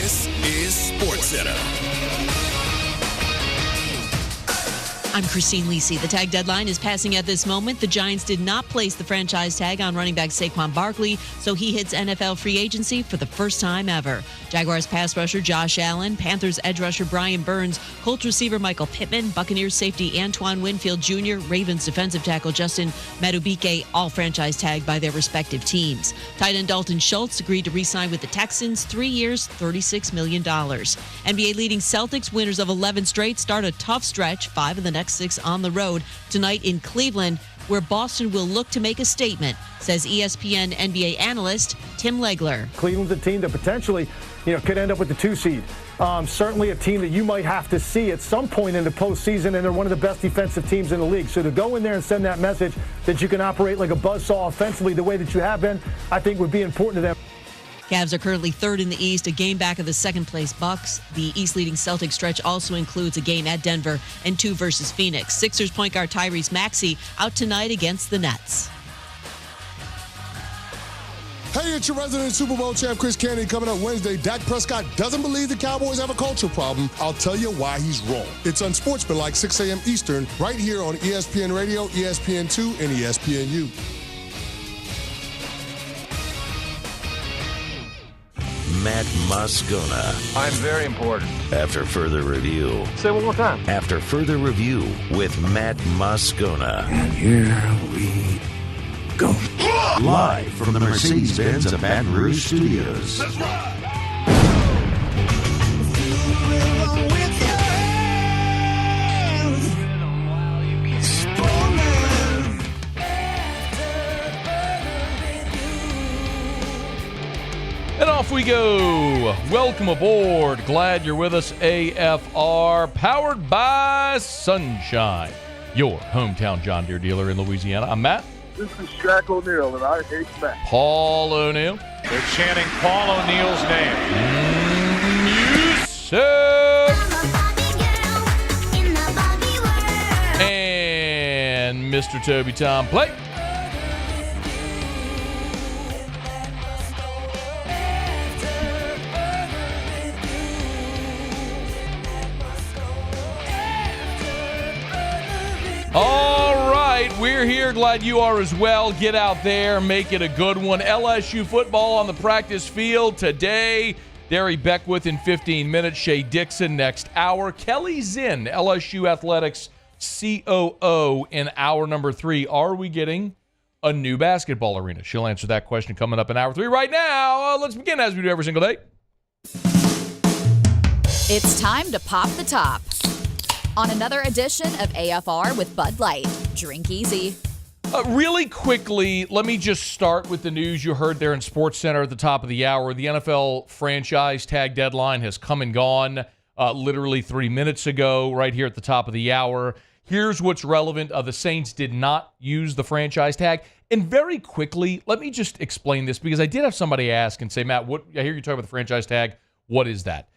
This is SportsCenter. I'm Christine Lisi. The tag deadline is passing at this moment. The Giants did not place the franchise tag on running back Saquon Barkley, so he hits NFL free agency for the first time ever. Jaguars pass rusher Josh Allen, Panthers edge rusher Brian Burns, Colts receiver Michael Pittman, Buccaneers safety Antoine Winfield Jr., Ravens defensive tackle Justin Madubuike, all franchise tagged by their respective teams. Tight end Dalton Schultz agreed to re-sign with the Texans, 3 years, $36 million. NBA leading Celtics, winners of 11 straight, start a tough stretch, 5 of the next 6 on the road tonight in Cleveland, where Boston will look to make a statement, says ESPN NBA analyst Tim Legler. Cleveland's a team that potentially, could end up with the 2 seed. Certainly a team that you might have to see at some point in the postseason, and they're one of the best defensive teams in the league. So to go in there and send that message that you can operate like a buzzsaw offensively the way that you have been, I think would be important to them. Cavs are currently third in the East, a game back of the second-place Bucks. The East-leading Celtics stretch also includes a game at Denver and 2 versus Phoenix. Sixers point guard Tyrese Maxey out tonight against the Nets. Hey, it's your resident Super Bowl champ, Chris Candy, coming up Wednesday. Dak Prescott doesn't believe the Cowboys have a culture problem. I'll tell you why he's wrong. It's Unsportsmanlike, 6 a.m. Eastern, right here on ESPN Radio, ESPN2, and ESPNU. Matt Moscona. I'm very important. After further review. Say it one more time. After further review with Matt Moscona. And here we go. Live from the Mercedes-Benz of Baton Rouge Studios. That's right. And off we go. Welcome aboard. Glad you're with us. AFR, powered by Sunshine, your hometown John Deere dealer in Louisiana. I'm Matt. This is Shaq O'Neal, and I hate Matt. Paul O'Neal. They're chanting Paul O'Neal's name. And Mr. Toby Tom Plate. All right, we're here. Glad you are as well. Get out there, make it a good one. LSU football on the practice field today. Darry Beckwith in 15 minutes. Shea Dixon next hour. Keli Zinn, LSU Athletics COO in hour number 3. Are we getting a new basketball arena? She'll answer that question coming up in hour 3. Right now, let's begin as we do every single day. It's time to pop the top on another edition of AFR with Bud Light. Drink easy. Really quickly, let me just start with the news you heard there in SportsCenter at the top of the hour. The NFL franchise tag deadline has come and gone literally 3 minutes ago, right here at the top of the hour. Here's what's relevant. The Saints did not use the franchise tag. And very quickly, let me just explain this, because I did have somebody ask and say, Matt, I hear you talking about the franchise tag. What is that?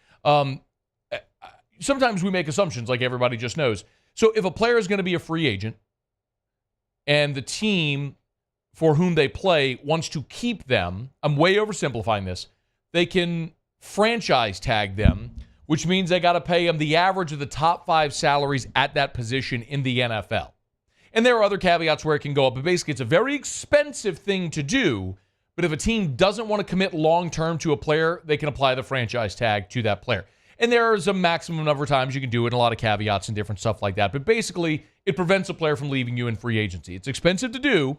Sometimes we make assumptions like everybody just knows. So if a player is going to be a free agent and the team for whom they play wants to keep them, I'm way oversimplifying this, they can franchise tag them, which means they got to pay them the average of the top 5 salaries at that position in the NFL. And there are other caveats where it can go up, but basically it's a very expensive thing to do. But if a team doesn't want to commit long-term to a player, they can apply the franchise tag to that player. And there's a maximum number of times you can do it, and a lot of caveats and different stuff like that. But basically, it prevents a player from leaving you in free agency. It's expensive to do,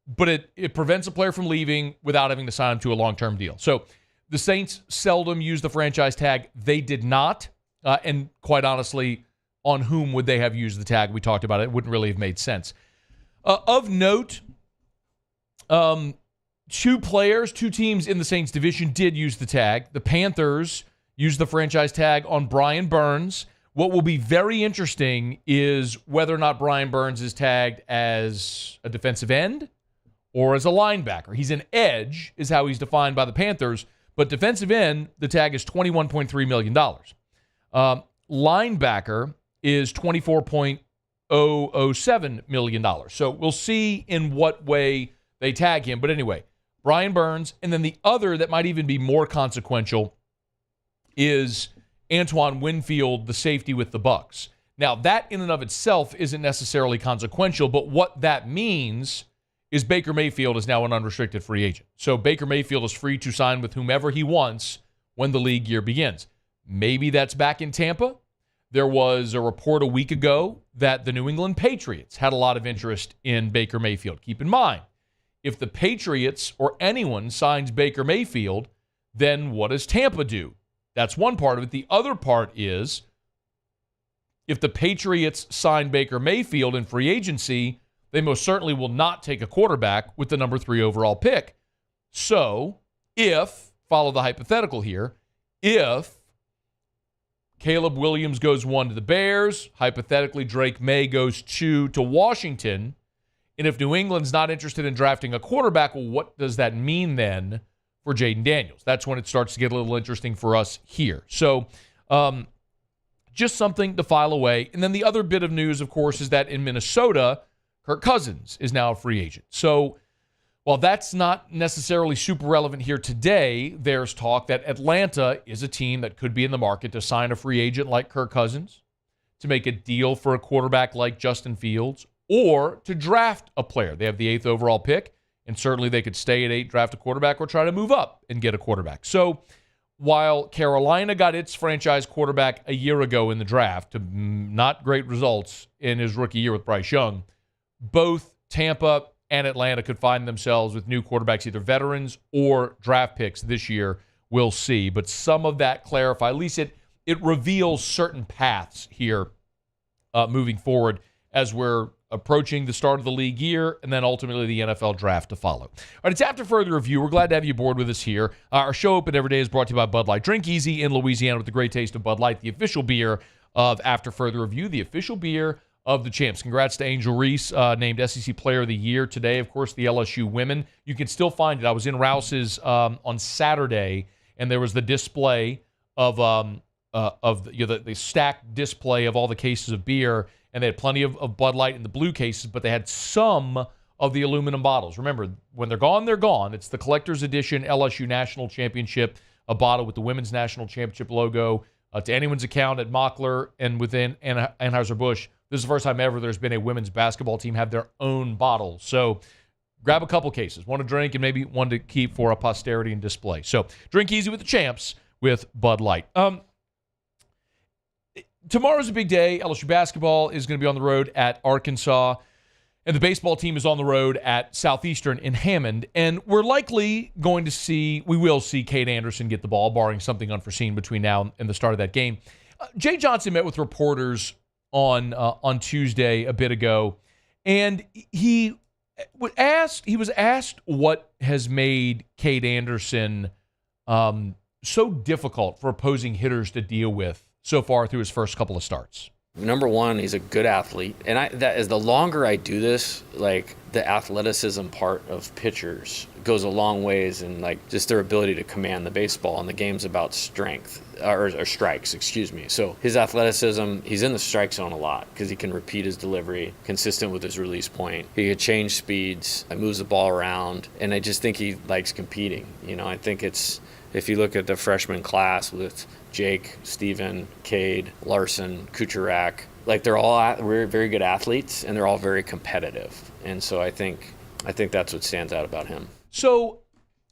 but it prevents a player from leaving without having to sign him to a long-term deal. So the Saints seldom use the franchise tag. They did not. And quite honestly, on whom would they have used the tag? We talked about it. It wouldn't really have made sense. Of note, 2 teams in the Saints division did use the tag. The Panthers used the franchise tag on Brian Burns. What will be very interesting is whether or not Brian Burns is tagged as a defensive end or as a linebacker. He's an edge, is how he's defined by the Panthers, but defensive end, the tag is $21.3 million. Linebacker is $24.007 million. So we'll see in what way they tag him. But anyway, Brian Burns, and then the other that might even be more consequential is Antoine Winfield, the safety with the Bucs. Now, that in and of itself isn't necessarily consequential, but what that means is Baker Mayfield is now an unrestricted free agent. So Baker Mayfield is free to sign with whomever he wants when the league year begins. Maybe that's back in Tampa. There was a report a week ago that the New England Patriots had a lot of interest in Baker Mayfield. Keep in mind, if the Patriots or anyone signs Baker Mayfield, then what does Tampa do? That's one part of it. The other part is if the Patriots sign Baker Mayfield in free agency, they most certainly will not take a quarterback with the number 3 overall pick. So if, follow the hypothetical here, if Caleb Williams goes 1 to the Bears, hypothetically Drake May goes 2 to Washington, and if New England's not interested in drafting a quarterback, well, what does that mean then for Jaden Daniels? That's when it starts to get a little interesting for us here. So just something to file away. And then the other bit of news, of course, is that in Minnesota, Kirk Cousins is now a free agent. So while that's not necessarily super relevant here today, there's talk that Atlanta is a team that could be in the market to sign a free agent like Kirk Cousins, to make a deal for a quarterback like Justin Fields, or to draft a player. They have the 8th overall pick, and certainly they could stay at 8, draft a quarterback, or try to move up and get a quarterback. So while Carolina got its franchise quarterback a year ago in the draft to not great results in his rookie year with Bryce Young, both Tampa and Atlanta could find themselves with new quarterbacks, either veterans or draft picks this year. We'll see. But some of that clarify. At least it reveals certain paths here moving forward as we're approaching the start of the league year and then ultimately the NFL draft to follow. All right, it's After Further Review. We're glad to have you aboard with us here. Our show open every day is brought to you by Bud Light. Drink easy in Louisiana with the great taste of Bud Light, the official beer of After Further Review, the official beer of the champs. Congrats to Angel Reese, named SEC Player of the Year today. Of course, the LSU women. You can still find it. I was in Rouse's on Saturday, and there was the display of the stacked display of all the cases of beer, and they had plenty of Bud Light in the blue cases, but they had some of the aluminum bottles. Remember, when they're gone, they're gone. It's the collector's edition LSU National Championship, a bottle with the Women's National Championship logo. To anyone's account at Mockler and within Anheuser-Busch, this is the first time ever there's been a women's basketball team have their own bottle. So grab a couple cases, one to drink and maybe one to keep for a posterity and display. So drink easy with the champs with Bud Light. Tomorrow's a big day. LSU basketball is going to be on the road at Arkansas, and the baseball team is on the road at Southeastern in Hammond. And we're likely going to see, we will see Cade Anderson get the ball, barring something unforeseen between now and the start of that game. Jay Johnson met with reporters on Tuesday a bit ago, and he was asked what has made Cade Anderson so difficult for opposing hitters to deal with so far through his first couple of starts. Number one, he's a good athlete. And that is the longer I do this, like the athleticism part of pitchers goes a long ways in like just their ability to command the baseball. And the game's about strength or strikes, excuse me. So his athleticism, he's in the strike zone a lot because he can repeat his delivery, consistent with his release point. He can change speeds, moves the ball around. And I just think he likes competing. You know, I think it's, if you look at the freshman class with Jake, Steven, Cade, Larson, Kucherak, like they're all very good athletes and they're all very competitive. And so I think that's what stands out about him. So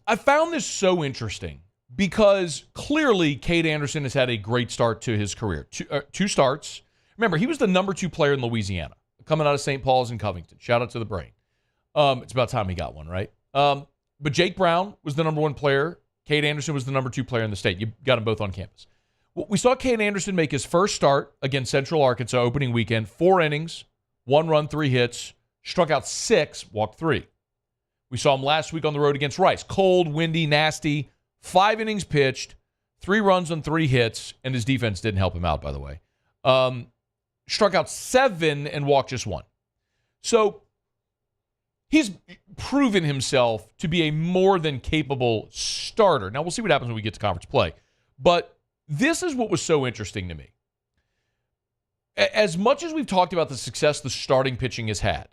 I found this so interesting because clearly Cade Anderson has had a great start to his career. Two starts. Remember, he was the number 2 player in Louisiana, coming out of St. Paul's and Covington. Shout out to the Brain. It's about time he got one, right? But Jake Brown was the number 1 player. Cade Anderson was the number 2 player in the state. You got them both on campus. We saw Cade Anderson make his first start against Central Arkansas opening weekend, 4 innings, 1 run, 3 hits, struck out 6, walked 3. We saw him last week on the road against Rice. Cold, windy, nasty, 5 innings pitched, 3 runs on 3 hits, and his defense didn't help him out, by the way. Struck out 7 and walked just 1. So he's proven himself to be a more than capable starter. Now, we'll see what happens when we get to conference play. But this is what was so interesting to me. As much as we've talked about the success the starting pitching has had,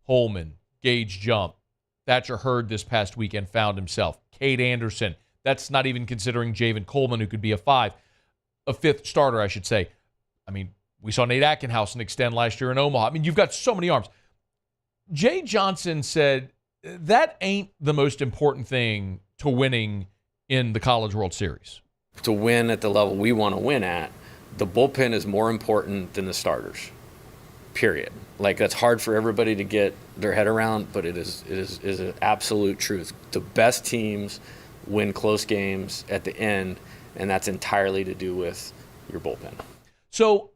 Holman, Gage Jump, Thatcher Hurd this past weekend found himself, Cade Anderson, That's not even considering Javen Coleman, who could be a fifth starter, I should say. I mean, we saw Nate Atkinhausen extend last year in Omaha. I mean, you've got so many arms. Jay Johnson said that ain't the most important thing to winning in the College World Series. To win at the level we want to win at, the bullpen is more important than the starters, period. Like, that's hard for everybody to get their head around, but it is an absolute truth. The best teams win close games at the end, and that's entirely to do with your bullpen. So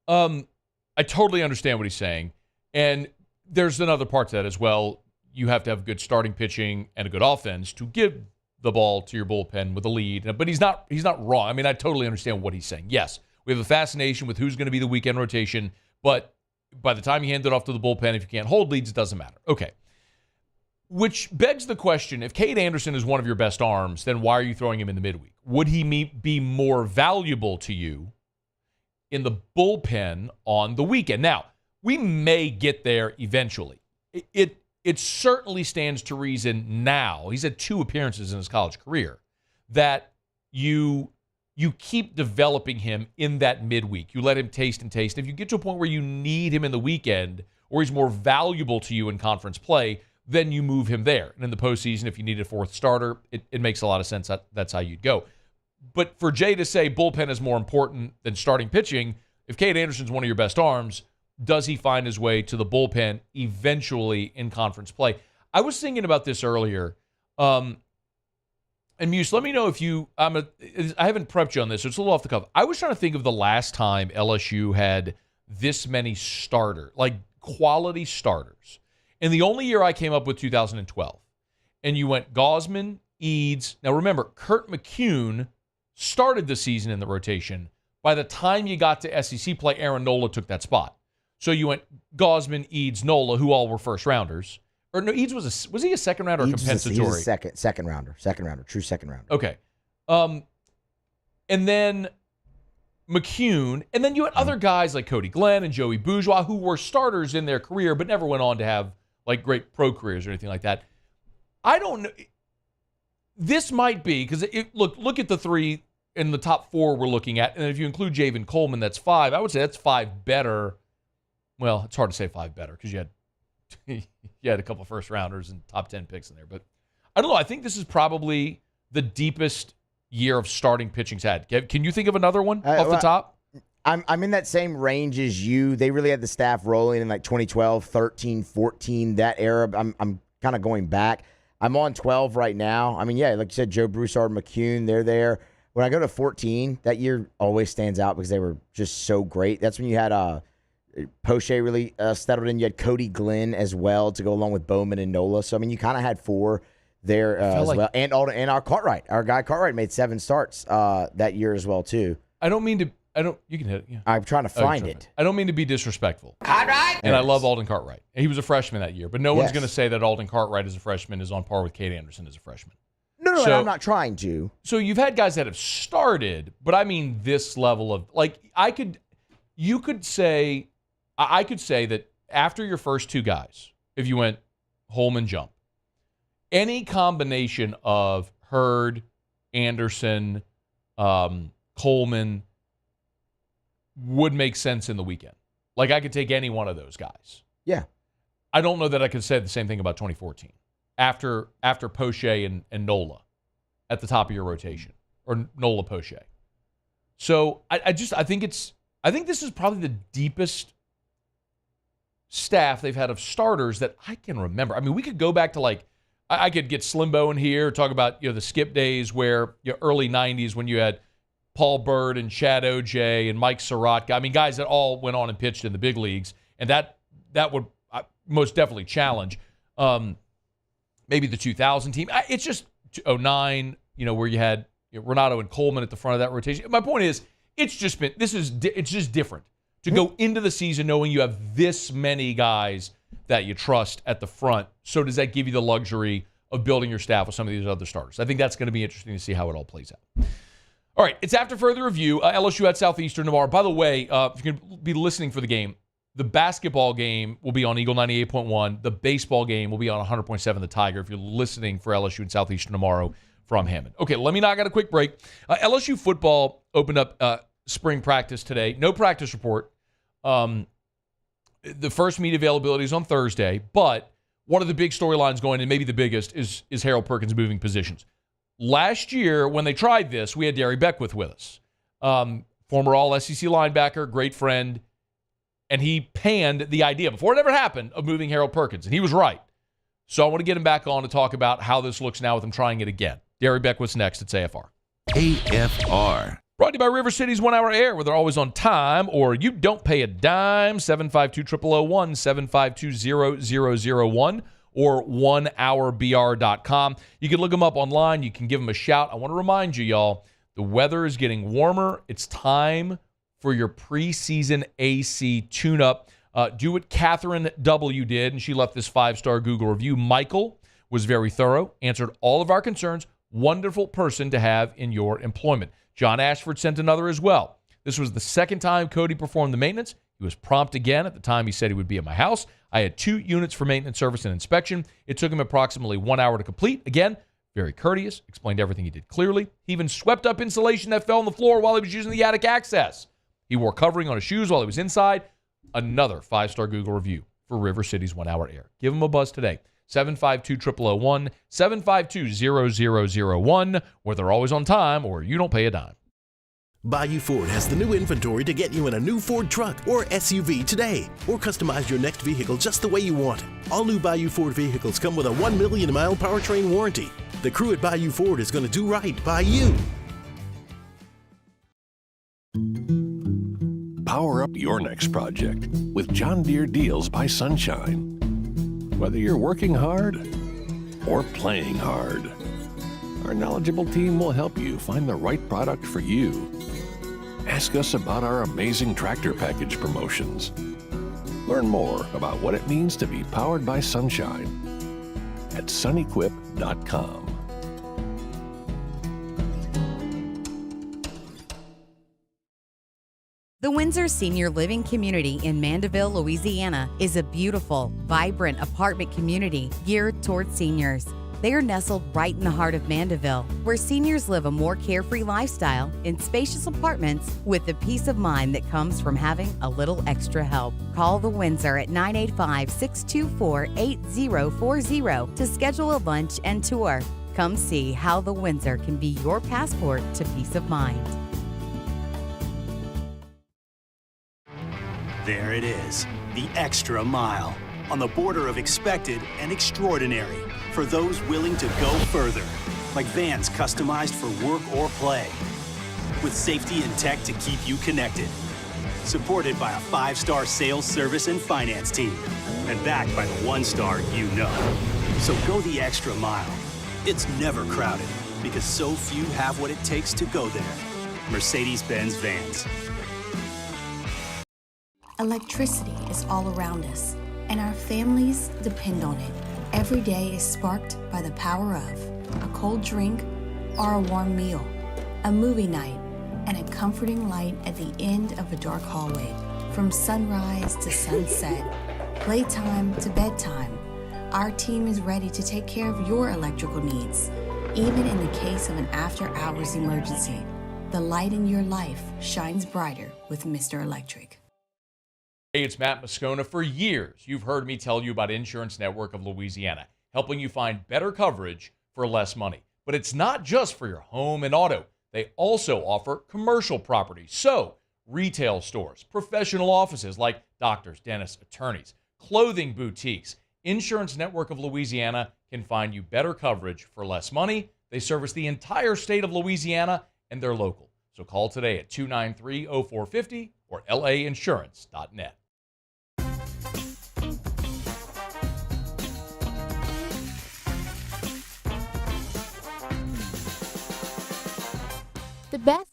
I totally understand what he's saying, and there's another part to that as well. You have to have good starting pitching and a good offense to give the ball to your bullpen with a lead. But he's not wrong. I mean, I totally understand what he's saying. Yes, we have a fascination with who's going to be the weekend rotation, but by the time you hand it off to the bullpen, if you can't hold leads, it doesn't matter. Okay. Which begs the question, if Cade Anderson is one of your best arms, then why are you throwing him in the midweek? Would he be more valuable to you in the bullpen on the weekend? Now, we may get there eventually. It certainly stands to reason now, he's had 2 appearances in his college career, that you keep developing him in that midweek. You let him taste and taste. If you get to a point where you need him in the weekend, or he's more valuable to you in conference play, then you move him there. And in the postseason, if you need a 4th starter, it makes a lot of sense. That's how you'd go. But for Jay to say bullpen is more important than starting pitching, if Cade Anderson's one of your best arms, does he find his way to the bullpen eventually in conference play? I was thinking about this earlier. And Muse, let me know if I haven't prepped you on this, so it's a little off the cuff. I was trying to think of the last time LSU had this many quality starters. And the only year I came up with 2012. And you went Gausman, Eads. Now remember, Kurt McCune started the season in the rotation. By the time you got to SEC play, Aaron Nola took that spot. So you went Gausman, Eads, Nola, who all were first rounders. Or no, Eads was he a second rounder or compensatory? He's a second rounder, true second rounder. Okay. And then McCune, and then you had other guys like Cody Glenn and Joey Bourgeois who were starters in their career but never went on to have like great pro careers or anything like that. I don't know. This might be, because look at the 3 in the top 4 we're looking at, and if you include Javen Coleman, that's 5. I would say that's 5 better. Well, it's hard to say 5 better because you had a couple first rounders and top 10 picks in there. But I don't know. I think this is probably the deepest year of starting pitching's had. Can you think of another one off the top? I'm in that same range as you. They really had the staff rolling in like 2012, 13, 14, that era. I'm kind of going back. I'm on 12 right now. I mean, yeah, like you said, Joe Broussard, McCune, they're there. When I go to 14, that year always stands out because they were just so great. That's when you had Poche really settled in. You had Cody Glenn as well to go along with Bowman and Nola. So, I mean, you kind of had 4 there as well. And our Cartwright. Our guy Cartwright made 7 starts that year as well, too. You can hit it. Yeah. I'm trying to find it. I don't mean to be disrespectful. Cartwright! And I love Alden Cartwright. He was a freshman that year, but no one's going to say that Alden Cartwright as a freshman is on par with Cade Anderson as a freshman. No, I'm not trying to. So you've had guys that have started, but I mean this level of, like, I could say that after your first 2 guys, if you went Holman jump, any combination of Hurd, Anderson, Coleman would make sense in the weekend. Like, I could take any one of those guys. Yeah. I don't know that I could say the same thing about 2014. After Poche and Nola at the top of your rotation, or Nola Poche. So I think this is probably the deepest staff they've had of starters that I can remember. I mean, we could go back to I could get Slimbo in here, talk about the skip days where early 90s when you had Paul Byrd and Chad O.J. and Mike Sorotka. I mean, guys that all went on and pitched in the big leagues, and that would most definitely challenge maybe the 2000 team. It's just 09, where you had Renato and Coleman at the front of that rotation. My point is, it's just different to go into the season knowing you have this many guys that you trust at the front. So does that give you the luxury of building your staff with some of these other starters? I think that's going to be interesting to see how it all plays out. All right, it's after further review. LSU at Southeastern tomorrow. By the way, if you can be listening for the game, the basketball game will be on Eagle 98.1. The baseball game will be on 100.7 The Tiger. If you're listening for LSU and Southeastern tomorrow from Hammond. Okay, let me knock out a quick break. LSU football opened up spring practice today. No practice report. The first meet availability is on Thursday, but one of the big storylines going, and maybe the biggest, is Harold Perkins moving positions. Last year, when they tried this, we had Darry Beckwith with us. Former All-SEC linebacker, great friend, and he panned the idea, before it ever happened, of moving Harold Perkins, and he was right. So I want to get him back on to talk about how this looks now with him trying it again. Darry Beckwith's next. It's AFR. AFR. Brought to you by River City's 1 Hour Air, where they're always on time, or you don't pay a dime. 752-0001, 752-0001, or 1hourbr.com. You can look them up online. You can give them a shout. I want to remind you, y'all, the weather is getting warmer. It's time for your preseason AC tune-up. Do what Catherine W. did, and she left this 5-star Google review. Michael was very thorough, answered all of our concerns. Wonderful person to have in your employment. John Ashford sent another as well. This was the second time Cody performed the maintenance. He was prompt again at the time he said he would be at my house. I had 2 units for maintenance, service, and inspection. It took him approximately 1 hour to complete. Again, very courteous, explained everything he did clearly. He even swept up insulation that fell on the floor while he was using the attic access. He wore covering on his shoes while he was inside. Another 5-star Google review for River City's 1 Hour Air. Give him a buzz today. 752-0001, 752-0001, where they're always on time or you don't pay a dime. Bayou Ford has the new inventory to get you in a new Ford truck or SUV today, or customize your next vehicle just the way you want it. All new Bayou Ford vehicles come with a 1 million mile powertrain warranty. The crew at Bayou Ford is going to do right by you. Power up your next project with John Deere Deals by Sunshine. Whether you're working hard or playing hard, our knowledgeable team will help you find the right product for you. Ask us about our amazing tractor package promotions. Learn more about what it means to be powered by Sunshine at sunequip.com. The Windsor Senior Living Community in Mandeville, Louisiana is a beautiful, vibrant apartment community geared towards seniors. They are nestled right in the heart of Mandeville, where seniors live a more carefree lifestyle in spacious apartments with the peace of mind that comes from having a little extra help. Call the Windsor at 985-624-8040 to schedule a lunch and tour. Come see how the Windsor can be your passport to peace of mind. There it is, the extra mile, on the border of expected and extraordinary, for those willing to go further, like vans customized for work or play, with safety and tech to keep you connected, supported by a 5-star sales, service, and finance team, and backed by the 1-star you know. So go the extra mile. It's never crowded, because so few have what it takes to go there. Mercedes-Benz Vans. Electricity is all around us, and our families depend on it. Every day is sparked by the power of a cold drink or a warm meal, a movie night, and a comforting light at the end of a dark hallway. From sunrise to sunset, playtime to bedtime, our team is ready to take care of your electrical needs. Even in the case of an after-hours emergency, the light in your life shines brighter with Mr. Electric. Hey, it's Matt Moscona. For years, you've heard me tell you about Insurance Network of Louisiana, helping you find better coverage for less money. But it's not just for your home and auto. They also offer commercial property. So, retail stores, professional offices like doctors, dentists, attorneys, clothing boutiques. Insurance Network of Louisiana can find you better coverage for less money. They service the entire state of Louisiana, and they're local. So call today at 293-0450 or lainsurance.net. The best.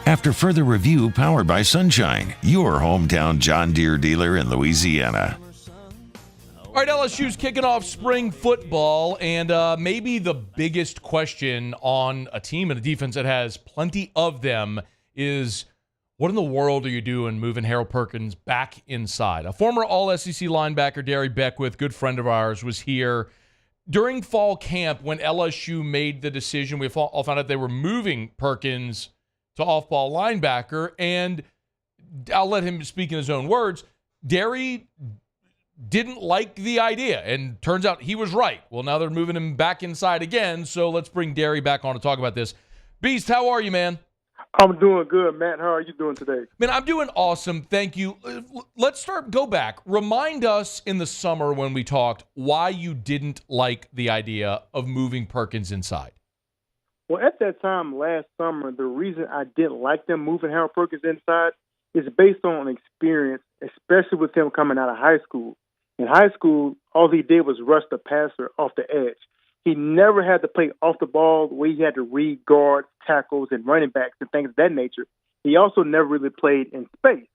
After further review, powered by Sunshine, your hometown John Deere dealer in Louisiana. All right, LSU's kicking off spring football, and maybe the biggest question on a team and a defense that has plenty of them is what in the world are you doing moving Harold Perkins back inside? A former All-SEC linebacker, Darry Beckwith, good friend of ours, was here during fall camp when LSU made the decision. We all found out they were moving Perkins to off-ball linebacker, and I'll let him speak in his own words. Darry didn't like the idea, and turns out he was right. Well, now they're moving him back inside again, so let's bring Darry back on to talk about this. Beast, how are you, man? I'm doing good, Matt. How are you doing today? Man, I'm doing awesome. Thank you. Let's go back. Remind us in the summer when we talked why you didn't like the idea of moving Perkins inside. Well, at that time last summer, the reason I didn't like them moving Harold Perkins inside is based on experience, especially with him coming out of high school. In high school, all he did was rush the passer off the edge. He never had to play off the ball the way he had to read guards, tackles, and running backs and things of that nature. He also never really played in space.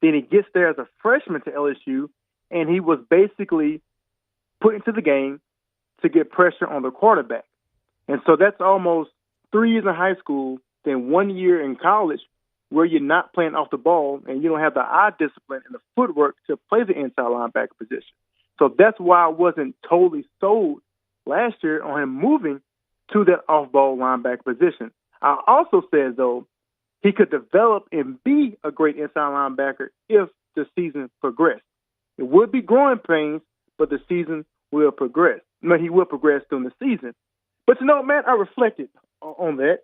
Then he gets there as a freshman to LSU, and he was basically put into the game to get pressure on the quarterback. And so that's almost 3 years in high school, then 1 year in college where you're not playing off the ball and you don't have the eye discipline and the footwork to play the inside linebacker position. So that's why I wasn't totally sold last year on him moving to that off-ball linebacker position. I also said, though, he could develop and be a great inside linebacker if the season progressed. It would be growing pains, but the season will progress. No, he will progress during the season. But, man, I reflected on that.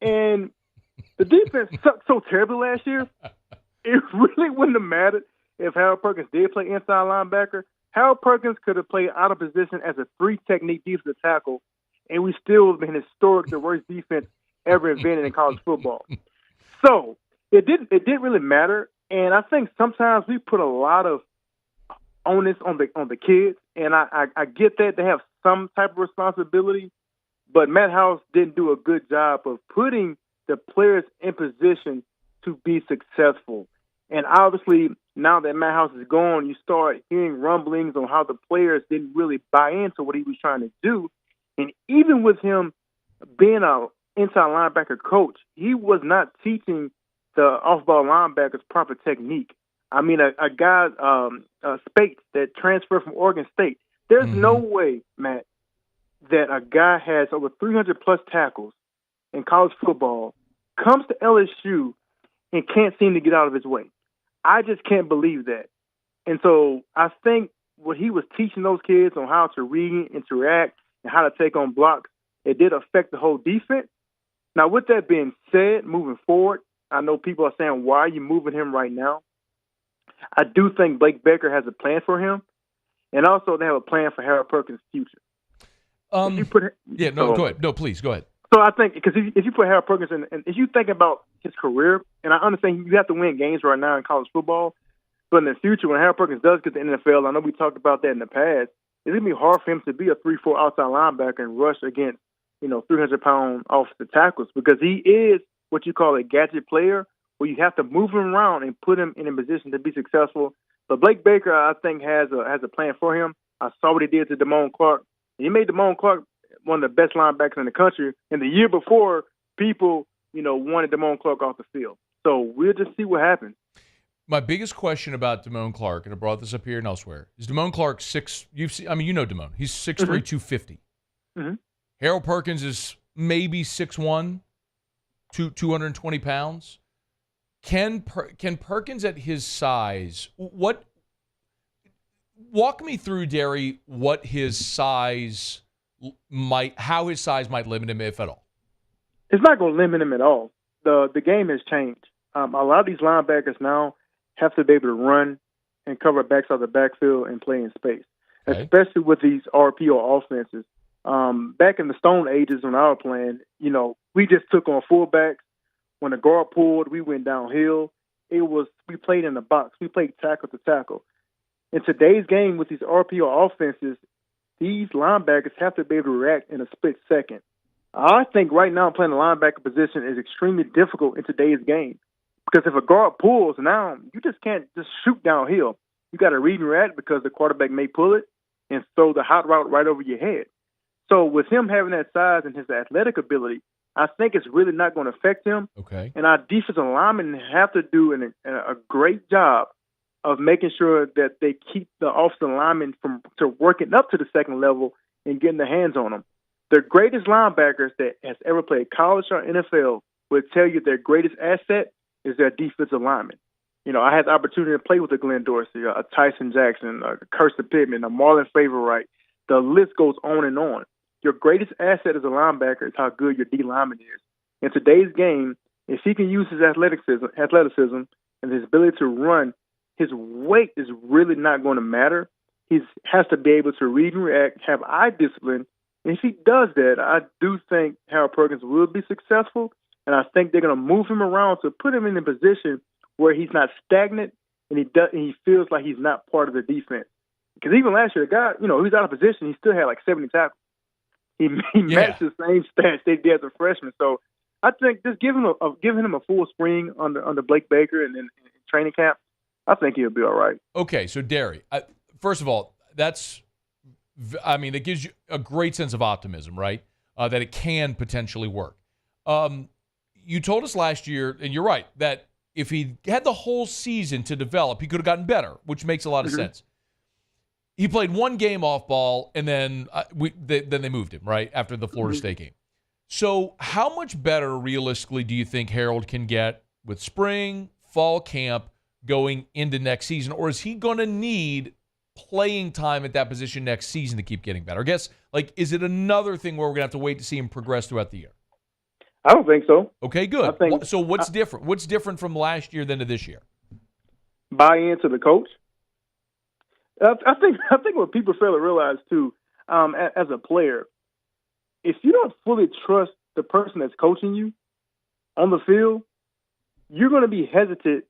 And the defense sucked so terribly last year, it really wouldn't have mattered if Harold Perkins did play inside linebacker. Harold Perkins could have played out of position as a three-technique defensive tackle, and we still would have been the worst defense ever invented in college football. So it didn't really matter, and I think sometimes we put a lot of onus on the kids, and I get that they have some type of responsibility, but Matt House didn't do a good job of putting the players in position to be successful. And obviously, now that Matt House is gone, you start hearing rumblings on how the players didn't really buy into what he was trying to do. And even with him being an inside linebacker coach, he was not teaching the off-ball linebackers proper technique. I mean, a guy, Spates, that transferred from Oregon State, there's no way, Matt, that a guy has over 300-plus tackles in college football, comes to LSU, and can't seem to get out of his way. I just can't believe that. And so I think what he was teaching those kids on how to read, interact, and how to take on blocks, it did affect the whole defense. Now, with that being said, moving forward, I know people are saying, why are you moving him right now? I do think Blake Baker has a plan for him, and also they have a plan for Harold Perkins' future. Go ahead. No, please, go ahead. So I think, because if you put Harold Perkins in, and if you think about his career, and I understand you have to win games right now in college football, but in the future, when Harold Perkins does get to the NFL, I know we talked about that in the past, it's going to be hard for him to be a 3-4 outside linebacker and rush against, 300-pound offensive tackles, because he is what you call a gadget player, where you have to move him around and put him in a position to be successful. But Blake Baker, I think, has a plan for him. I saw what he did to Damone Clark. He made Damone Clark one of the best linebackers in the country. And the year before, people, wanted Damone Clark off the field. So we'll just see what happens. My biggest question about Damone Clark, and I brought this up here and elsewhere, is Damone Clark Damone. He's 6'3", 250. Mm-hmm. Harold Perkins is maybe 6'1", 220 pounds. Can Perkins at his size, walk me through, Darry, what his size how his size might limit him, if at all? It's not going to limit him at all. The game has changed. A lot of these linebackers now have to be able to run and cover backs out of the backfield and play in space, especially with these RPO offenses. Back in the Stone Ages when I was playing, we just took on fullbacks. When the guard pulled, we went downhill. We played in the box. We played tackle to tackle. In today's game with these RPO offenses, these linebackers have to be able to react in a split second. I think right now playing the linebacker position is extremely difficult in today's game, because if a guard pulls now, you just can't just shoot downhill. You got to read and react, because the quarterback may pull it and throw the hot route right over your head. So with him having that size and his athletic ability, I think it's really not going to affect him. Okay. And our defensive linemen have to do a great job of making sure that they keep the offensive linemen from working up to the second level and getting their hands on them. The greatest linebackers that has ever played college or NFL would tell you their greatest asset is their defensive lineman. You know, I had the opportunity to play with a Glenn Dorsey, a Tyson Jackson, a Kirsten Pittman, a Marlon Favorite. The list goes on and on. Your greatest asset as a linebacker is how good your D lineman is. In today's game, if he can use his athleticism and his ability to run, his weight is really not going to matter. He has to be able to read and react, have eye discipline. And if he does that, I do think Harold Perkins will be successful. And I think they're going to move him around to put him in a position where he's not stagnant and he feels like he's not part of the defense. Because even last year, the guy, you know, he was out of position. He still had like 70 tackles. He matched the same stats they did as a freshman. So I think just giving him a full spring under Blake Baker and in training camp, I think he'll be all right. Okay, so Darry, first of all, it gives you a great sense of optimism, right? That it can potentially work. You told us last year, and you're right, that if he had the whole season to develop, he could have gotten better, which makes a lot of sense. He played one game off ball, and then they moved him, right, after the Florida State game. So how much better, realistically, do you think Harold can get with spring, fall camp, going into next season? Or is he going to need playing time at that position next season to keep getting better? I guess, is it another thing where we're going to have to wait to see him progress throughout the year? I don't think so. Okay, good. So what's different? What's different from last year than to this year? Buy into the coach. I think what people fail to realize too, as a player, if you don't fully trust the person that's coaching you on the field, you're going to be hesitant,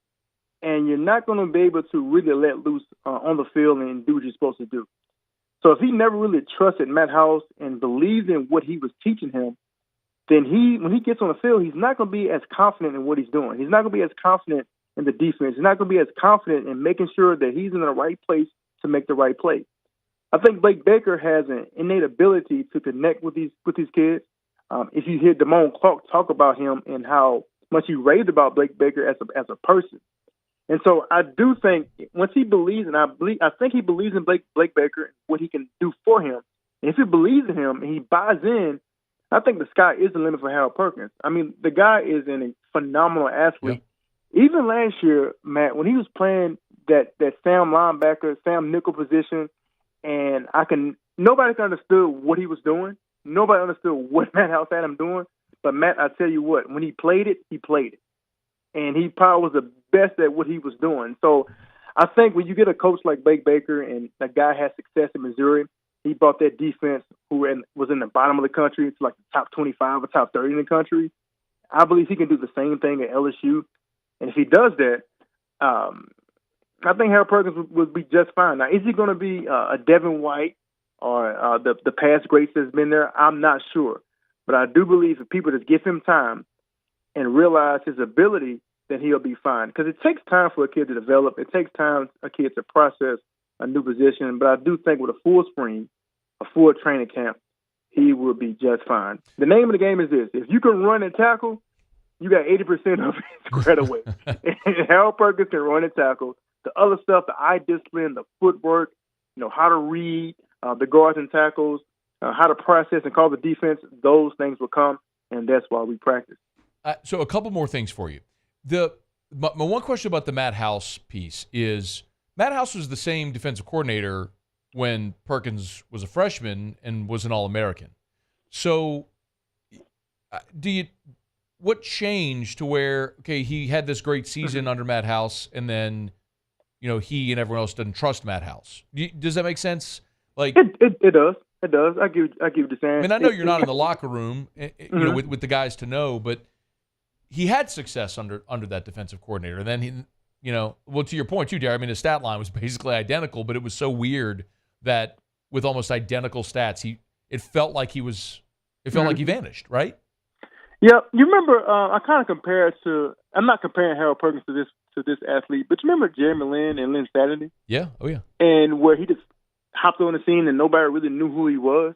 and you're not going to be able to really let loose on the field and do what you're supposed to do. So if he never really trusted Matt House and believed in what he was teaching him, then when he gets on the field, he's not going to be as confident in what he's doing. He's not going to be as confident in the defense. He's not going to be as confident in making sure that he's in the right place to make the right play. I think Blake Baker has an innate ability to connect with these kids. If you hear Damone Clark talk about him and how much he raved about Blake Baker as a person. And so I do think once he believes, and I think he believes in Blake Baker and what he can do for him. And if he believes in him and he buys in, I think the sky is the limit for Harold Perkins. I mean, the guy is a phenomenal athlete. Yeah. Even last year, Matt, when he was playing that Sam nickel position, and nobody understood what he was doing. Nobody understood what Matt House had him doing. But Matt, I tell you what, when he played it, he played it. And he probably was the best at what he was doing. So I think when you get a coach like Blake Baker and that guy has success in Missouri, he brought that defense who was in the bottom of the country to like the top 25 or top 30 in the country. I believe he can do the same thing at LSU. And if he does that, I think Harold Perkins would be just fine. Now, is he going to be a Devin White or the past greats that's been there? I'm not sure. But I do believe if people just give him time and realize his ability, then he'll be fine. Because it takes time for a kid to develop. It takes time for a kid to process a new position. But I do think with a full spring, a full training camp, he will be just fine. The name of the game is this. If you can run and tackle, you got 80% of it squared away. And Harold Perkins can run and tackle. The other stuff, the eye discipline, the footwork, how to read, the guards and tackles, how to process and call the defense, those things will come, and that's why we practice. So a couple more things for you. My one question about the Matt House piece is Matt House was the same defensive coordinator when Perkins was a freshman and was an All-American. So what changed to where, okay, he had this great season under Matt House, and then he and everyone else doesn't trust Matt House. Does that make sense? Like it does. It does. I give you the same. I mean, I know you're not in the locker room, with the guys to know, but he had success under that defensive coordinator. And then to your point too, Darry, I mean, his stat line was basically identical, but it was so weird that with almost identical stats, it felt like he vanished, right? Yeah, you remember? I kind of compare it to. I'm not comparing Harold Perkins to this athlete, but you remember Jeremy Lin and Lynn Saturday? Yeah. Oh yeah. And where he just hopped on the scene and nobody really knew who he was.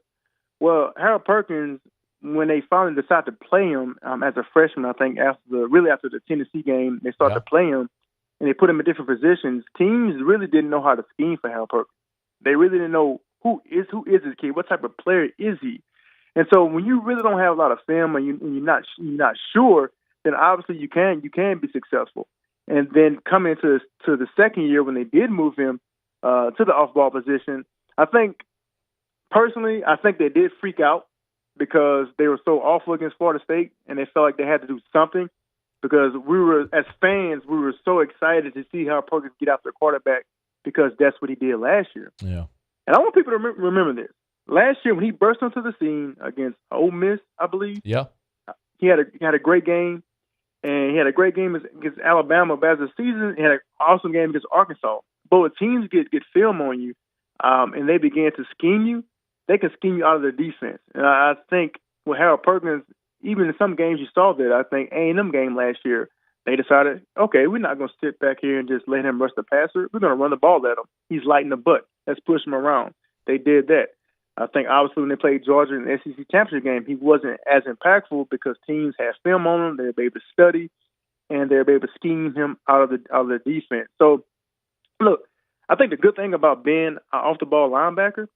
Well, Harold Perkins when they finally decided to play him as a freshman, I think after the Tennessee game, they started to play him, and they put him in different positions. Teams really didn't know how to scheme for Hal Perkins. They really didn't know who is this kid, what type of player is he. And so when you really don't have a lot of film and you're not sure, then obviously you can be successful. And then coming into the second year when they did move him to the off-ball position, I think they did freak out because they were so awful against Florida State, and they felt like they had to do something because as fans, we were so excited to see how Perkins get after the quarterback because that's what he did last year. Yeah. And I want people to remember this. Last year when he burst onto the scene against Ole Miss, I believe, he had a great game, and he had a great game against Alabama. But as a season, he had an awesome game against Arkansas. But when teams get film on you, and they begin to scheme you, they can scheme you out of their defense. And I think with Harold Perkins, even in some games you saw that. I think A&M game last year, they decided, okay, we're not going to sit back here and just let him rush the passer. We're going to run the ball at him. He's light in the butt. Let's push him around. They did that. I think obviously when they played Georgia in the SEC championship game, he wasn't as impactful because teams had film on him. They were able to study, and they were able to scheme him out of the defense. So, look, I think the good thing about being an off-the-ball linebacker,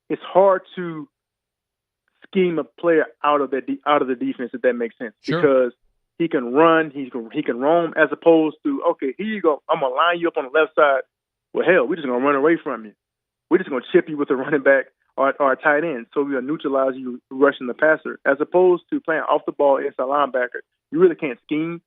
it's hard to scheme a player out of the defense, if that makes sense. Sure. Because he can run, he can roam, as opposed to, okay, here you go, I'm going to line you up on the left side. Well, hell, we're just going to run away from you. We're just going to chip you with a running back or a tight end, so we're going to neutralize you rushing the passer. As opposed to playing off-the-ball inside linebacker, you really can't scheme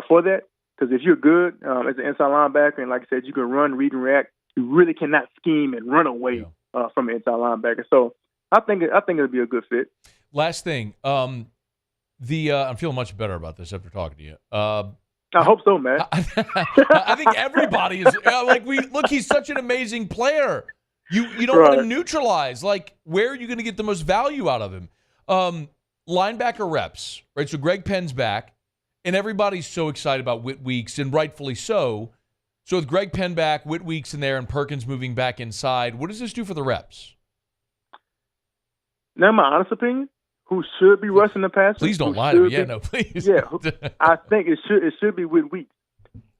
for that, because if you're good as an inside linebacker, and like I said, you can run, read, and react, you really cannot scheme and run away from an inside linebacker. So I think it'll be a good fit. Last thing, I'm feeling much better about this after talking to you. I hope so, man. I think everybody is he's such an amazing player. You don't want to neutralize. Like, where are you going to get the most value out of him? Linebacker reps, right? So Greg Penn's back, and everybody's so excited about Whit Weeks, and rightfully so. So with Greg Penn back, Whit Weeks in there, and Perkins moving back inside, what does this do for the reps? Now, my honest opinion, who should be rushing the passer? Please don't lie to me. Yeah, no, please. Yeah, I think it should be Whit Weeks.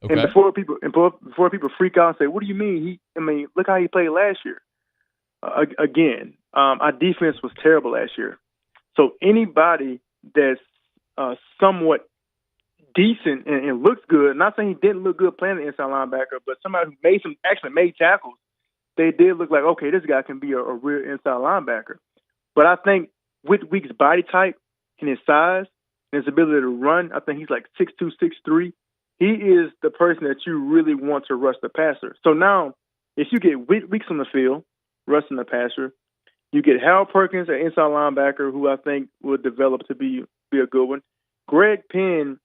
Okay. And before people freak out and say, "What do you mean?" Look how he played last year. Again, our defense was terrible last year. So anybody that's somewhat decent and looks good, not saying he didn't look good playing the inside linebacker, but somebody who actually made tackles, they did look like, okay, this guy can be a real inside linebacker. But I think with Weeks' body type and his size and his ability to run, I think he's like 6'2", 6'3". He is the person that you really want to rush the passer. So now, if you get Weeks on the field, rushing the passer, you get Hal Perkins, an inside linebacker, who I think will develop to be a good one. Greg Penn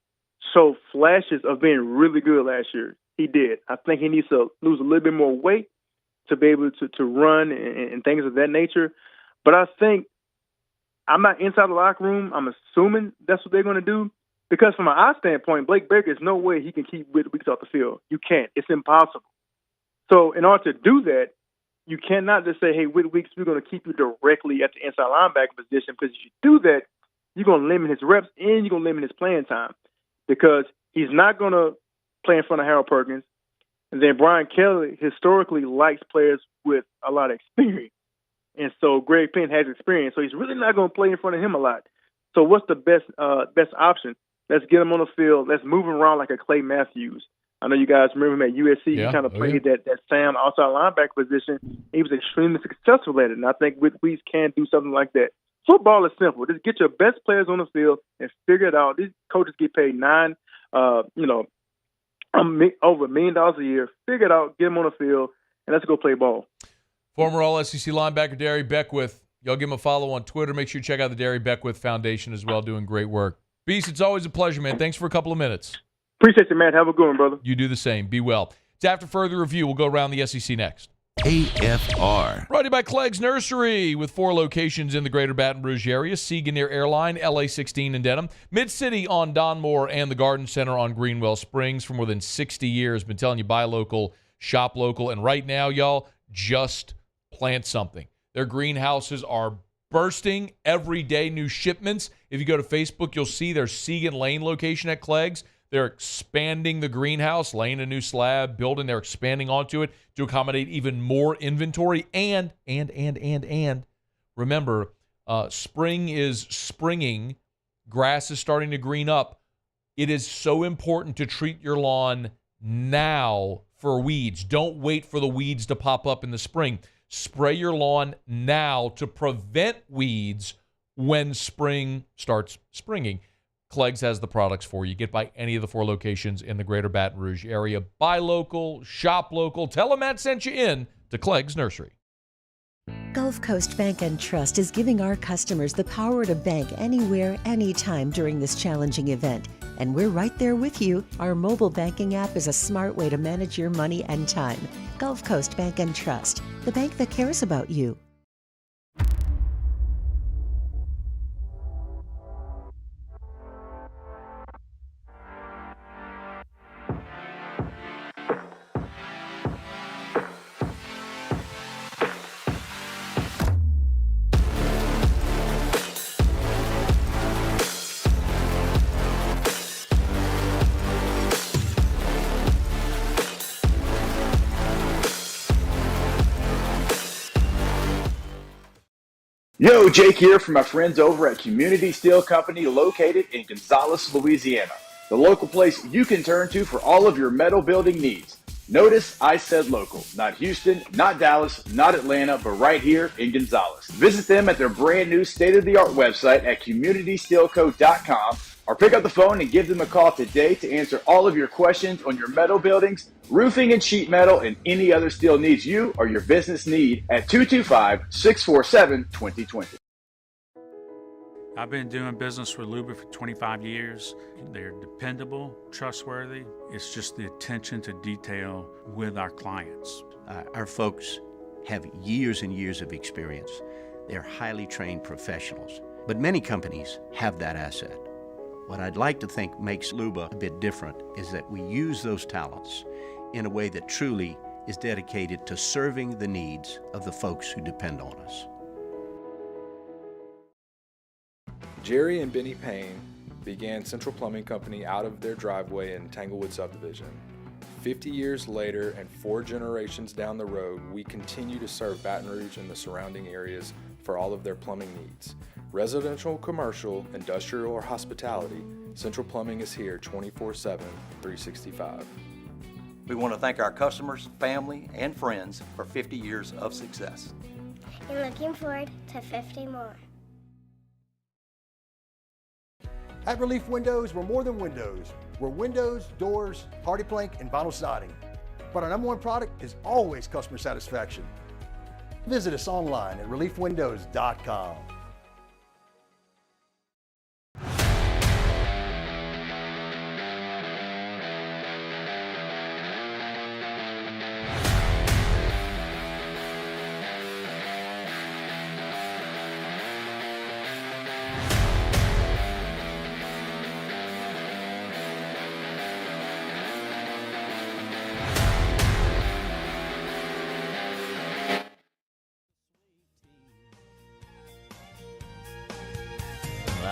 showed flashes of being really good last year. He did. I think he needs to lose a little bit more weight to be able to run and things of that nature. But I think I'm not inside the locker room. I'm assuming that's what they're going to do. Because from an eye standpoint, Blake Baker, there's no way he can keep Whit Weeks off the field. You can't. It's impossible. So in order to do that, you cannot just say, hey, Whit Weeks, we're going to keep you directly at the inside linebacker position, because if you do that, you're going to limit his reps and you're going to limit his playing time, because he's not going to play in front of Harold Perkins. And then Brian Kelly historically likes players with a lot of experience. And so Greg Penn has experience, so he's really not going to play in front of him a lot. So what's the best option? Let's get him on the field. Let's move him around like a Clay Matthews. I know you guys remember him at USC. Yeah. He kind of played that Sam outside linebacker position. He was extremely successful at it, and I think Whit Weeks can do something like that. Football is simple. Just get your best players on the field and figure it out. These coaches get paid over $1 million a year. Figure it out, get them on the field, and let's go play ball. Former All-SEC linebacker Darry Beckwith. Y'all give him a follow on Twitter. Make sure you check out the Darry Beckwith Foundation as well, doing great work. Beast, it's always a pleasure, man. Thanks for a couple of minutes. Appreciate you, man. Have a good one, brother. You do the same. Be well. It's after further review. We'll go around the SEC next. AFR. Brought to you by Clegg's Nursery, with 4 locations in the greater Baton Rouge area: Seagan near Airline, LA 16 in Denham, Mid-City on Donmore, and the Garden Center on Greenwell Springs. For more than 60 years, been telling you, buy local, shop local, and right now, y'all, just plant something. Their greenhouses are bursting every day, new shipments. If you go to Facebook, you'll see their Segan Lane location at Clegg's. They're expanding the greenhouse, laying a new slab, building, they're expanding onto it to accommodate even more inventory. And remember, spring is springing. Grass is starting to green up. It is so important to treat your lawn now for weeds. Don't wait for the weeds to pop up in the spring. Spray your lawn now to prevent weeds when spring starts springing. Clegg's has the products for you. Get by any of the 4 locations in the greater Baton Rouge area. Buy local, shop local. Tell them Matt sent you in to Clegg's Nursery. Gulf Coast Bank and Trust is giving our customers the power to bank anywhere, anytime during this challenging event. And we're right there with you. Our mobile banking app is a smart way to manage your money and time. Gulf Coast Bank and Trust, the bank that cares about you. Yo, Jake here from my friends over at Community Steel Company located in Gonzales, Louisiana. The local place you can turn to for all of your metal building needs. Notice I said local, not Houston, not Dallas, not Atlanta, but right here in Gonzales. Visit them at their brand new state-of-the-art website at communitysteelco.com or pick up the phone and give them a call today to answer all of your questions on your metal buildings, roofing and sheet metal, and any other steel needs you or your business need at 225-647-2020. I've been doing business with Luba for 25 years. They're dependable, trustworthy. It's just the attention to detail with our clients. Our folks have years and years of experience. They're highly trained professionals, but many companies have that asset. What I'd like to think makes Luba a bit different is that we use those talents in a way that truly is dedicated to serving the needs of the folks who depend on us. Jerry and Benny Payne began Central Plumbing Company out of their driveway in Tanglewood subdivision. 50 years later and 4 generations down the road, we continue to serve Baton Rouge and the surrounding areas for all of their plumbing needs. Residential, commercial, industrial, or hospitality, Central Plumbing is here 24/7, 365. We want to thank our customers, family, and friends for 50 years of success. And looking forward to 50 more. At Relief Windows, we're more than windows. We're windows, doors, hardy plank, and vinyl siding. But our #1 product is always customer satisfaction. Visit us online at reliefwindows.com.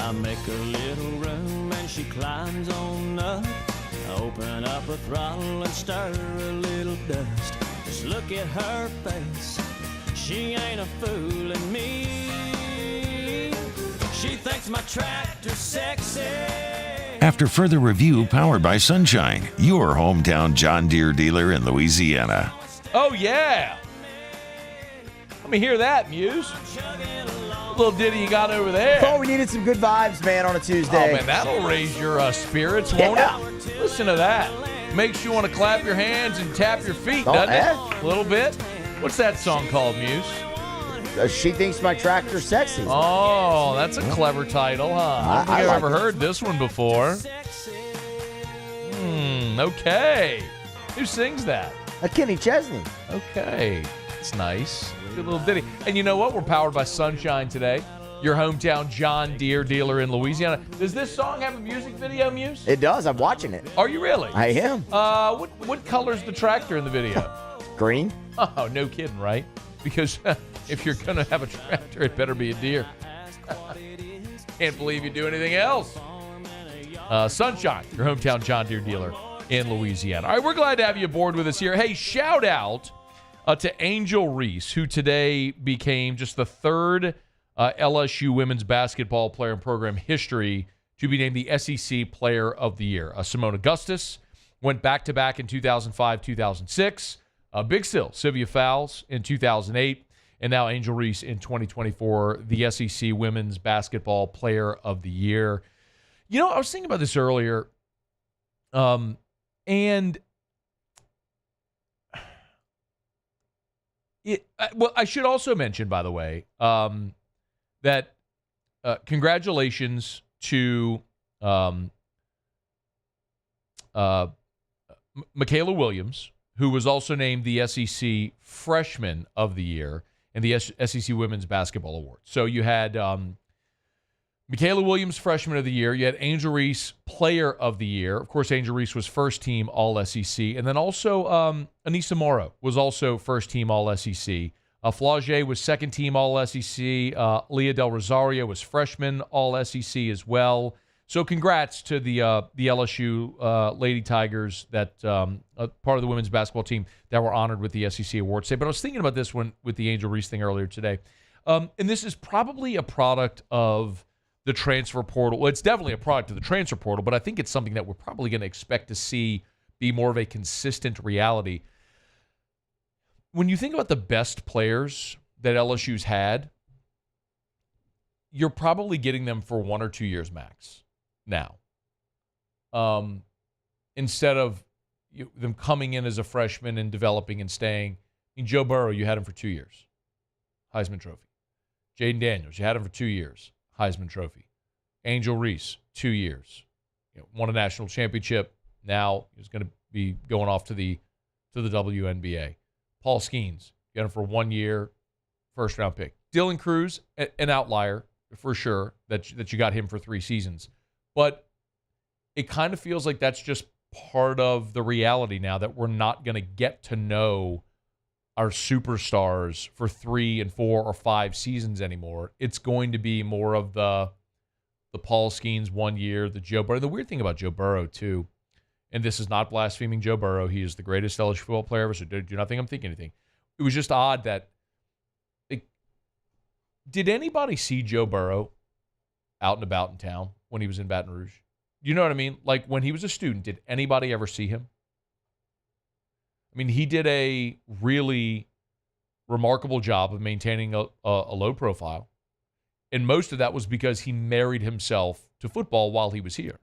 I make a little room and she climbs on up. I open up a throttle and stir a little dust. Just look at her face, she ain't a fooling me. She thinks my tractor's sexy. After further review powered by Sunshine, your hometown John Deere dealer in Louisiana. Oh, yeah. Let me hear that, Muse. Little ditty you got over there. Oh, we needed some good vibes, man, on a Tuesday. Oh, man, that'll raise your spirits, won't it? Listen to that. Makes you want to clap your hands and tap your feet, doesn't it? A little bit. What's that song called, Muse? She Thinks My Tractor's Sexy. Oh, that's a clever title, huh? I don't think I've ever heard this one before. Okay. Who sings that? Kenny Chesney. Okay. It's nice. Good little ditty. And you know what? We're powered by Sunshine today. Your hometown John Deere dealer in Louisiana. Does this song have a music video, Muse? It does. I'm watching it. Are you really? I am. What color's the tractor in the video? Green. Oh, no kidding, right? Because If you're going to have a tractor, it better be a deer. Can't believe you do anything else. Sunshine, your hometown John Deere dealer in Louisiana. All right, we're glad to have you aboard with us here. Hey, shout out to Angel Reese, who today became just the third LSU women's basketball player in program history to be named the SEC Player of the Year. Simone Augustus went back-to-back in 2005, 2006. Big still, Sylvia Fowles in 2008. And now Angel Reese in 2024, the SEC Women's Basketball Player of the Year. You know, I was thinking about this earlier, and I should also mention, by the way, that congratulations to Michaela Williams, who was also named the SEC Freshman of the Year in the SEC Women's Basketball Awards. So you had Michaela Williams, Freshman of the Year. You had Angel Reese, Player of the Year. Of course, Angel Reese was first team All-SEC. And then also Anissa Morrow was also first team All-SEC. Flaugier was second team All-SEC. Leah Del Rosario was freshman All-SEC as well. So congrats to the LSU Lady Tigers, that part of the women's basketball team that were honored with the SEC Awards today. But I was thinking about this one with the Angel Reese thing earlier today. And this is probably a product of the transfer portal. Well, it's definitely a product of the transfer portal, but I think it's something that we're probably going to expect to see be more of a consistent reality. When you think about the best players that LSU's had, you're probably getting them for 1 or 2 years max now. Instead of them coming in as a freshman and developing and staying. I mean, Joe Burrow, you had him for 2 years. Heisman Trophy. Jaden Daniels, you had him for 2 years. Heisman Trophy. Angel Reese, 2 years. Won a national championship. Now he's going to be going off to the WNBA. Paul Skeens, got him for 1 year, first-round pick. Dylan Cruz, an outlier for sure, that you got him for 3 seasons. But it kind of feels like that's just part of the reality now, that we're not going to get to know our superstars for 3 and 4 or 5 seasons anymore. It's going to be more of the Paul Skeens 1 year, the Joe Burrow. The weird thing about Joe Burrow, too, and this is not blaspheming Joe Burrow. He is the greatest LSU football player ever, so do not think I'm thinking anything. It was just odd that, did anybody see Joe Burrow out and about in town when he was in Baton Rouge? You know what I mean? Like, when he was a student, did anybody ever see him? I mean, he did a really remarkable job of maintaining a low profile. And most of that was because he married himself to football while he was here.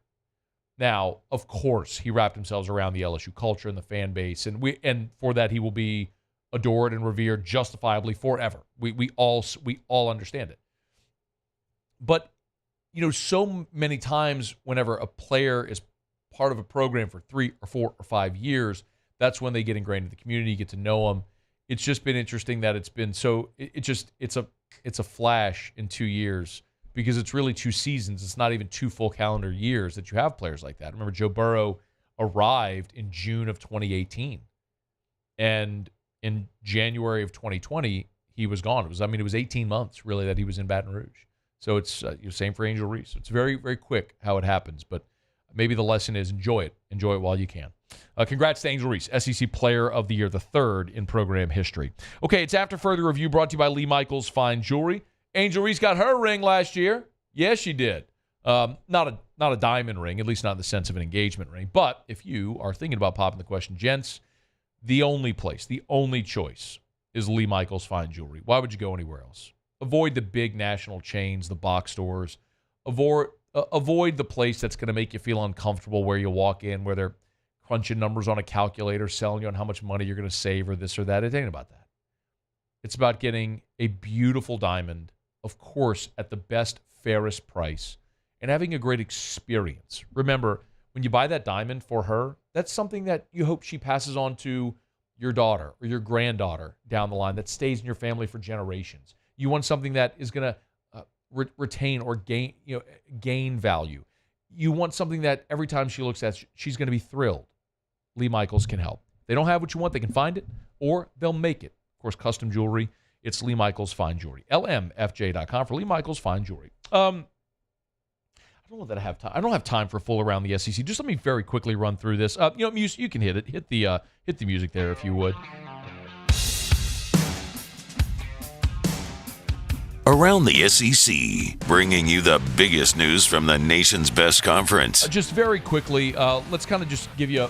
Now, of course, he wrapped himself around the LSU culture and the fan base. And for that, he will be adored and revered justifiably forever. We all understand it. But, so many times whenever a player is part of a program for 3 or 4 or 5 years, that's when they get ingrained in the community, get to know them. It's just been interesting that it's been so. It's a flash in 2 years, because it's really 2 seasons. It's not even 2 full calendar years that you have players like that. Remember, Joe Burrow arrived in June of 2018, and in January of 2020 he was gone. It was 18 months really that he was in Baton Rouge. So it's same for Angel Reese. It's very, very quick how it happens, but maybe the lesson is enjoy it while you can. Congrats to Angel Reese, SEC Player of the Year, the 3rd in program history. Okay, it's After Further Review, brought to you by Lee Michaels Fine Jewelry. Angel Reese got her ring last year. Yes, she did. Not a diamond ring, at least not in the sense of an engagement ring. But if you are thinking about popping the question, gents, the only choice is Lee Michaels Fine Jewelry. Why would you go anywhere else? Avoid the big national chains, the box stores. Avoid the place that's going to make you feel uncomfortable, where you walk in, where they're crunching numbers on a calculator, selling you on how much money you're going to save or this or that. It ain't about that. It's about getting a beautiful diamond, of course, at the best, fairest price, and having a great experience. Remember, when you buy that diamond for her, that's something that you hope she passes on to your daughter or your granddaughter down the line, that stays in your family for generations. You want something that is going to retain or gain value. You want something that every time she looks at, she's going to be thrilled. Lee Michaels can help. They don't have what you want, they can find it, or they'll make it. Of course, custom jewelry It's Lee Michaels Fine Jewelry. LMFJ.com for Lee Michaels Fine Jewelry. I don't know that I have time. I don't have time for full around the SEC. Just let me very quickly run through this. Muse, you can hit it. Hit the music there if you would. Around the SEC, bringing you the biggest news from the nation's best conference. Just very quickly, let's kind of just give you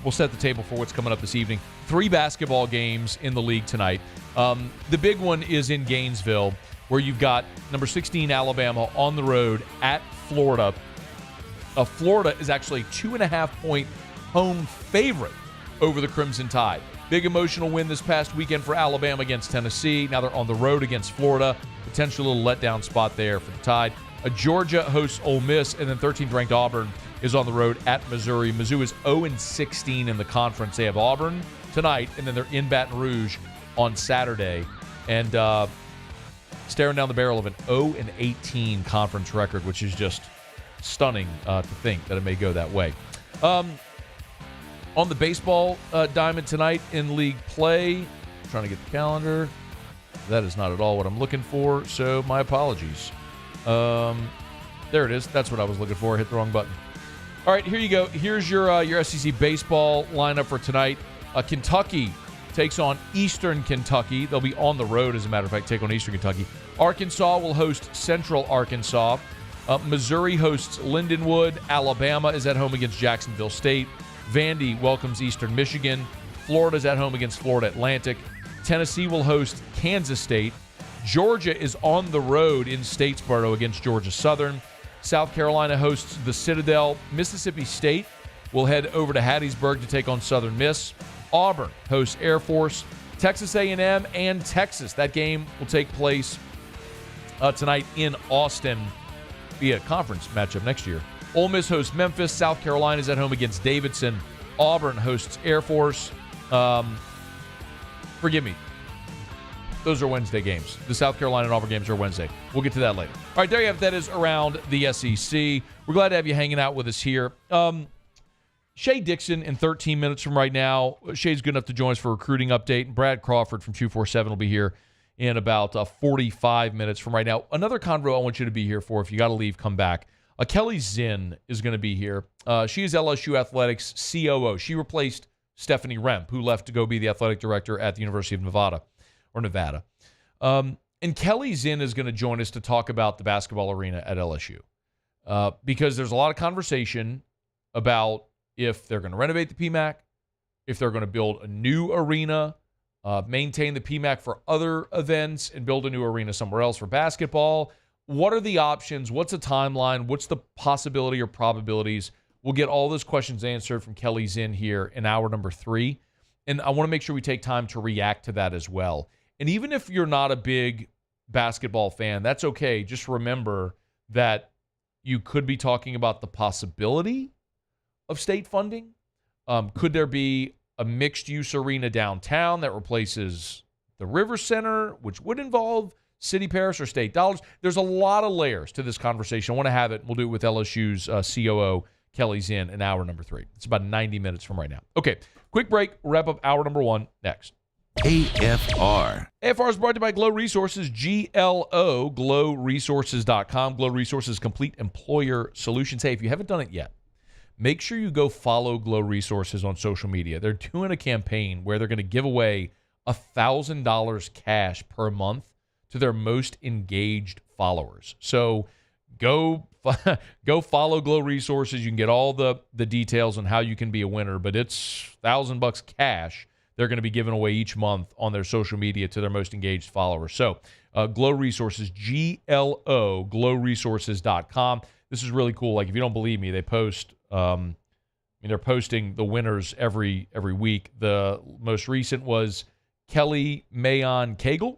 we'll set the table for what's coming up this evening. 3 basketball games in the league tonight. The big one is in Gainesville, where you've got number 16 Alabama on the road at Florida. Florida is actually 2.5-point home favorite over the Crimson Tide. Big emotional win this past weekend for Alabama against Tennessee. Now they're on the road against Florida. Potential little letdown spot there for the Tide. Georgia hosts Ole Miss, and then 13th ranked Auburn is on the road at Missouri. Mizzou is 0-16 in the conference. They have Auburn tonight, and then they're in Baton Rouge on Saturday. And staring down the barrel of an 0-18 conference record, which is just stunning to think that it may go that way. On the baseball diamond tonight in league play, I'm trying to get the calendar. That is not at all what I'm looking for, so my apologies. There it is. That's what I was looking for. I hit the wrong button. All right, here you go. Here's your SEC baseball lineup for tonight. Kentucky takes on Eastern Kentucky. They'll be on the road, as a matter of fact, take on Eastern Kentucky. Arkansas will host Central Arkansas. Missouri hosts Lindenwood. Alabama is at home against Jacksonville State. Vandy welcomes Eastern Michigan. Florida's at home against Florida Atlantic. Tennessee will host Kansas State. Georgia is on the road in Statesboro against Georgia Southern. South Carolina hosts the Citadel. Mississippi State will head over to Hattiesburg to take on Southern Miss. Auburn hosts Air Force. Texas A&M and Texas. That game will take place tonight in Austin. Be a conference matchup next year. Ole Miss hosts Memphis. South Carolina is at home against Davidson. Auburn hosts Air Force. Forgive me. Those are Wednesday games. The South Carolina and Auburn games are Wednesday. We'll get to that later. All right, there you have it. That is around the SEC. We're glad to have you hanging out with us here. Shea Dixon in 13 minutes from right now. Shea's good enough to join us for a recruiting update. Brad Crawford from 247 will be here in about 45 minutes from right now. Another convo I want you to be here for. If you got to leave, come back. Keli Zinn is going to be here. She is LSU Athletics COO. She replaced Stephanie Remp, who left to go be the athletic director at the University of Nevada. And Keli Zinn is going to join us to talk about the basketball arena at LSU. Because there's a lot of conversation about if they're going to renovate the PMAC, if they're going to build a new arena, maintain the PMAC for other events, and build a new arena somewhere else for basketball. What are the options? What's the timeline? What's the possibility or probabilities? We'll get all those questions answered from Keli Zinn here in hour number 3. And I want to make sure we take time to react to that as well. And even if you're not a big basketball fan, that's okay. Just remember that you could be talking about the possibility of state funding. Could there be a mixed-use arena downtown that replaces the River Center, which would involve city, parish, or state dollars? There's a lot of layers to this conversation. I want to have it. We'll do it with LSU's COO, Keli Zinn, in hour number 3. It's about 90 minutes from right now. Okay, quick break. We'll wrap up hour number 1 next. AFR. AFR is brought to you by Glow Resources, GLO, glowresources.com. Glow Resources, complete employer solutions. Hey, if you haven't done it yet, make sure you go follow Glow Resources on social media. They're doing a campaign where they're going to give away $1,000 cash per month to their most engaged followers. So go follow Glow Resources. You can get all the details on how you can be a winner, but it's $1,000 cash they're going to be giving away each month on their social media to their most engaged followers. So Glow Resources, GLO, glowresources.com. This is really cool. Like, if you don't believe me, they post, they're posting the winners every week. The most recent was Kelly Mayon Cagle,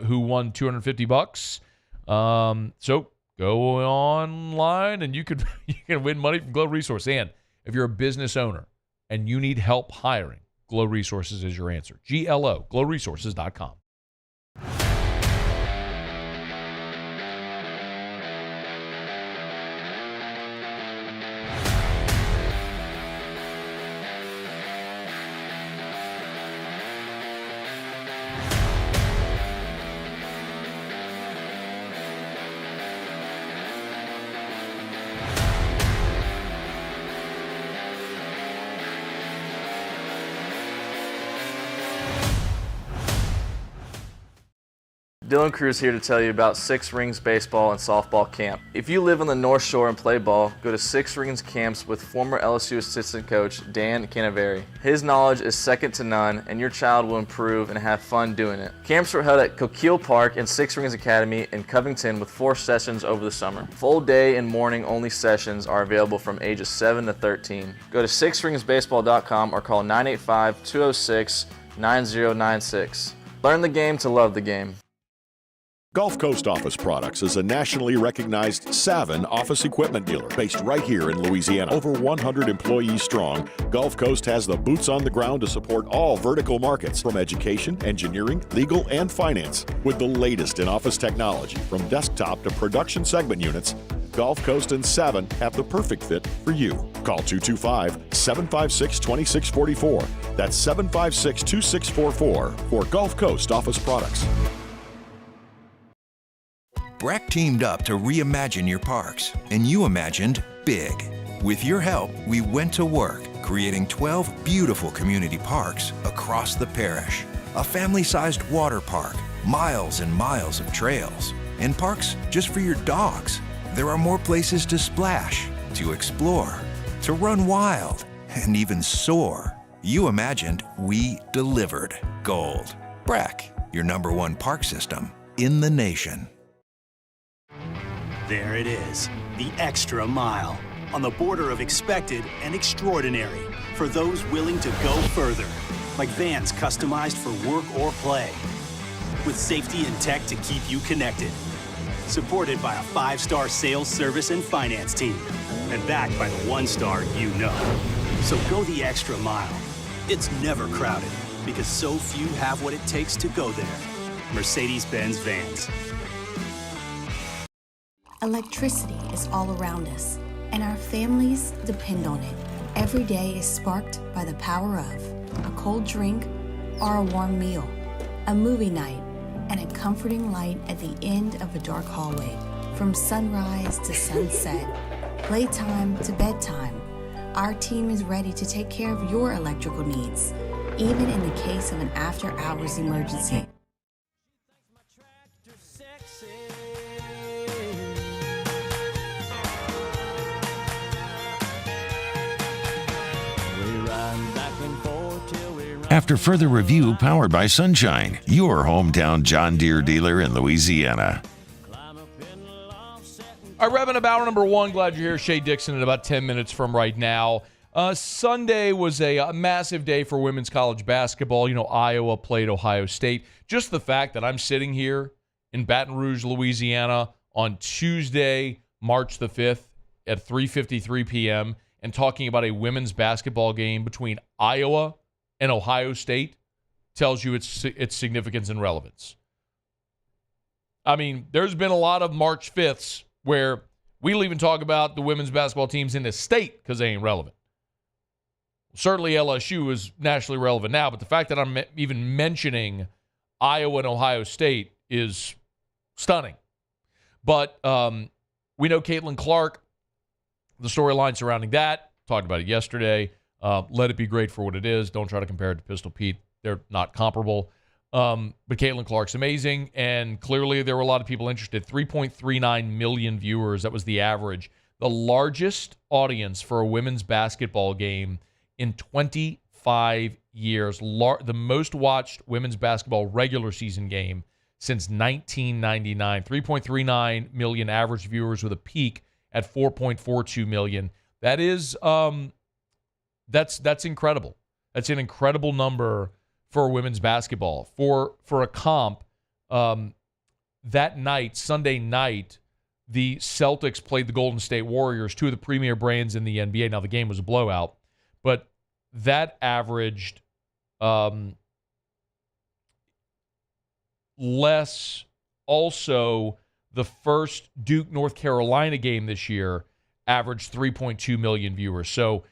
who won $250. So go online and you can win money from Glow Resources. And if you're a business owner and you need help hiring, Glow Resources is your answer. GLO, glowresources.com. Dylan Cruz here to tell you about Six Rings Baseball and Softball Camp. If you live on the North Shore and play ball, go to Six Rings Camps with former LSU assistant coach Dan Canaveri. His knowledge is second to none, and your child will improve and have fun doing it. Camps were held at Coquille Park and Six Rings Academy in Covington with 4 sessions over the summer. Full day and morning only sessions are available from ages 7 to 13. Go to sixringsbaseball.com or call 985-206-9096. Learn the game to love the game. Gulf Coast Office Products is a nationally recognized Savin office equipment dealer based right here in Louisiana. Over 100 employees strong, Gulf Coast has the boots on the ground to support all vertical markets from education, engineering, legal, and finance. With the latest in office technology from desktop to production segment units, Gulf Coast and Savin have the perfect fit for you. Call 225-756-2644. That's 756-2644 for Gulf Coast Office Products. Breck teamed up to reimagine your parks, and you imagined big. With your help, we went to work, creating 12 beautiful community parks across the parish. A family-sized water park, miles and miles of trails, and parks just for your dogs. There are more places to splash, to explore, to run wild, and even soar. You imagined, we delivered. Gold. Breck, your #1 park system in the nation. There it is, the extra mile, on the border of expected and extraordinary for those willing to go further, like vans customized for work or play, with safety and tech to keep you connected, supported by a 5-star sales, service, and finance team, and backed by the 1-star you know. So go the extra mile. It's never crowded, because so few have what it takes to go there. Mercedes-Benz Vans. Electricity is all around us, and our families depend on it. Every day is sparked by the power of a cold drink or a warm meal, a movie night, and a comforting light at the end of a dark hallway. From sunrise to sunset, playtime to bedtime, our team is ready to take care of your electrical needs, even in the case of an after-hours emergency. After further review powered by Sunshine, your hometown John Deere dealer in Louisiana. All right, revving up hour number 1. Glad you're here. Shea, Dixon in about 10 minutes from right now. Sunday was a massive day for women's college basketball. You know, Iowa played Ohio State. Just the fact that I'm sitting here in Baton Rouge, Louisiana on Tuesday, March the 5th at 3:53 p.m. and talking about a women's basketball game between Iowa and Ohio State tells you its significance and relevance. I mean, there's been a lot of March 5ths where we'll even talk about the women's basketball teams in the state because they ain't relevant. Certainly LSU is nationally relevant now, but the fact that I'm even mentioning Iowa and Ohio State is stunning. But we know Caitlin Clark, the storyline surrounding that, talked about it yesterday. Let it be great for what it is. Don't try to compare it to Pistol Pete. They're not comparable. But Caitlin Clark's amazing, and clearly there were a lot of people interested. 3.39 million viewers. That was the average. The largest audience for a women's basketball game in 25 years. The most watched women's basketball regular season game since 1999. 3.39 million average viewers with a peak at 4.42 million. That is... That's incredible. That's an incredible number for women's basketball. For a comp, that night, Sunday night, the Celtics played the Golden State Warriors, 2 of the premier brands in the NBA. Now, the game was a blowout, but that averaged less. Also, the first Duke North Carolina game this year averaged 3.2 million viewers. So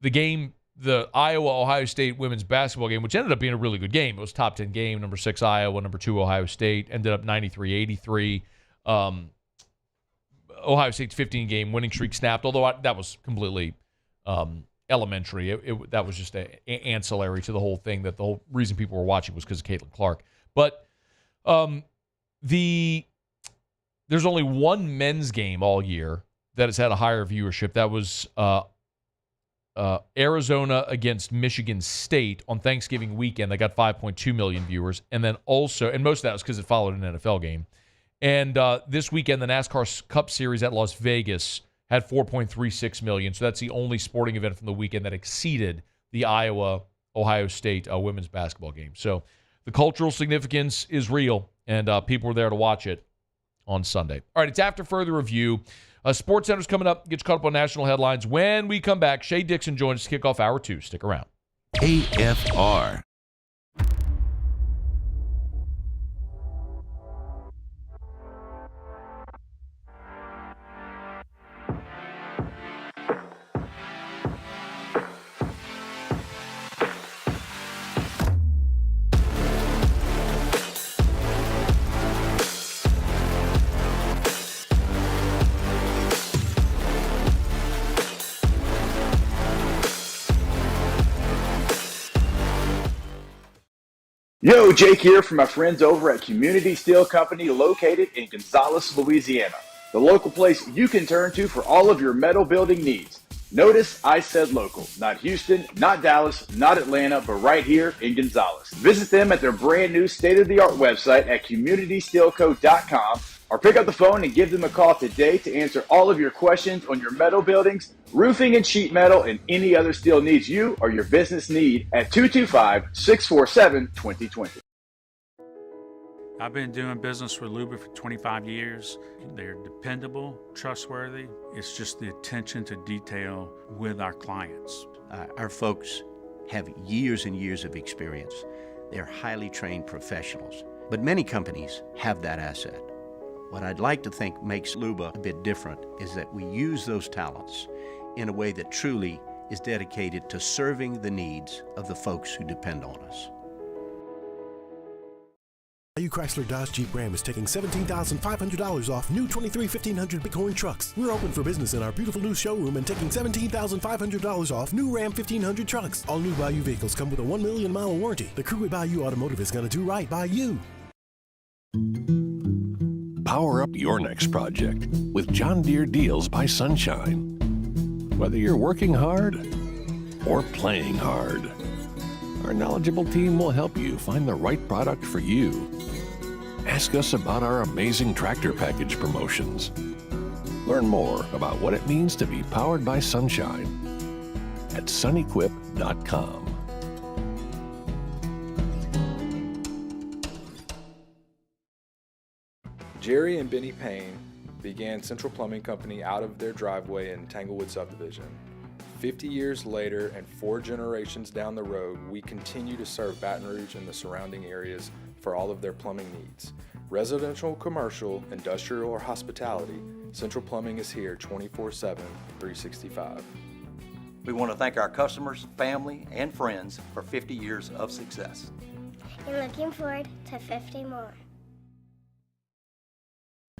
the game, the Iowa-Ohio State women's basketball game, which ended up being a really good game. It was top 10 game, number 6 Iowa, number 2 Ohio State, ended up 93-83. Ohio State's 15-game winning streak snapped, although that was completely elementary. That was just ancillary to the whole thing, that the whole reason people were watching was because of Caitlin Clark. But there's only one men's game all year that has had a higher viewership. That was Arizona against Michigan State on Thanksgiving weekend. They got 5.2 million viewers. And then also, and most of that was because it followed an NFL game. And this weekend, the NASCAR Cup Series at Las Vegas had 4.36 million. So that's the only sporting event from the weekend that exceeded the Iowa-Ohio State women's basketball game. So the cultural significance is real, and people were there to watch it on Sunday. All right, it's After Further Review. Sports Center's coming up. Get you caught up on national headlines. When we come back, Shea Dixon joins us to kick off Hour 2. Stick around. AFR. Yo, Jake here from my friends over at Community Steel Company located in Gonzales, Louisiana. The local place you can turn to for all of your metal building needs. Notice I said local, not Houston, not Dallas, not Atlanta, but right here in Gonzales. Visit them at their brand new state-of-the-art website at communitysteelco.com or pick up the phone and give them a call today to answer all of your questions on your metal buildings, roofing and sheet metal, and any other steel needs you or your business need at 225-647-2020. I've been doing business with Luba for 25 years. They're dependable, trustworthy. It's just the attention to detail with our clients. Our folks have years and years of experience. They're highly trained professionals, but many companies have that asset. What I'd like to think makes Luba a bit different is that we use those talents in a way that truly is dedicated to serving the needs of the folks who depend on us. Value Chrysler Dodge Jeep Ram is taking $17,500 off new 23 1500 Bighorn trucks. We're open for business in our beautiful new showroom and taking $17,500 off new Ram 1500 trucks. All new Bayou vehicles come with a 1 million mile warranty. The crew at Bayou Automotive is going to do right by you. Power up your next project with John Deere Deals by Sunshine. Whether you're working hard or playing hard, our knowledgeable team will help you find the right product for you. Ask us about our amazing tractor package promotions. Learn more about what it means to be powered by Sunshine at sunequip.com. Jerry and Benny Payne began Central Plumbing Company out of their driveway in Tanglewood subdivision. 50 years later and 4 generations down the road, we continue to serve Baton Rouge and the surrounding areas for all of their plumbing needs. Residential, commercial, industrial, or hospitality, Central Plumbing is here 24/7, 365. We want to thank our customers, family, and friends for 50 years of success. And looking forward to 50 more.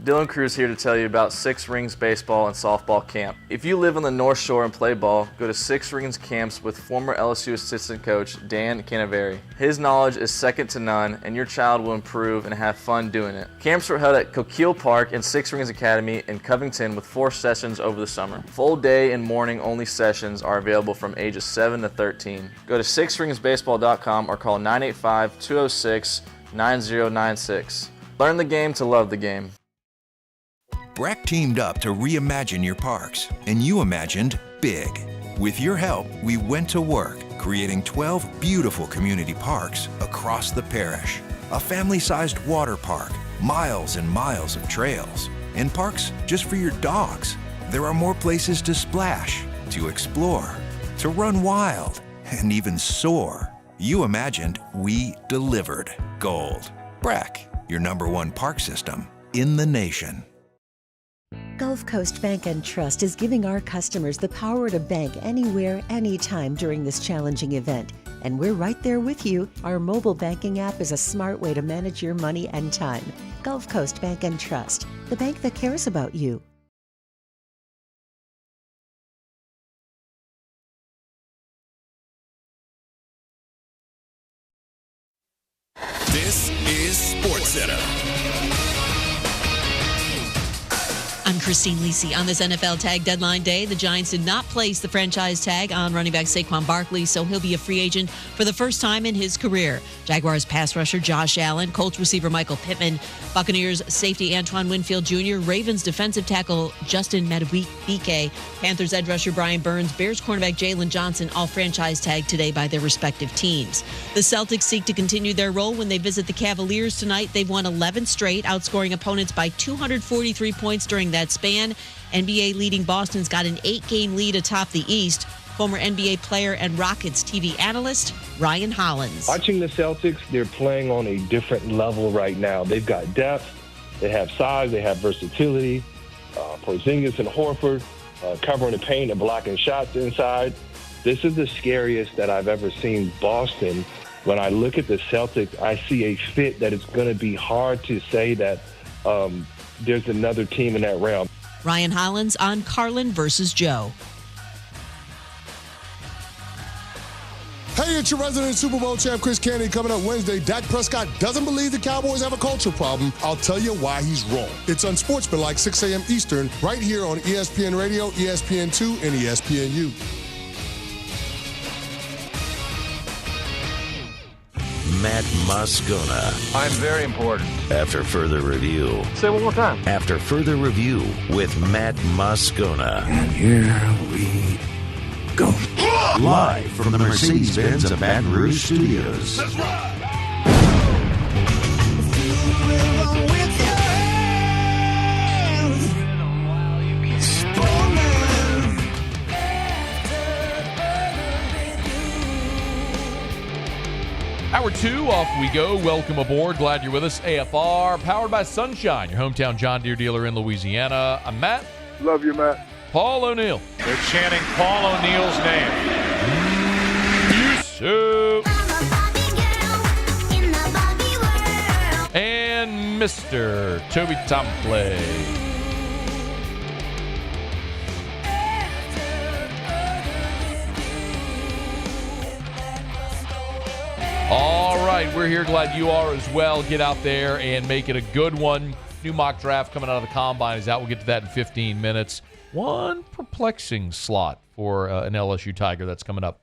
Dylan Cruz here to tell you about Six Rings Baseball and Softball Camp. If you live on the North Shore and play ball, go to Six Rings Camps with former LSU assistant coach Dan Canaveri. His knowledge is second to none, and your child will improve and have fun doing it. Camps were held at Coquille Park and Six Rings Academy in Covington with 4 sessions over the summer. Full day and morning only sessions are available from ages 7 to 13. Go to sixringsbaseball.com or call 985-206-9096. Learn the game to love the game. BRAC teamed up to reimagine your parks, and you imagined big. With your help, we went to work, creating 12 beautiful community parks across the parish. A family-sized water park, miles and miles of trails, and parks just for your dogs. There are more places to splash, to explore, to run wild, and even soar. You imagined, we delivered. Gold. BRAC, your #1 park system in the nation. Gulf Coast Bank and Trust is giving our customers the power to bank anywhere, anytime during this challenging event. And we're right there with you. Our mobile banking app is a smart way to manage your money and time. Gulf Coast Bank and Trust, the bank that cares about you. This is SportsCenter. I'm Christine Lisi. On this NFL tag deadline day, the Giants did not place the franchise tag on running back Saquon Barkley, so he'll be a free agent for the first time in his career. Jaguars pass rusher Josh Allen, Colts receiver Michael Pittman, Buccaneers safety Antoine Winfield Jr., Ravens defensive tackle Justin Madubuike, Panthers edge rusher Brian Burns, Bears cornerback Jalen Johnson, all franchise tagged today by their respective teams. The Celtics seek to continue their role when they visit the Cavaliers tonight. They've won 11 straight, outscoring opponents by 243 points during that span. NBA leading Boston's got an 8-game lead atop the East. Former NBA player and Rockets TV analyst Ryan Hollins. Watching the Celtics, they're playing on a different level right now. They've got depth, they have size, they have versatility. Porzingis and Horford covering the paint and blocking shots inside. This is the scariest that I've ever seen Boston. When I look at the Celtics, I see a fit that it's going to be hard to say that there's another team in that realm. Ryan Hollins on Carlin versus Joe. Hey, it's your resident Super Bowl champ, Chris Candy, coming up Wednesday. Dak Prescott doesn't believe the Cowboys have a culture problem. I'll tell you why he's wrong. It's Unsportsmanlike, 6 a.m. Eastern, right here on ESPN Radio, ESPN2, and ESPNU. Matt Moscona. I'm very important. After further review. Say it one more time. After further review with Matt Moscona. And here we go. Live from the Mercedes-Benz of Baton Rouge Studios. That's right. Hour 2, off we go. Welcome aboard. Glad you're with us. AFR, powered by Sunshine, your hometown John Deere dealer in Louisiana. I'm Matt. Love you, Matt. Paul O'Neill. They're chanting Paul O'Neill's name. Yusuf. And Mr. Toby Tomplay. All right, we're here. Glad you are as well. Get out there and make it a good one. New mock draft coming out of the Combine is out. We'll get to that in 15 minutes. One perplexing slot for an LSU Tiger that's coming up.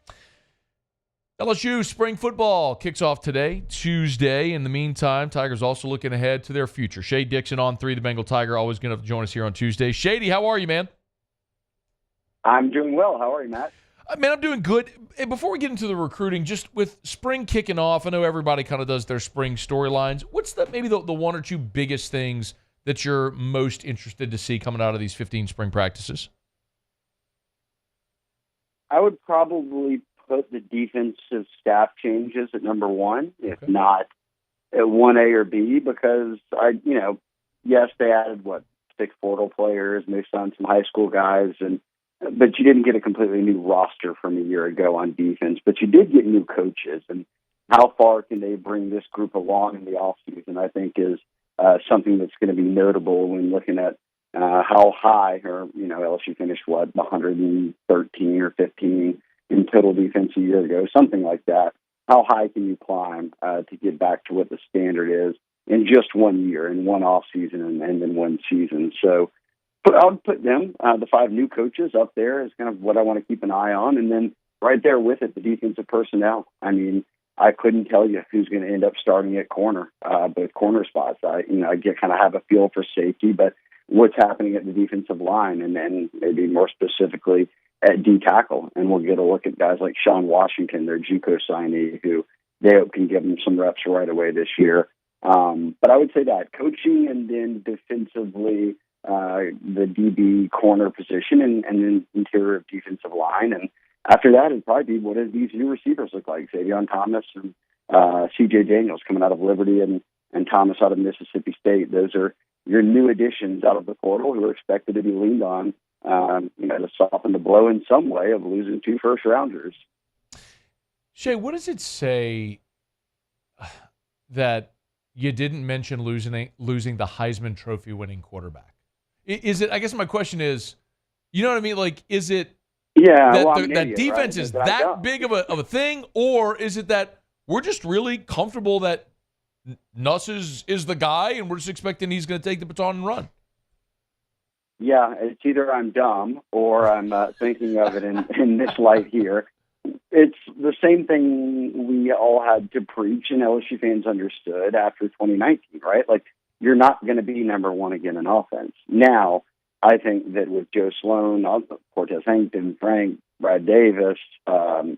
LSU spring football kicks off today, Tuesday. In the meantime, Tigers also looking ahead to their future. Shea Dixon on 3, the Bengal Tiger, always going to join us here on Tuesday. Shady, how are you, man? I'm doing well. How are you, Matt? Man, I'm doing good. Hey, before we get into the recruiting, just with spring kicking off, I know everybody kind of does their spring storylines. What's maybe the one or two biggest things that you're most interested to see coming out of these 15 spring practices? I would probably put the defensive staff changes at number one, if not at 1A or B, because yes, they added 6 portal players, and they signed some high school guys, but you didn't get a completely new roster from a year ago on defense, but you did get new coaches. And how far can they bring this group along in the offseason, I think, is something that's going to be notable when looking at how high, LSU finished, 113 or 15 in total defense a year ago, something like that. How high can you climb to get back to what the standard is in just 1 year, in one offseason and then one season? So I would put them, the 5 new coaches, up there is kind of what I want to keep an eye on. And then right there with it, the defensive personnel. I mean, I couldn't tell you who's going to end up starting at corner, both corner spots. I get kind of have a feel for safety, but what's happening at the defensive line, and then maybe more specifically at D tackle. And we'll get a look at guys like Sean Washington, their JUCO signee, who they hope can give them some reps right away this year. But I would say that coaching, and then defensively, the DB corner position, and then interior of defensive line. And after that, it'd probably be, what do these new receivers look like? Xavion Thomas and C.J. Daniels coming out of Liberty, and Thomas out of Mississippi State. Those are your new additions out of the portal who are expected to be leaned on, to soften the blow in some way of losing 2 first-rounders. Shea, what does it say that you didn't mention losing the Heisman Trophy winning quarterback? Is it? I guess my question is, you know what I mean? Like, is it that defense is that big of a thing, or is it that we're just really comfortable that Nuss is the guy, and we're just expecting he's going to take the baton and run. Yeah, it's either I'm dumb or I'm thinking of it in this light here. It's the same thing we all had to preach and LSU fans understood after 2019, right? Like, you're not going to be number one again in offense. Now, I think that with Joe Sloan, Cortez Hankton, Frank, Brad Davis, and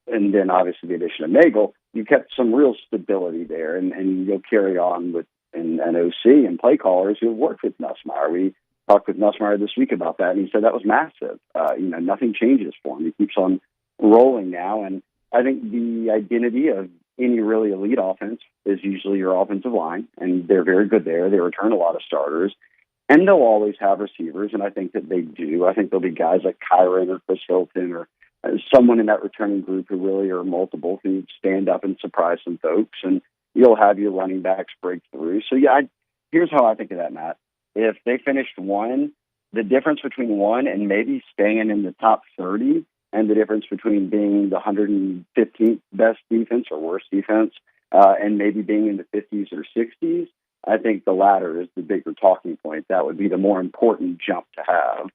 then obviously the addition of Nagel, you kept some real stability there, and you'll carry on with an OC and play callers who have worked with Nussmeier. We talked with Nussmeier this week about that, and he said that was massive. Nothing changes for him. He keeps on rolling now, and I think the identity of any really elite offense is usually your offensive line, and they're very good there. They return a lot of starters, and they'll always have receivers, and I think that they do. I think there'll be guys like Kyron or Chris Hilton or someone in that returning group who really are multiple, who stand up and surprise some folks, and you'll have your running backs break through. So, yeah, here's how I think of that, Matt. If they finished one, the difference between one and maybe staying in the top 30 and the difference between being the 115th best defense or worst defense and maybe being in the 50s or 60s, I think the latter is the bigger talking point. That would be the more important jump to have.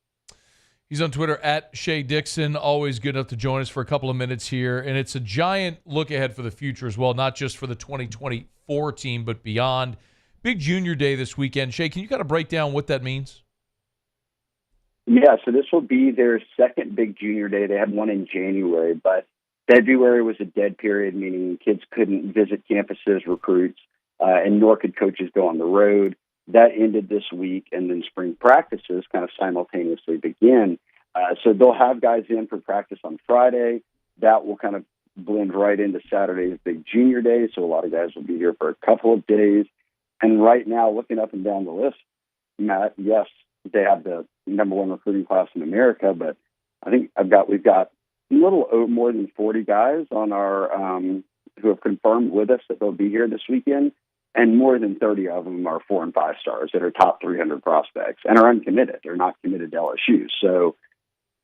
He's on Twitter at Shea Dixon, always good enough to join us for a couple of minutes here. And it's a giant look ahead for the future as well, not just for the 2024 team, but beyond. Big junior day this weekend. Shea, can you kind of break down what that means? Yeah, so this will be their second big junior day. They had one in January, but February was a dead period, meaning kids couldn't visit campuses, recruits, and nor could coaches go on the road. That ended this week, and then spring practices kind of simultaneously begin. So they'll have guys in for practice on Friday. That will kind of blend right into Saturday's big junior day, so a lot of guys will be here for a couple of days. And right now, looking up and down the list, Matt, yes, they have the number one recruiting class in America, but I think we've got a little more than 40 guys on our who have confirmed with us that they'll be here this weekend, and more than 30 of them are 4 and 5 stars that are top 300 prospects and are uncommitted. They're not committed to LSU. So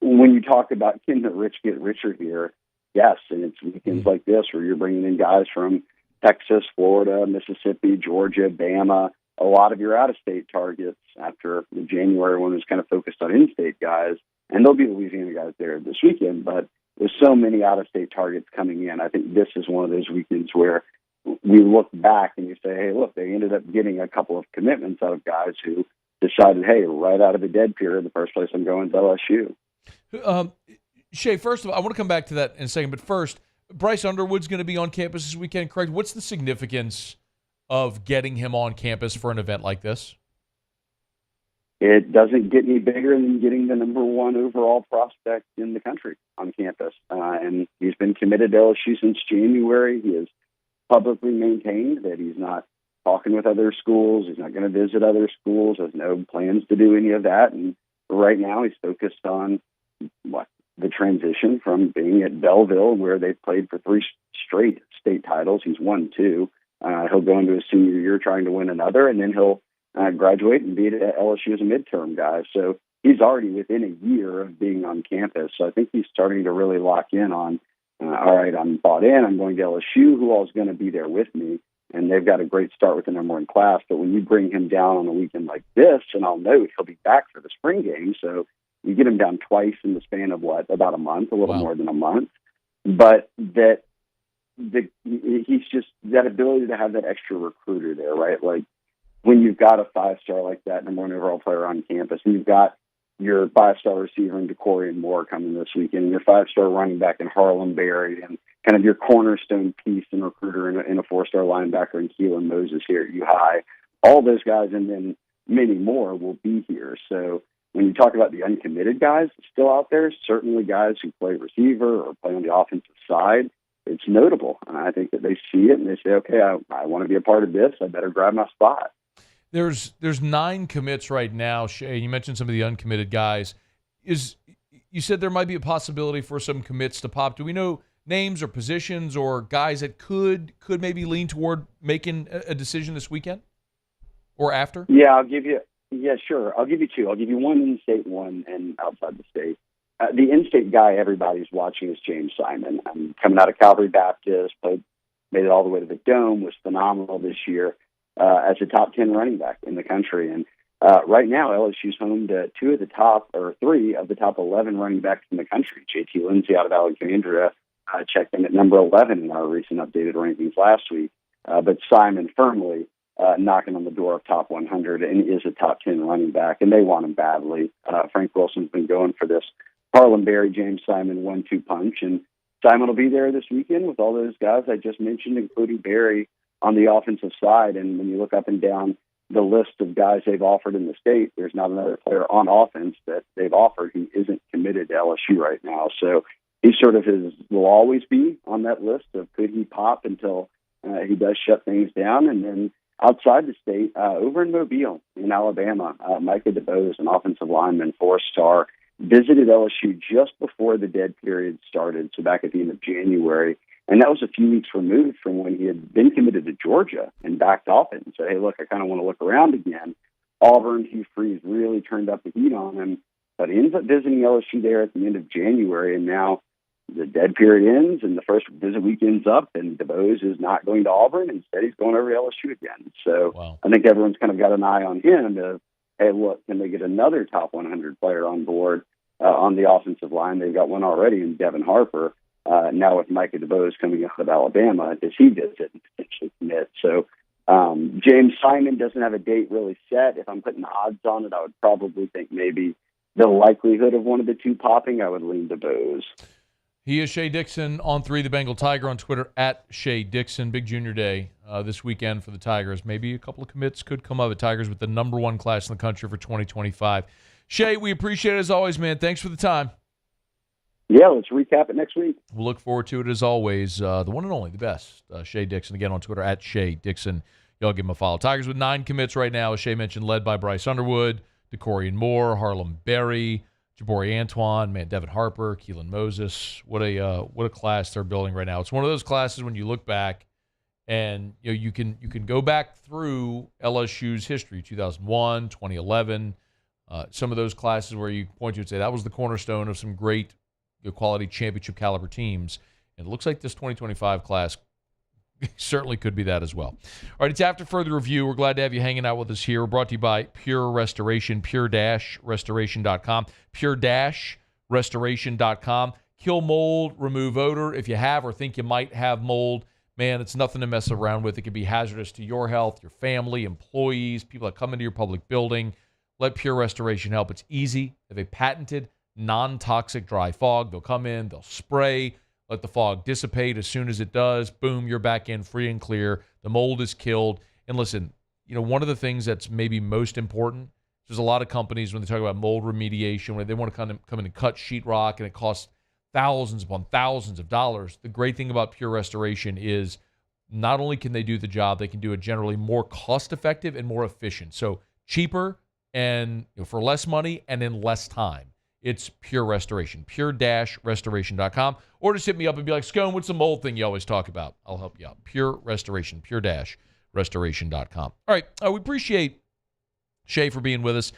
when you talk about can the rich get richer here, yes, and it's weekends like this where you're bringing in guys from Texas, Florida, Mississippi, Georgia, Bama, a lot of your out-of-state targets after the January one was kind of focused on in-state guys, and there'll be Louisiana guys there this weekend, but with so many out-of-state targets coming in, I think this is one of those weekends where we look back and you say, hey, look, they ended up getting a couple of commitments out of guys who decided, hey, right out of the dead period, the first place I'm going is LSU. Shea, first of all, I want to come back to that in a second, but first, Bryce Underwood's going to be on campus this weekend, correct? What's the significance of getting him on campus for an event like this? It doesn't get any bigger than getting the number one overall prospect in the country on campus. And he's been committed to LSU since January. He has publicly maintained that he's not talking with other schools. He's not going to visit other schools. Has no plans to do any of that. And right now he's focused on the transition from being at Belleville, where they've played for 3 straight state titles. He's won 2. He'll go into his senior year trying to win another, and then he'll graduate and be at LSU as a midterm guy. So he's already within a year of being on campus. So I think he's starting to really lock in on, all right, I'm bought in. I'm going to LSU. Who all is going to be there with me? And they've got a great start with the number one class. But when you bring him down on a weekend like this, and I'll note he'll be back for the spring game, so you get him down twice in the span of about a month, a little more than a month. But he's just that ability to have that extra recruiter there, right? Like when you've got a 5-star like that, number one overall player on campus, and you've got your 5-star receiver in DeCorian Moore coming this weekend, and your 5-star running back in Harlem Berry, and kind of your cornerstone piece and recruiter in a 4-star linebacker in Keelan Moses here at U-High. All those guys and then many more will be here. So when you talk about the uncommitted guys still out there, certainly guys who play receiver or play on the offensive side, it's notable. And I think that they see it and they say, okay, I want to be a part of this. I better grab my spot. There's 9 commits right now, Shea. You mentioned some of the uncommitted guys. You said there might be a possibility for some commits to pop. Do we know names or positions or guys that could maybe lean toward making a decision this weekend or after? Yeah, sure. I'll give you 2. I'll give you one in-state, one and outside the state. The in-state guy everybody's watching is James Simon. Coming out of Calvary Baptist, played made it all the way to the Dome, was phenomenal this year as a top 10 running back in the country. And right now, LSU's home to three of the top 11 running backs in the country. JT Lindsay out of Alexandria checked in at number 11 in our recent updated rankings last week. But Simon firmly knocking on the door of top 100 and is a top 10 running back, and they want him badly. Frank Wilson's been going for this Harlem Berry, James Simon 1-2 punch, and Simon will be there this weekend with all those guys I just mentioned, including Berry on the offensive side. And when you look up and down the list of guys they've offered in the state, there's not another player on offense that they've offered who isn't committed to LSU right now. So he sort of will always be on that list of could he pop until he does shut things down. And then outside the state, over in Mobile, in Alabama, Micah DeBose, an offensive lineman, 4-star, visited LSU just before the dead period started, so back at the end of January. And that was a few weeks removed from when he had been committed to Georgia and backed off it and said, hey, look, I kind of want to look around again. Auburn, Hugh Freeze really turned up the heat on him, but he ends up visiting LSU there at the end of January, and now the dead period ends and the first visit week ends up, and DeBose is not going to Auburn. Instead, he's going over to LSU again. So wow. I think everyone's kind of got an eye on him to, hey, look, can they get another top 100 player on board on the offensive line? They've got one already in Devin Harper. Now with Micah DeBose coming out of Alabama, does he visit and potentially commit? So James Simon doesn't have a date really set. If I'm putting odds on it, I would probably think maybe the likelihood of one of the two popping, I would lean DeBose. He is Shea Dixon on 3 the Bengal Tiger, on Twitter at Shea Dixon. Big junior day this weekend for the Tigers. Maybe a couple of commits could come of it. Tigers with the number 1 class in the country for 2025. Shea, we appreciate it as always, man. Thanks for the time. Yeah, let's recap it next week. We'll look forward to it as always. The one and only, the best, Shea Dixon. Again, on Twitter at Shea Dixon. Y'all give him a follow. Tigers with 9 commits right now, as Shea mentioned, led by Bryce Underwood, DeCorian Moore, Harlem Berry, Jabari Antoine, Devin Harper, Keelan Moses. What a class they're building right now. It's one of those classes when you look back and you can go back through LSU's history, 2001, 2011, some of those classes where you point to and say that was the cornerstone of some great quality championship caliber teams. And it looks like this 2025 class certainly could be that as well. All right, it's after further review. We're glad to have you hanging out with us here. We're brought to you by Pure Restoration, pure-restoration.com, pure-restoration.com. Kill mold, remove odor. If you have or think you might have mold, man, it's nothing to mess around with. It can be hazardous to your health, your family, employees, people that come into your public building. Let Pure Restoration help. It's easy. They have a patented non-toxic dry fog. They'll come in, they'll spray, let the fog dissipate. As soon as it does, boom, you're back in free and clear. The mold is killed. And listen, one of the things that's maybe most important, there's a lot of companies when they talk about mold remediation, when they want to come in and cut sheetrock and it costs thousands upon thousands of dollars. The great thing about Pure Restoration is not only can they do the job, they can do it generally more cost-effective and more efficient. So cheaper and for less money and in less time. It's Pure Restoration, pure-restoration.com. Or just hit me up and be like, Scone, what's the mold thing you always talk about? I'll help you out. Pure Restoration, pure-restoration.com. All right, we appreciate Shea for being with us.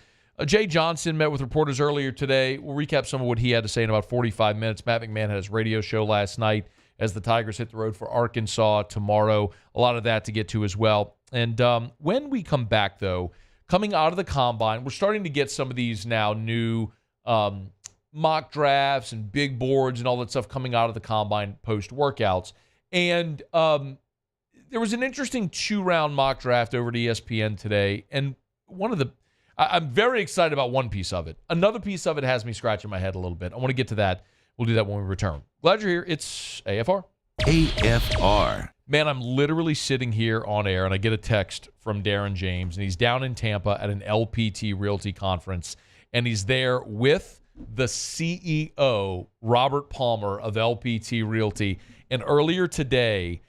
Jay Johnson met with reporters earlier today. We'll recap some of what he had to say in about 45 minutes. Matt McMahon had his radio show last night as the Tigers hit the road for Arkansas tomorrow. A lot of that to get to as well. And when we come back, though, coming out of the Combine, we're starting to get some of these now new mock drafts and big boards and all that stuff coming out of the Combine post-workouts. And there was an interesting 2-round mock draft over at ESPN today. And I'm very excited about one piece of it. Another piece of it has me scratching my head a little bit. I want to get to that. We'll do that when we return. Glad you're here. It's AFR. AFR. Man, I'm literally sitting here on air, and I get a text from Darren James, and he's down in Tampa at an LPT Realty conference, and he's there with the CEO, Robert Palmer of LPT Realty. And earlier today,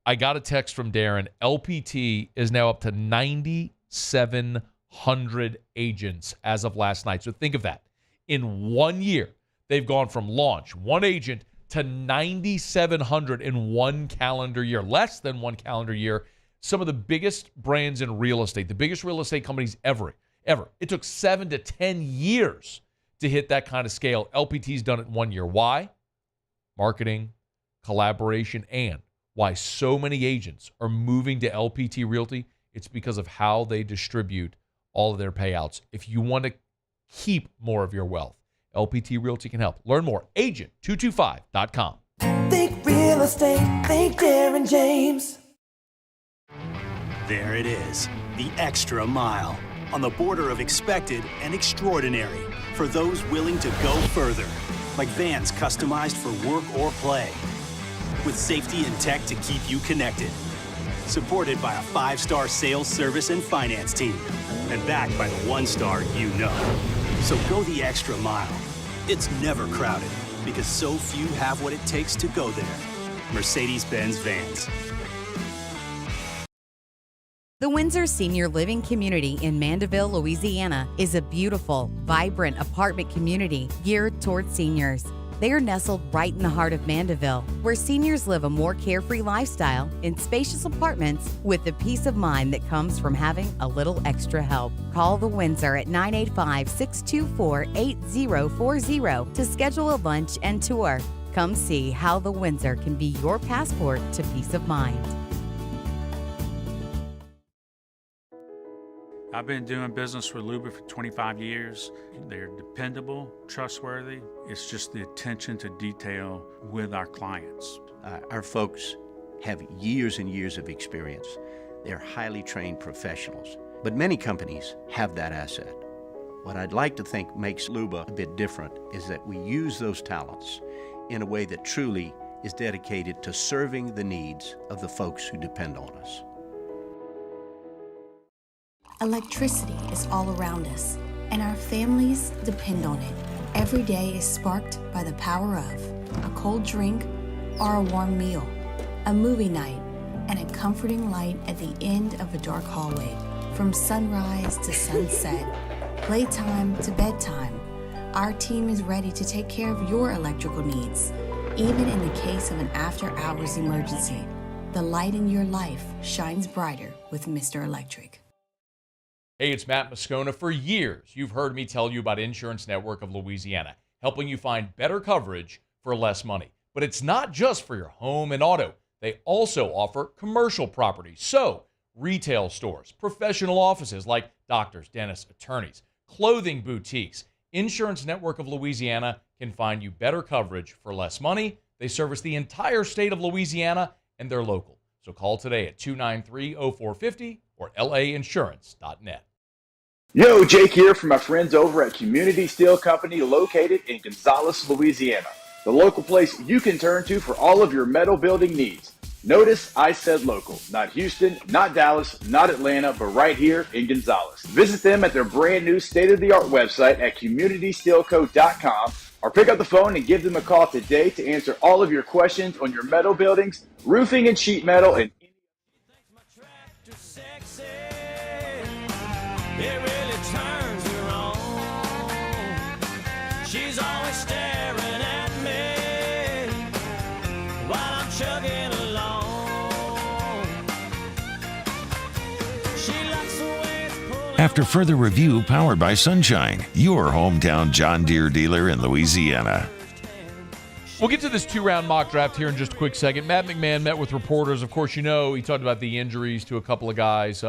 I got a text from Darren. LPT is now up to 9,700 agents as of last night. So think of that. In 1 year, they've gone from launch, one agent, to 9,700 in 1 calendar year, less than 1 calendar year. Some of the biggest brands in real estate, the biggest real estate companies ever. It took 7 to 10 years to hit that kind of scale. LPT's done it in 1 year. Why? Marketing, collaboration, and why so many agents are moving to LPT Realty. It's because of how they distribute all of their payouts. If you want to keep more of your wealth, LPT Realty can help. Learn more. Agent225.com. Think real estate, think Darren James. There it is, the extra mile, on the border of expected and extraordinary for those willing to go further, like vans customized for work or play, with safety and tech to keep you connected. Supported by a 5-star sales, service, and finance team, and backed by the 1-star you know. So go the extra mile. It's never crowded, because so few have what it takes to go there. Mercedes-Benz Vans. The Windsor Senior Living Community in Mandeville, Louisiana is a beautiful, vibrant apartment community geared towards seniors. They are nestled right in the heart of Mandeville, where seniors live a more carefree lifestyle in spacious apartments with the peace of mind that comes from having a little extra help. Call the Windsor at 985-624-8040 to schedule a lunch and tour. Come see how the Windsor can be your passport to peace of mind. I've been doing business with Luba for 25 years. They're dependable, trustworthy. It's just the attention to detail with our clients. Our folks have years and years of experience. They're highly trained professionals, but many companies have that asset. What I'd like to think makes Luba a bit different is that we use those talents in a way that truly is dedicated to serving the needs of the folks who depend on us. Electricity is all around us, and our families depend on it. Every day is sparked by the power of a cold drink or a warm meal, a movie night, and a comforting light at the end of a dark hallway. From sunrise to sunset, playtime to bedtime, our team is ready to take care of your electrical needs, even in the case of an after-hours emergency. The light in your life shines brighter with Mr. Electric. Hey, it's Matt Moscona. For years, you've heard me tell you about Insurance Network of Louisiana, helping you find better coverage for less money. But it's not just for your home and auto. They also offer commercial property. So, retail stores, professional offices like doctors, dentists, attorneys, clothing boutiques. Insurance Network of Louisiana can find you better coverage for less money. They service the entire state of Louisiana, and they're local. So call today at 293-0450 or lainsurance.net. Yo, Jake here from my friends over at Community Steel Company located in Gonzales, Louisiana. The local place you can turn to for all of your metal building needs. Notice I said local, not Houston, not Dallas, not Atlanta, but right here in Gonzales. Visit them at their brand new state-of-the-art website at communitysteelco.com or pick up the phone and give them a call today to answer all of your questions on your metal buildings, roofing and sheet metal, and She's always staring at me while I'm chugging along. She likes the way it's pulling. After further review powered by Sunshine, your hometown John Deere dealer in Louisiana. We'll get to this 2-round mock draft here in just a quick second. Matt McMahon met with reporters. Of course, you know, he talked about the injuries to a couple of guys,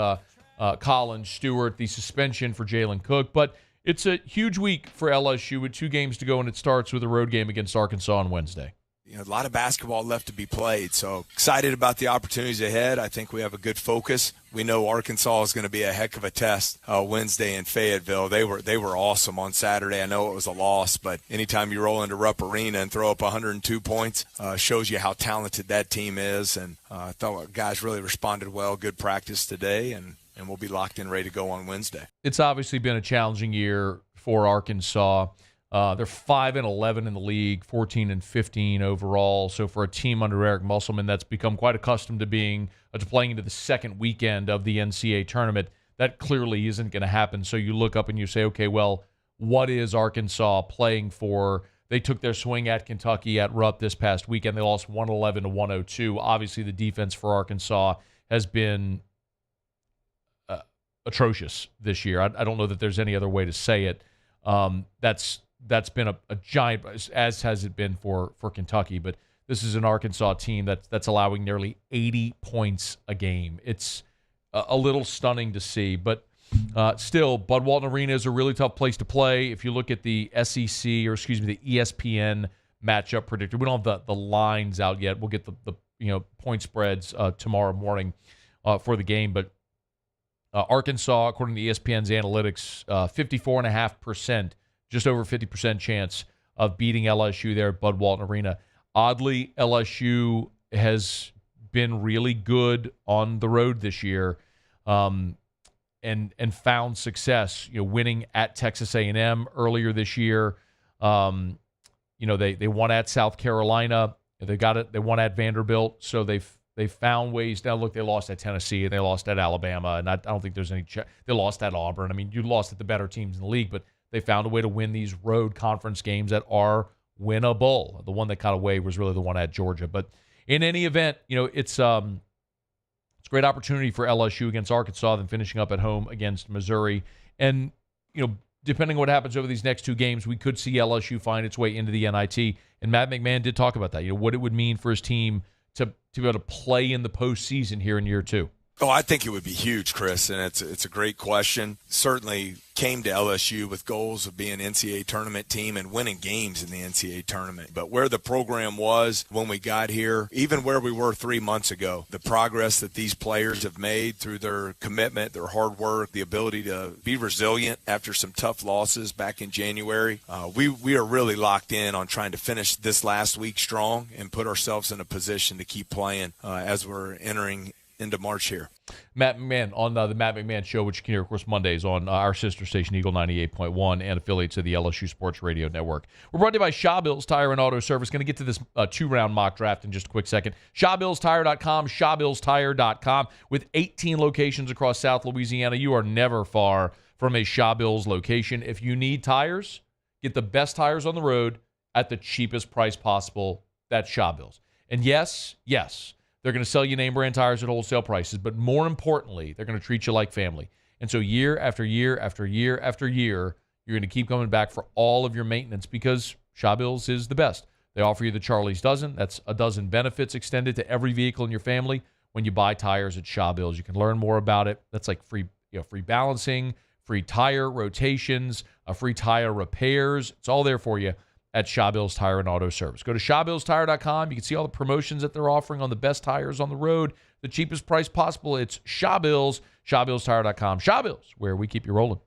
Collins, Stewart, the suspension for Jalen Cook, but it's a huge week for LSU with 2 games to go, and it starts with a road game against Arkansas on Wednesday. You know, a lot of basketball left to be played, so excited about the opportunities ahead. I think we have a good focus. We know Arkansas is going to be a heck of a test Wednesday in Fayetteville. They were awesome on Saturday. I know it was a loss, but anytime you roll into Rupp Arena and throw up 102 points, shows you how talented that team is. And I thought guys really responded well. Good practice today, and we'll be locked in, ready to go on Wednesday. It's obviously been a challenging year for Arkansas. They're 5-11 in the league, 14-15 overall. So for a team under Eric Musselman that's become quite accustomed to playing into the second weekend of the NCAA tournament, that clearly isn't going to happen. So you look up and you say, okay, well, what is Arkansas playing for? They took their swing at Kentucky at Rupp this past weekend. They lost 111-102. Obviously, the defense for Arkansas has been atrocious this year. I don't know that there's any other way to say it. That's been a giant, as has it been for Kentucky. But this is an Arkansas team that's allowing nearly 80 points a game. It's a little stunning to see, but still, Bud Walton Arena is a really tough place to play. If you look at the the ESPN matchup predictor, we don't have the lines out yet. We'll get the point spreads tomorrow morning for the game, but Arkansas, according to ESPN's analytics, 54.5%, just over 50% chance of beating LSU there at Bud Walton Arena. Oddly, LSU has been really good on the road this year, and found success. Winning at Texas A&M earlier this year. They won at South Carolina. They won at Vanderbilt. So they found ways. Now look, they lost at Tennessee and they lost at Alabama, and I don't think there's any. They lost at Auburn. I mean, you lost at the better teams in the league, but they found a way to win these road conference games that are winnable. The one that caught away was really the one at Georgia. But in any event, it's a great opportunity for LSU against Arkansas, then finishing up at home against Missouri. And, depending on what happens over these next two games, we could see LSU find its way into the NIT. And Matt McMahon did talk about that, what it would mean for his team to be able to play in the postseason here in year two. Oh, I think it would be huge, Chris, and it's a great question. Certainly came to LSU with goals of being an NCAA tournament team and winning games in the NCAA tournament. But where the program was when we got here, even where we were 3 months ago, the progress that these players have made through their commitment, their hard work, the ability to be resilient after some tough losses back in January, we are really locked in on trying to finish this last week strong and put ourselves in a position to keep playing as we're entering into March here. Matt McMahon on the Matt McMahon Show, which you can hear, of course, Mondays on our sister station, Eagle 98.1, and affiliates of the LSU Sports Radio Network. We're brought to you by Shaw Bills Tire and Auto Service. Going to get to this two-round mock draft in just a quick second. ShawBillsTire.com, ShawBillsTire.com. With 18 locations across South Louisiana, you are never far from a Shaw Bills location. If you need tires, get the best tires on the road at the cheapest price possible. That's Shaw Bills. And yes, they're going to sell you name brand tires at wholesale prices, but more importantly, they're going to treat you like family. And so year after year after year after year, you're going to keep coming back for all of your maintenance because Shaw Bills is the best. They offer you the Charlie's Dozen. That's a dozen benefits extended to every vehicle in your family when you buy tires at Shaw Bills. You can learn more about it. That's like free balancing, free tire rotations, free tire repairs. It's all there for you at Shaw Bills Tire and Auto Service. Go to ShawBillsTire.com. You can see all the promotions that they're offering on the best tires on the road, the cheapest price possible. It's Shaw Bills, ShawBillsTire.com. Shaw Bills, where we keep you rolling.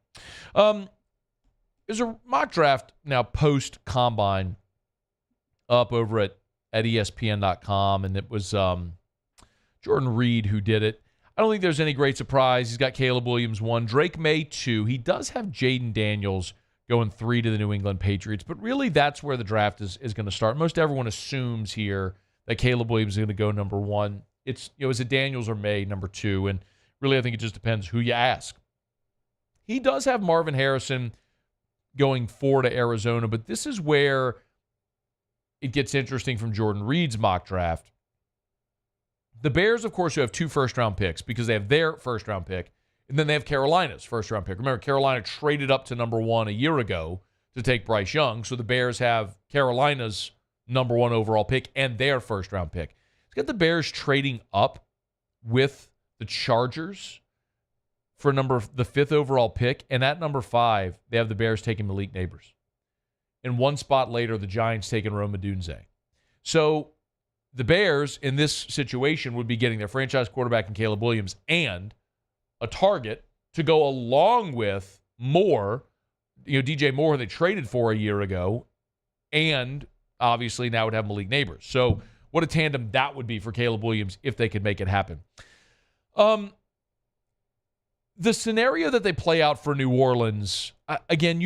There's a mock draft now post-combine up over at ESPN.com, and it was Jordan Reed who did it. I don't think there's any great surprise. He's got Caleb Williams 1, Drake May 2. He does have Jaden Daniels going 3 to the New England Patriots. But really, that's where the draft is going to start. Most everyone assumes here that Caleb Williams is going to go number 1. It's, is it Daniels or May, number 2? And really, I think it just depends who you ask. He does have Marvin Harrison going 4 to Arizona, but this is where it gets interesting from Jordan Reed's mock draft. The Bears, of course, who have 2 first-round picks because they have their first-round pick, and then they have Carolina's first-round pick. Remember, Carolina traded up to number 1 a year ago to take Bryce Young, so the Bears have Carolina's number 1 overall pick and their first-round pick. It's got the Bears trading up with the Chargers for the 5th overall pick, and at number 5, they have the Bears taking Malik Neighbors. And one spot later, the Giants taking Rome Odunze. So the Bears, in this situation, would be getting their franchise quarterback in Caleb Williams and a target to go along with Moore, DJ Moore they traded for a year ago, and obviously now would have Malik Neighbors. So what a tandem that would be for Caleb Williams if they could make it happen. The scenario that they play out for New Orleans, again,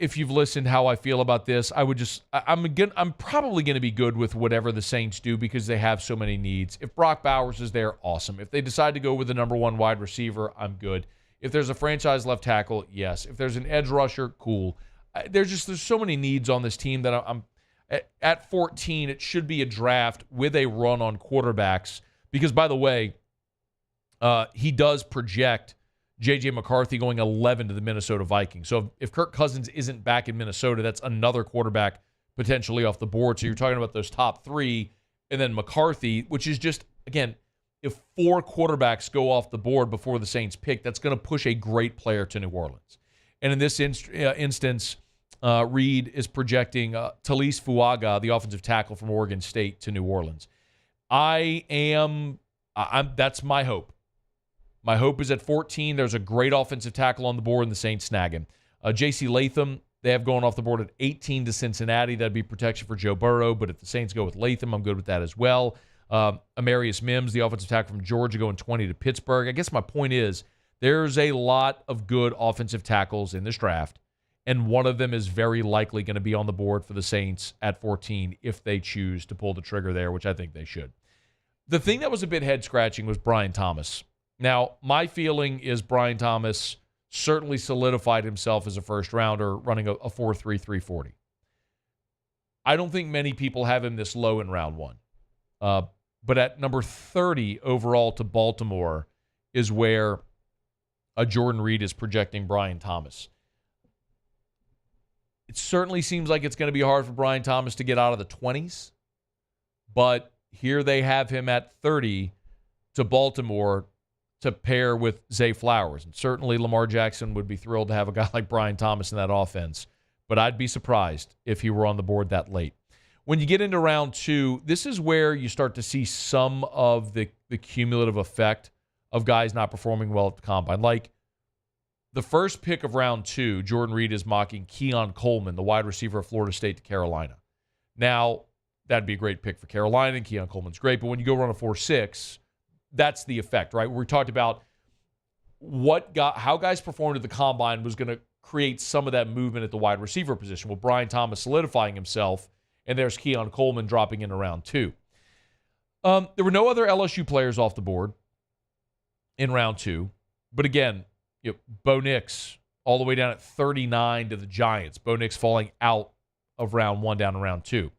if you've listened how I feel about this, I'm probably going to be good with whatever the Saints do because they have so many needs. If Brock Bowers is there, awesome. If they decide to go with the number 1 wide receiver, I'm good. If there's a franchise left tackle, yes. If there's an edge rusher, cool. There's so many needs on this team that I'm at 14, it should be a draft with a run on quarterbacks because, by the way, he does project J.J. McCarthy going 11 to the Minnesota Vikings. So if Kirk Cousins isn't back in Minnesota, that's another quarterback potentially off the board. So you're talking about those top 3 and then McCarthy, which is just, again, if 4 quarterbacks go off the board before the Saints pick, that's going to push a great player to New Orleans. And in this instance, Reed is projecting Talise Fuaga, the offensive tackle from Oregon State, to New Orleans. That's my hope. My hope is at 14, there's a great offensive tackle on the board, and the Saints snag him. J.C. Latham, they have going off the board at 18 to Cincinnati. That'd be protection for Joe Burrow, but if the Saints go with Latham, I'm good with that as well. Amarius Mims, the offensive tackle from Georgia, going 20 to Pittsburgh. I guess my point is there's a lot of good offensive tackles in this draft, and one of them is very likely going to be on the board for the Saints at 14 if they choose to pull the trigger there, which I think they should. The thing that was a bit head-scratching was Brian Thomas. Now, my feeling is Brian Thomas certainly solidified himself as a first-rounder running a 4.3 340. I don't think many people have him this low in round 1. But at number 30 overall to Baltimore is where Jordan Reed is projecting Brian Thomas. It certainly seems like it's going to be hard for Brian Thomas to get out of the 20s, but here they have him at 30 to Baltimore to pair with Zay Flowers. And certainly Lamar Jackson would be thrilled to have a guy like Brian Thomas in that offense, but I'd be surprised if he were on the board that late. When you get into round 2, this is where you start to see some of the cumulative effect of guys not performing well at the combine. Like the first pick of round 2, Jordan Reed is mocking Keon Coleman, the wide receiver of Florida State, to Carolina. Now, that'd be a great pick for Carolina, and Keon Coleman's great, but when you go run a 4.6, that's the effect, right? We talked about how guys performed at the combine was going to create some of that movement at the wide receiver position, with Brian Thomas solidifying himself, and there's Keon Coleman dropping into round 2. There were no other LSU players off the board in round 2, but again, Bo Nix all the way down at 39 to the Giants. Bo Nix falling out of round 1 down to round 2.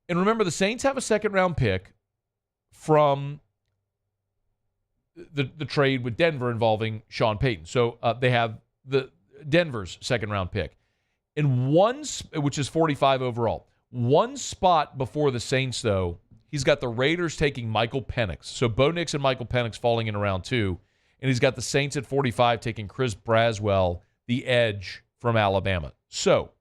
And remember, the Saints have a second-round pick from the trade with Denver involving Sean Payton. So they have the Denver's second-round pick. In which is 45 overall. One spot before the Saints, though, he's got the Raiders taking Michael Penix. So Bo Nix and Michael Penix falling in round 2. And he's got the Saints at 45 taking Chris Braswell, the edge from Alabama. So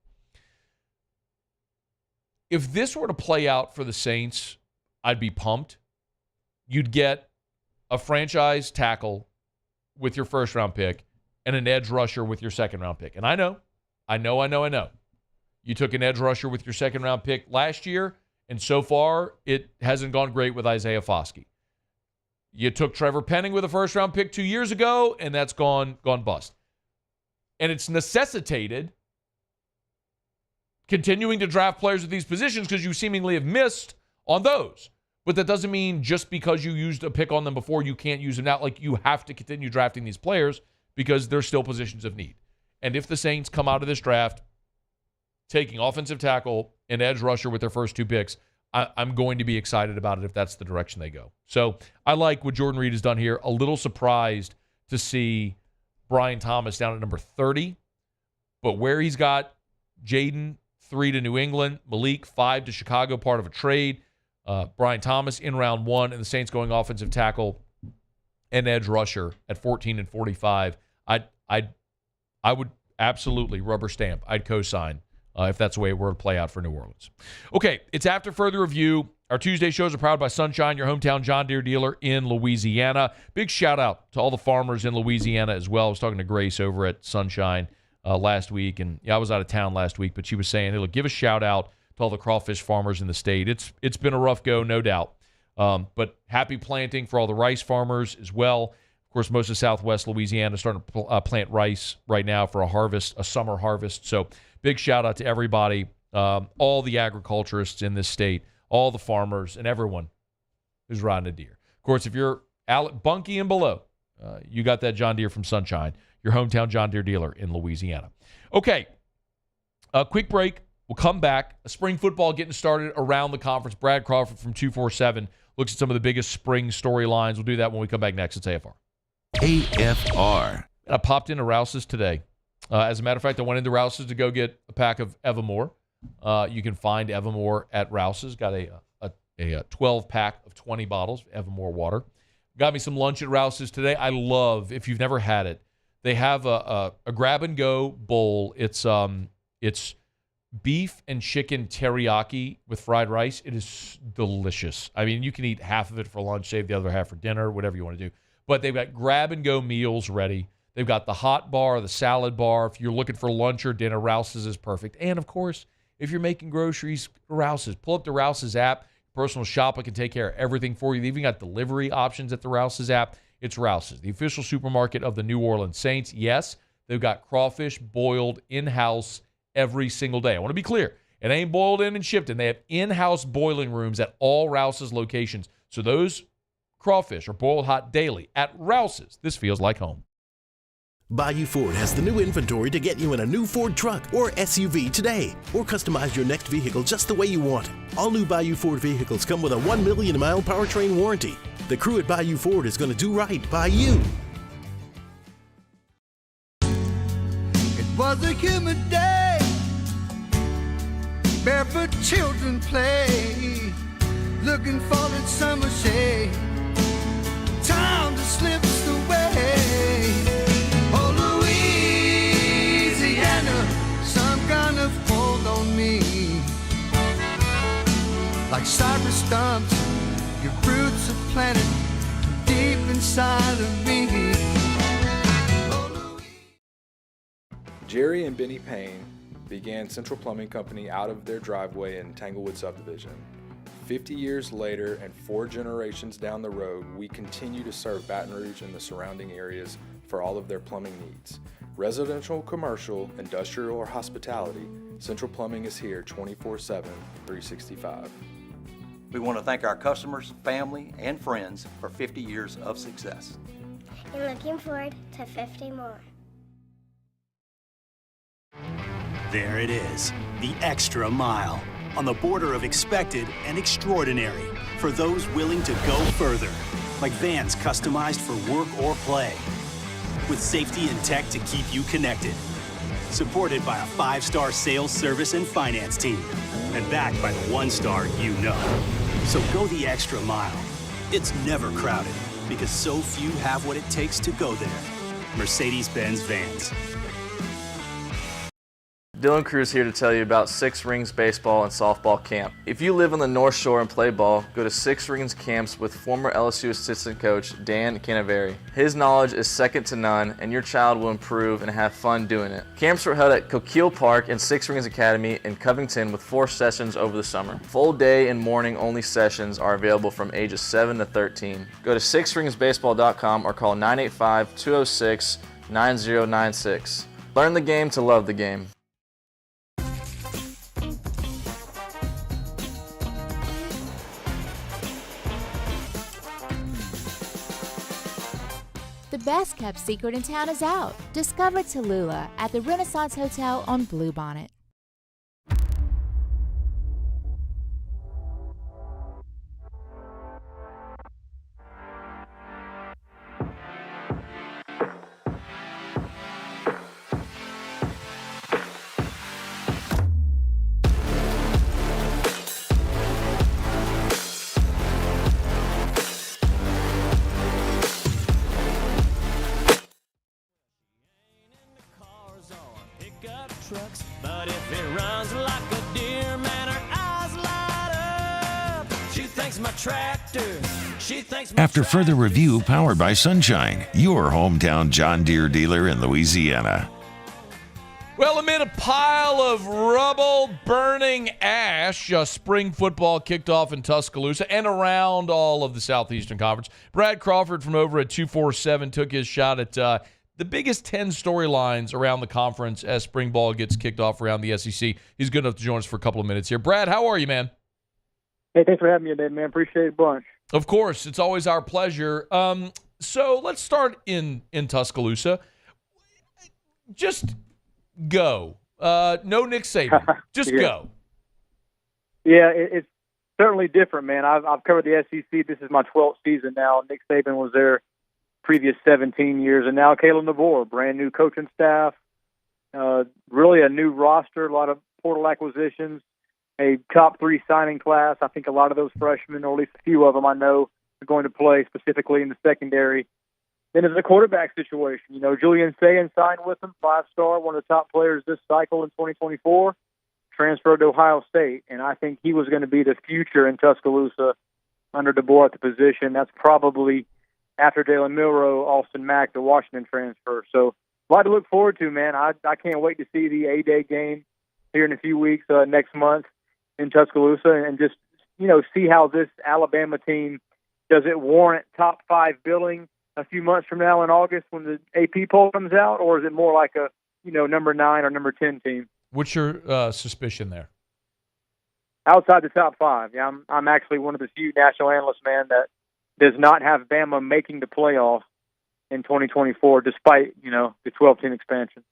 if this were to play out for the Saints, I'd be pumped. You'd get a franchise tackle with your first-round pick and an edge rusher with your second-round pick. And I know. You took an edge rusher with your second-round pick last year, and so far it hasn't gone great with Isaiah Foskey. You took Trevor Penning with a first-round pick 2 years ago, and that's gone bust. And it's necessitated continuing to draft players at these positions because you seemingly have missed on those. But that doesn't mean just because you used a pick on them before, you can't use them now. Like, you have to continue drafting these players because they're still positions of need. And if the Saints come out of this draft taking offensive tackle and edge rusher with their first 2 picks, I'm going to be excited about it if that's the direction they go. So I like what Jordan Reed has done here. A little surprised to see Brian Thomas down at number 30. But where he's got Jaden, 3 to New England, Malik, 5 to Chicago, part of a trade, Brian Thomas in round 1, and the Saints going offensive tackle and edge rusher at 14 and 45. I would absolutely rubber stamp. I'd co-sign if that's the way it were to play out for New Orleans. Okay, it's after further review. Our Tuesday shows are powered by Sunshine, your hometown John Deere dealer in Louisiana. Big shout out to all the farmers in Louisiana as well. I was talking to Grace over at Sunshine last week, and I was out of town last week, but she was saying, hey, look, give a shout out to all the crawfish farmers in the state. It's been a rough go, no doubt. But happy planting for all the rice farmers as well. Of course, most of Southwest Louisiana is starting to plant rice right now for a summer harvest. So big shout out to everybody, all the agriculturists in this state, all the farmers, and everyone who's riding a deer. Of course, if you're Bunkie and below, you got that John Deere from Sunshine, your hometown John Deere dealer in Louisiana. Okay, a quick break. We'll come back. Spring football getting started around the conference. Brad Crawford from 247 looks at some of the biggest spring storylines. We'll do that when we come back next. It's AFR. AFR. I popped into Rouse's today. As a matter of fact, I went into Rouse's to go get a pack of Evermore. You can find Evermore at Rouse's. Got a a 12-pack of 20 bottles of Evermore water. Got me some lunch at Rouse's today. I love, if you've never had it, they have a grab-and-go bowl. It's beef and chicken teriyaki with fried rice. It is delicious. I mean, you can eat half of it for lunch, save the other half for dinner, whatever you want to do. But they've got grab-and-go meals ready. They've got the hot bar, the salad bar. If you're looking for lunch or dinner, Rouse's is perfect. And, of course, if you're making groceries, Rouse's. Pull up the Rouse's app. Personal shopper can take care of everything for you. They've even got delivery options at the Rouse's app. It's Rouse's, the official supermarket of the New Orleans Saints. Yes, they've got crawfish boiled in-house every single day. I want to be clear. It ain't boiled in and shipped in. They have in-house boiling rooms at all Rouse's locations. So those crawfish are boiled hot daily at Rouse's. This feels like home. Bayou Ford has the new inventory to get you in a new Ford truck or SUV today, or customize your next vehicle just the way you want. All new Bayou Ford vehicles come with a 1 million mile powertrain warranty. The crew at Bayou Ford is going to do right by you. It was a humid day, barefoot children play, looking for that summer shade. Time just slips away. Oh, Louisiana, some kind of hold on me. Like cypress stumps, your roots are planted deep inside of me. Jerry and Benny Payne began Central Plumbing Company out of their driveway in Tanglewood Subdivision. 50 years later and 4 generations down the road, we continue to serve Baton Rouge and the surrounding areas for all of their plumbing needs. Residential, commercial, industrial, or hospitality, Central Plumbing is here 24/7, 365. We want to thank our customers, family, and friends for 50 years of success. And looking forward to 50 more. There it is, the extra mile, on the border of expected and extraordinary for those willing to go further, like vans customized for work or play, with safety and tech to keep you connected, supported by a 5-star sales, service, and finance team, and backed by the 1-star you know. So go the extra mile. It's never crowded because so few have what it takes to go there. Mercedes-Benz Vans. Dylan Cruz here to tell you about Six Rings Baseball and Softball Camp. If you live on the North Shore and play ball, go to Six Rings Camps with former LSU assistant coach Dan Canaveri. His knowledge is second to none, and your child will improve and have fun doing it. Camps were held at Coquille Park and Six Rings Academy in Covington with 4 sessions over the summer. Full day and morning only sessions are available from ages 7 to 13. Go to sixringsbaseball.com or call 985-206-9096. Learn the game to love the game. The best kept secret in town is out. Discover Tallulah at the Renaissance Hotel on Bluebonnet. But if it runs like a deer, man, her eyes light up. She thinks my tractor, she thinks my After further review powered by Sunshine, your hometown John Deere dealer in Louisiana. Well, amid a pile of rubble, burning ash, spring football kicked off in Tuscaloosa and around all of the Southeastern Conference. Brad Crawford from over at 247 took his shot at the biggest 10 storylines around the conference as spring ball gets kicked off around the SEC. He's good enough to join us for a couple of minutes here. Brad, how are you, man? Hey, thanks for having me today, man. Appreciate it a bunch. Of course. It's always our pleasure. So let's start in Tuscaloosa. Just go. No Nick Saban. Just go. Yeah, it's certainly different, man. I've covered the SEC. This is my 12th season now. Nick Saban was there previous 17 years, and now Kalen DeVore, brand new coaching staff, really a new roster, a lot of portal acquisitions. a top 3 signing class. I think a lot of those freshmen, or at least a few of them I know, are going to play specifically in the secondary. Then it's a quarterback situation. Julian Shea signed with them, 5-star, one of the top players this cycle in 2024, transferred to Ohio State. And I think he was going to be the future in Tuscaloosa under DeBoer at the position. That's probably after Jalen Milroe, Austin Mack, the Washington transfer. So a lot to look forward to, man. I can't wait to see the A-Day game here in a few weeks, next month in Tuscaloosa, and just, see how this Alabama team, does it warrant top 5 billing a few months from now in August when the AP poll comes out, or is it more like a, number 9 or number 10 team? What's your suspicion there? Outside the top 5. Yeah, I'm actually one of the few national analysts, man, that does not have Bama making the playoffs in 2024, despite, the 12-team expansion.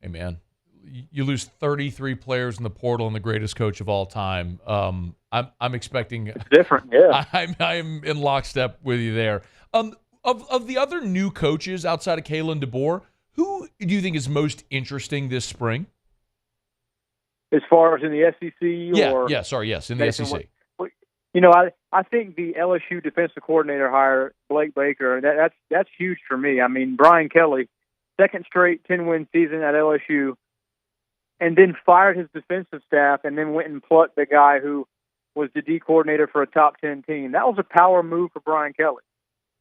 Hey, man, you lose 33 players in the portal and the greatest coach of all time. I'm expecting it's different. Yeah, I'm in lockstep with you there. Of the other new coaches outside of Kalen DeBoer, who do you think is most interesting this spring? As far as in the SEC? In the SEC. I think the LSU defensive coordinator hire, Blake Baker, that's huge for me. I mean, Brian Keli, second straight 10-win season at LSU, and then fired his defensive staff and then went and plucked the guy who was the D coordinator for a top 10 team. That was a power move for Brian Keli.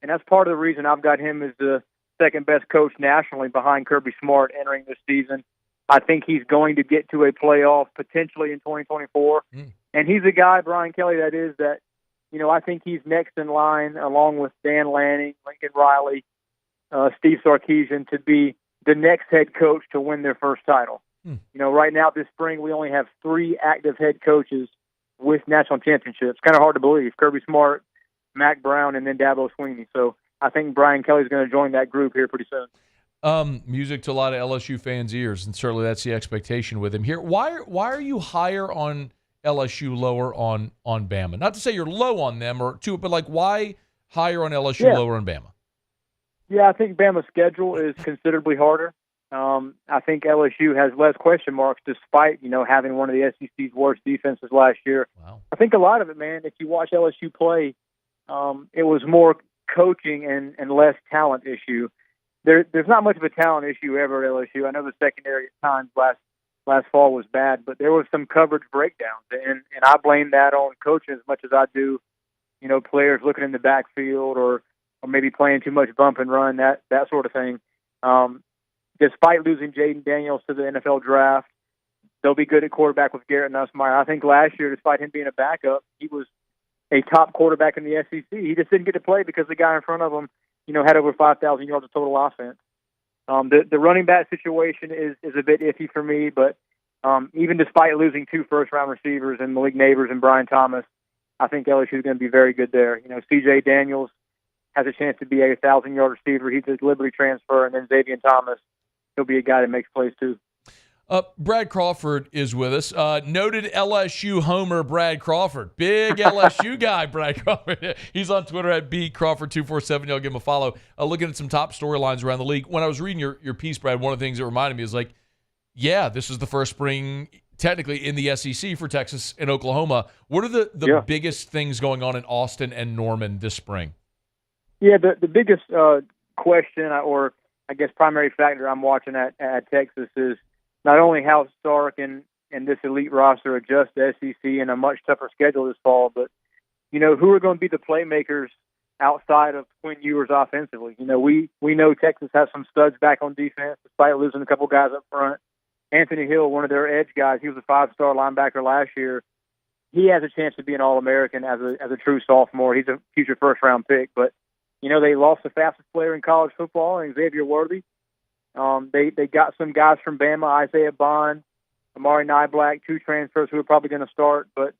And that's part of the reason I've got him as the second best coach nationally behind Kirby Smart entering this season. I think he's going to get to a playoff potentially in 2024. And he's a guy, Brian Keli, that I think he's next in line along with Dan Lanning, Lincoln Riley, Steve Sarkisian to be the next head coach to win their first title. Right now this spring we only have 3 active head coaches with national championships. Kind of hard to believe. Kirby Smart, Mac Brown, and then Dabo Swinney. So I think Brian Kelly's going to join that group here pretty soon. Music to a lot of LSU fans' ears, and certainly that's the expectation with him here. Why are you higher on LSU, lower on Bama? Not to say you're low on them but like why higher on LSU, lower on Bama? Yeah, I think Bama's schedule is considerably harder. I think LSU has less question marks despite, having one of the SEC's worst defenses last year. Wow. I think a lot of it, man, if you watch LSU play, it was more coaching and less talent issue. There's not much of a talent issue ever at LSU. I know the secondary at times last fall was bad, but there was some coverage breakdowns, and I blame that on coaching as much as I do, players looking in the backfield or maybe playing too much bump and run, that sort of thing. Despite losing Jaden Daniels to the NFL draft, they'll be good at quarterback with Garrett Nussmeier. I think last year, despite him being a backup, he was a top quarterback in the SEC. He just didn't get to play because the guy in front of him, had over 5,000 yards of total offense. The running back situation is a bit iffy for me, but even despite losing 2 first-round receivers in Malik Neighbors and Brian Thomas, I think LSU is going to be very good there. C.J. Daniels has a chance to be a 1,000-yard receiver. He's a Liberty transfer, and then Xavier Thomas, he'll be a guy that makes plays too. Brad Crawford is with us. Noted LSU homer Brad Crawford. Big LSU guy, Brad Crawford. He's on Twitter at BCrawford247. Y'all give him a follow. Looking at some top storylines around the league. When I was reading your piece, Brad, one of the things that reminded me is this is the first spring technically in the SEC for Texas and Oklahoma. What are the biggest things going on in Austin and Norman this spring? Yeah, the biggest question or I guess primary factor I'm watching at Texas is not only how Sark and this elite roster adjust to SEC and a much tougher schedule this fall, but, who are going to be the playmakers outside of Quinn Ewers offensively. We know Texas has some studs back on defense despite losing a couple guys up front. Anthony Hill, one of their edge guys, he was a 5-star linebacker last year. He has a chance to be an All-American as a true sophomore. He's a future first-round pick, but they lost the fastest player in college football, and Xavier Worthy. They got some guys from Bama, Isaiah Bond, Amari Nyblack, 2 transfers who are probably going to start. But,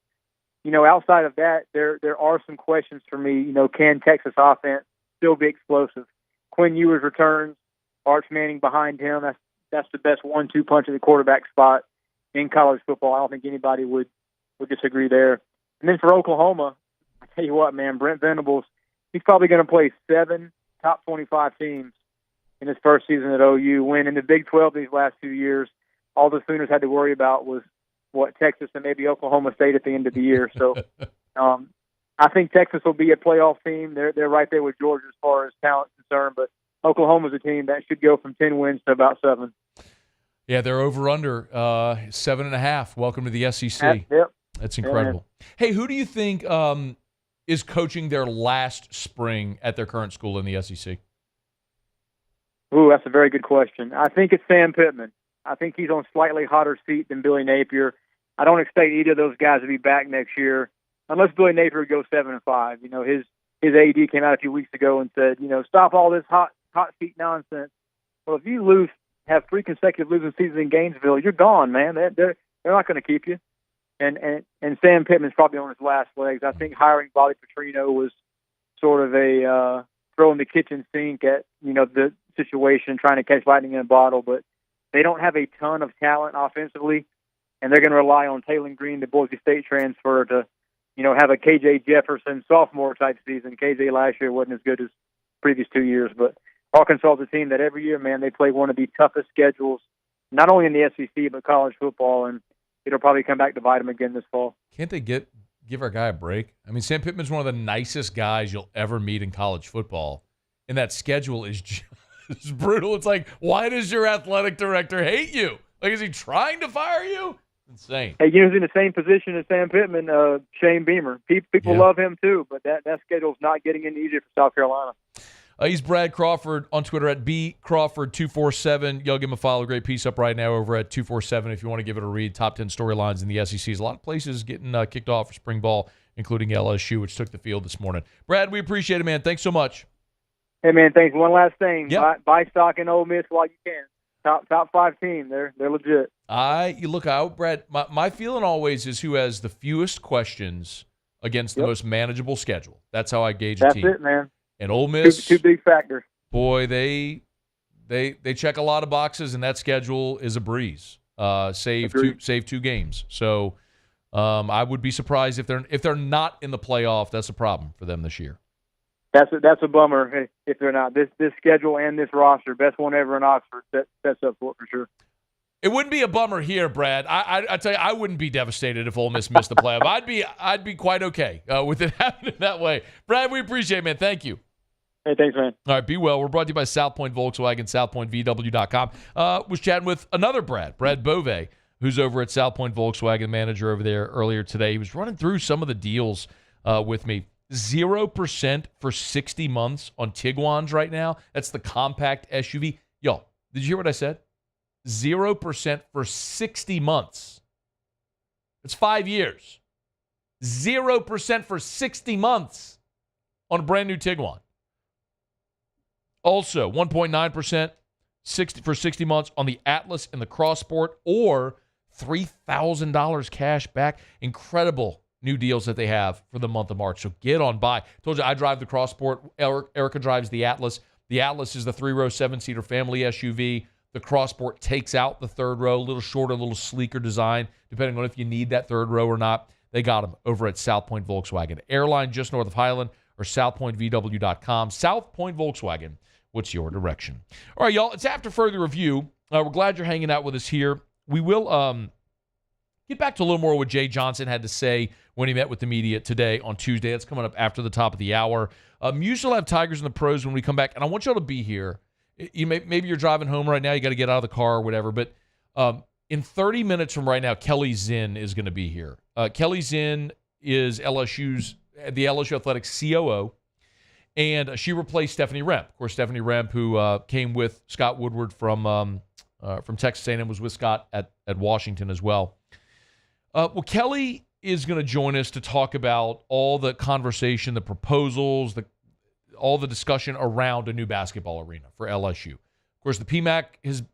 outside of that, there are some questions for me. Can Texas offense still be explosive? Quinn Ewers returns, Arch Manning behind him. That's the best 1-2 punch at the quarterback spot in college football. I don't think anybody would disagree there. And then for Oklahoma, I tell you what, man, Brent Venables, he's probably going to play 7 top 25 teams in his first season at OU, when in the Big 12 these last 2 years, all the Sooners had to worry about was Texas and maybe Oklahoma State at the end of the year. So I think Texas will be a playoff team. They're right there with Georgia as far as talent is concerned, but Oklahoma's a team that should go from 10 wins to about 7. Yeah, they're over under 7.5. Welcome to the SEC. Yep. That's incredible. Hey, who do you think is coaching their last spring at their current school in the SEC? Ooh, that's a very good question. I think it's Sam Pittman. I think he's on slightly hotter seat than Billy Napier. I don't expect either of those guys to be back next year, unless Billy Napier goes 7-5. You know, his AD came out a few weeks ago and said, you know, stop all this hot seat nonsense. Well, if you have 3 consecutive losing seasons in Gainesville, you're gone, man. They're not going to keep you. And Sam Pittman's probably on his last legs. I think hiring Bobby Petrino was sort of a throwing the kitchen sink at, you know, the situation, trying to catch lightning in a bottle. But they don't have a ton of talent offensively, and they're going to rely on Taylor Green, the Boise State transfer, to, you know, have a KJ Jefferson sophomore type season. KJ last year wasn't as good as previous 2 years, but Arkansas is a team that every year, man, they play one of the toughest schedules, not only in the SEC but college football, and it'll probably come back to bite them again this fall. Can't they give our guy a break? I mean, Sam Pittman's one of the nicest guys you'll ever meet in college football, and that schedule is just brutal. It's like, why does your athletic director hate you? Like, is he trying to fire you? Insane. Hey, you know who's in the same position as Sam Pittman? Shane Beamer. People love him too, but that schedule's not getting any easier for South Carolina. He's Brad Crawford on Twitter at bcrawford247. Y'all give him a follow. Great piece up right now over at 247 if you want to give it a read. Top 10 storylines in the SEC. There's a lot of places getting kicked off for spring ball, including LSU, which took the field this morning. Brad, we appreciate it, man. Thanks so much. Hey, man, thanks. One last thing. Yep. Buy stock in Ole Miss while you can. Top 5 team. They're legit. Brad, my feeling always is who has the fewest questions against the most manageable schedule. That's how I gauge a team. That's it, man. And Ole Miss, two big factors. Boy, they check a lot of boxes, and that schedule is a breeze. Save 2 games. So I would be surprised if they're not in the playoff. That's a problem for them this year. That's a bummer if they're not. This schedule and this roster, best one ever in Oxford, sets up for it for sure. It wouldn't be a bummer here, Brad. I tell you, I wouldn't be devastated if Ole Miss missed the playoff. I'd be quite okay with it happening that way. Brad, we appreciate it, man. Thank you. Hey, thanks, man. All right, be well. We're brought to you by South Point Volkswagen, southpointvw.com. Was chatting with another Brad Bove, who's over at South Point Volkswagen, manager over there earlier today. He was running through some of the deals with me. 0% for 60 months on Tiguan's right now. That's the compact SUV. Yo, did you hear what I said? 0% for 60 months. It's 5 years. 0% for 60 months on a brand new Tiguan. Also, 1.9% for 60 months on the Atlas and the Cross Sport, or $3,000 cash back. Incredible new deals that they have for the month of March. So get on by. Told you I drive the Cross Sport. Erica drives the Atlas. The Atlas is the 3-row, 7-seater family SUV. The Cross Sport takes out the third row, a little shorter, a little sleeker design, depending on if you need that third row or not. They got them over at South Point Volkswagen. Airline just north of Highland, or southpointvw.com. South Point Volkswagen. What's your direction? All right, y'all. It's after further review. We're glad you're hanging out with us here. We will get back to a little more what Jay Johnson had to say when he met with the media today on Tuesday. That's coming up after the top of the hour. Usually will have Tigers and the Pros when we come back, and I want y'all to be here. Maybe you're driving home right now. You got to get out of the car or whatever. But in 30 minutes from right now, Keli Zinn is going to be here. Keli Zinn is the LSU Athletics COO. And she replaced Stephanie Remp. Of course, Stephanie Remp, who came with Scott Woodward from Texas A&M, was with Scott at Washington as well. Well, Keli is going to join us to talk about all the conversation, the proposals, all the discussion around a new basketball arena for LSU. Of course, the PMAC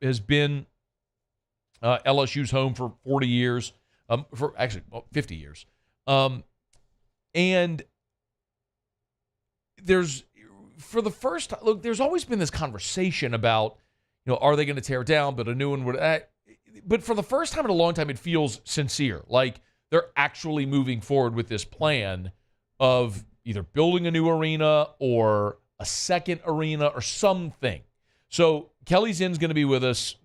has been LSU's home for 40 years, 50 years. And there's always been this conversation about, are they going to tear it down, but a new one would. But for the first time in a long time, it feels sincere. Like they're actually moving forward with this plan of either building a new arena or a second arena or something. So Keli Zinn's going to be with us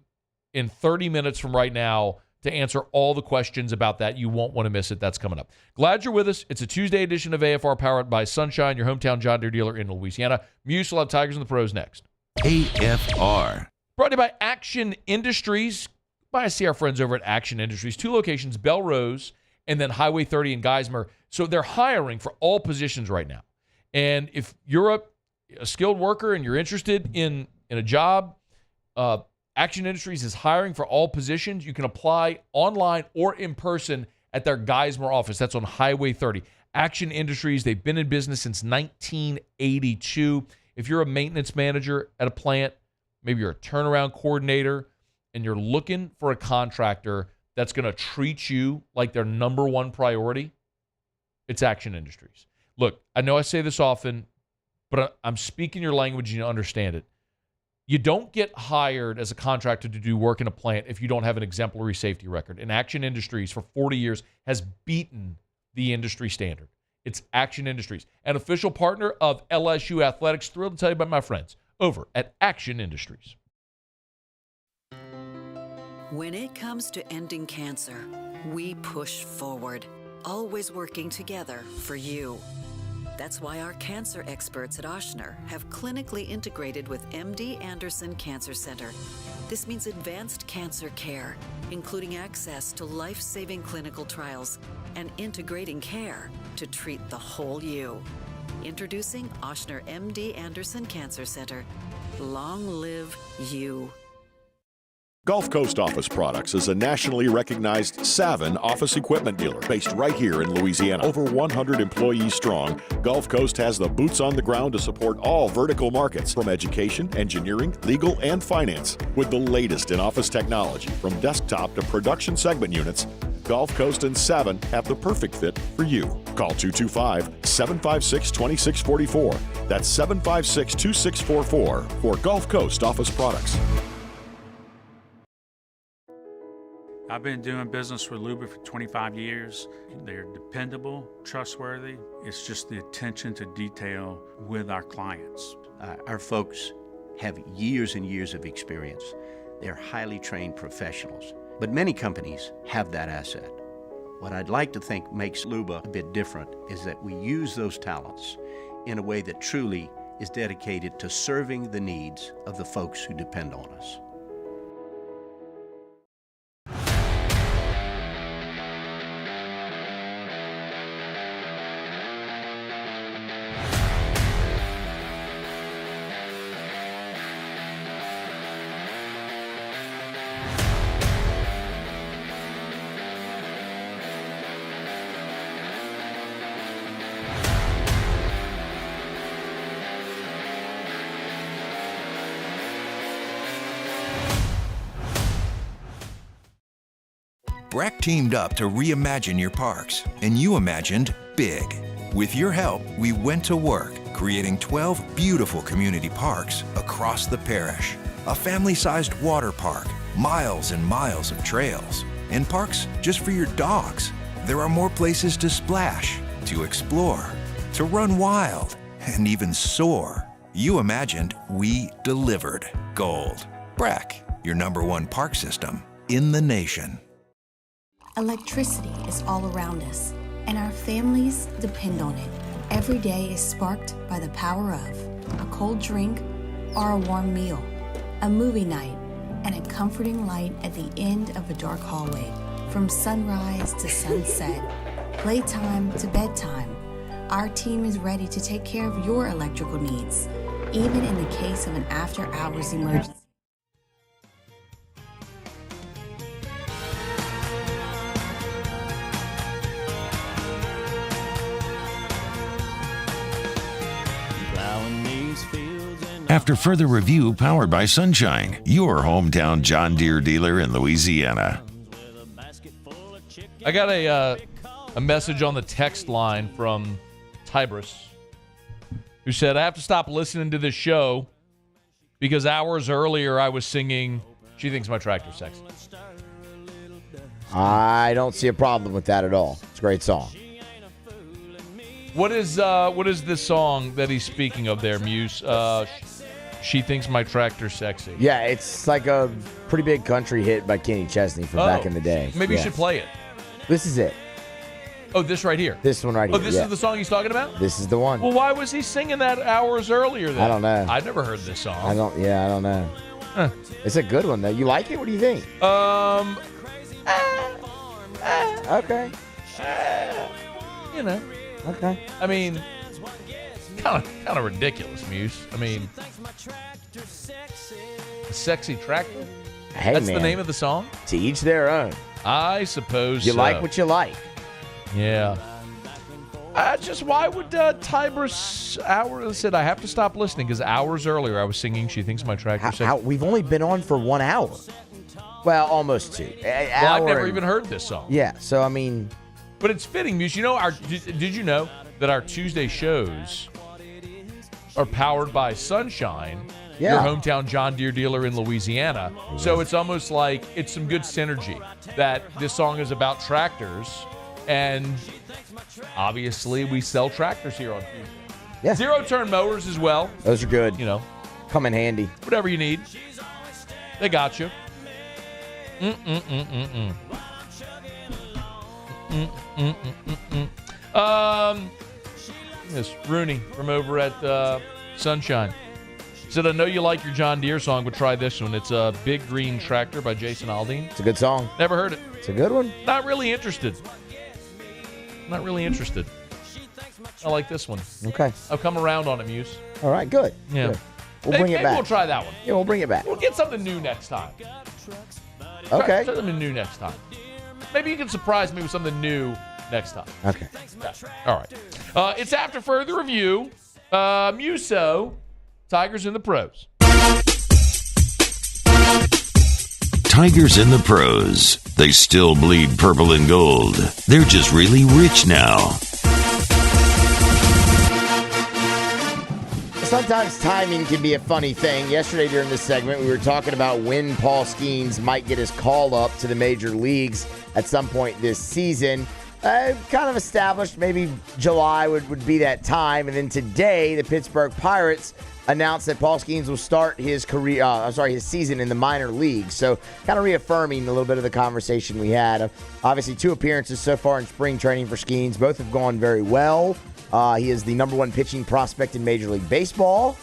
in 30 minutes from right now to answer all the questions about that. You won't want to miss it. That's coming up. Glad you're with us. It's a Tuesday edition of AFR powered by Sunshine, your hometown John Deere dealer in Louisiana. Muse will have Tigers and the Pros next. AFR. Brought to you by Action Industries. By see our friends over at Action Industries. 2 locations, Belrose and then Highway 30 in Geismar. So they're hiring for all positions right now. And if you're a skilled worker and you're interested in a job, Action Industries is hiring for all positions. You can apply online or in person at their Geismar office. That's on Highway 30. Action Industries, they've been in business since 1982. If you're a maintenance manager at a plant, maybe you're a turnaround coordinator, and you're looking for a contractor that's going to treat you like their number one priority, it's Action Industries. Look, I know I say this often, but I'm speaking your language and you understand it. You don't get hired as a contractor to do work in a plant if you don't have an exemplary safety record. And Action Industries for 40 years has beaten the industry standard. It's Action Industries, an official partner of LSU Athletics. Thrilled to tell you about my friends over at Action Industries. When it comes to ending cancer, we push forward, always working together for you. That's why our cancer experts at Ochsner have clinically integrated with MD Anderson Cancer Center. This means advanced cancer care, including access to life-saving clinical trials and integrating care to treat the whole you. Introducing Ochsner MD Anderson Cancer Center. Long live you. Gulf Coast Office Products is a nationally recognized Savin office equipment dealer based right here in Louisiana. Over 100 employees strong, Gulf Coast has the boots on the ground to support all vertical markets, from education, engineering, legal, and finance. With the latest in office technology, from desktop to production segment units, Gulf Coast and Savin have the perfect fit for you. Call 225-756-2644. That's 756-2644 for Gulf Coast Office Products. I've been doing business with Luba for 25 years. They're dependable, trustworthy. It's just the attention to detail with our clients. Our folks have years and years of experience. They're highly trained professionals. But many companies have that asset. What I'd like to think makes Luba a bit different is that we use those talents in a way that truly is dedicated to serving the needs of the folks who depend on us. BRAC teamed up to reimagine your parks, and you imagined big. With your help, we went to work, creating 12 beautiful community parks across the parish. A family-sized water park, miles and miles of trails, and parks just for your dogs. There are more places to splash, to explore, to run wild, and even soar. You imagined, we delivered. Gold. BRAC, your #1 park system in the nation. Electricity is all around us, and our families depend on it. Every day is sparked by the power of a cold drink or a warm meal, a movie night, and a comforting light at the end of a dark hallway. From sunrise to sunset, playtime to bedtime, our team is ready to take care of your electrical needs, even in the case of an after-hours emergency. After further review, powered by Sunshine, your hometown John Deere dealer in Louisiana. I got a message on the text line from Tybris, who said, I have to stop listening to this show because hours earlier I was singing She Thinks My Tractor's Sexy. I don't see a problem with that at all. It's a great song. What is this song that he's speaking of there, Muse? She Thinks My Tractor's Sexy. Yeah, it's like a pretty big country hit by Kenny Chesney from back in the day. Maybe you should play it. This is it. Oh, this right here? This one right here. Oh, this is the song he's talking about? This is the one. Well, why was he singing that hours earlier then? I don't know. I've never heard this song. I don't know. Huh. It's a good one, though. You like it? What do you think? Okay. You know. Okay. I mean, kind of ridiculous, Muse. I mean, Sexy Tractor? Hey, That's man. the name of the song? To each their own. I suppose You so. like what you like. Yeah. Why would Tiber's hour said I have to stop listening because hours earlier I was singing She Thinks My Tractor Sexy. We've only been on for 1 hour. Well, almost 2. Well, I've never even heard this song. Yeah, so I mean. But it's fitting, Muse. You know, did you know that our Tuesday shows are powered by Sunshine, your hometown John Deere dealer in Louisiana? Yeah. So it's almost like it's some good synergy that this song is about tractors, and obviously we sell tractors here on Tuesday. Yeah. Zero-turn mowers as well. Those are good. You know. Come in handy. Whatever you need. They got you. This Rooney from over at Sunshine said, I know you like your John Deere song, but try this one. It's a Big Green Tractor by Jason Aldean. It's a good song. Never heard it. It's a good one. Not really interested. Not really interested. I like this one. Okay. I'll come around on it, Muse. All right, good. Yeah. Good. We'll bring it maybe back. We'll try that one. Yeah, we'll bring it back. We'll get something new next time. Okay. Try something new next time. Maybe you can surprise me with something new next time. Okay. Yeah. All right. It's after further review. Muso, Tigers in the pros. Tigers in the pros. They still bleed purple and gold. They're just really rich now. Sometimes timing can be a funny thing. Yesterday during this segment, we were talking about when Paul Skeens might get his call up to the major leagues at some point this season. Kind of established maybe July would be that time. And then today, the Pittsburgh Pirates announced that Paul Skeens will start his his season in the minor leagues. So kind of reaffirming a little bit of the conversation we had. Obviously, 2 appearances so far in spring training for Skeens. Both have gone very well. He is the number 1 pitching prospect in Major League Baseball,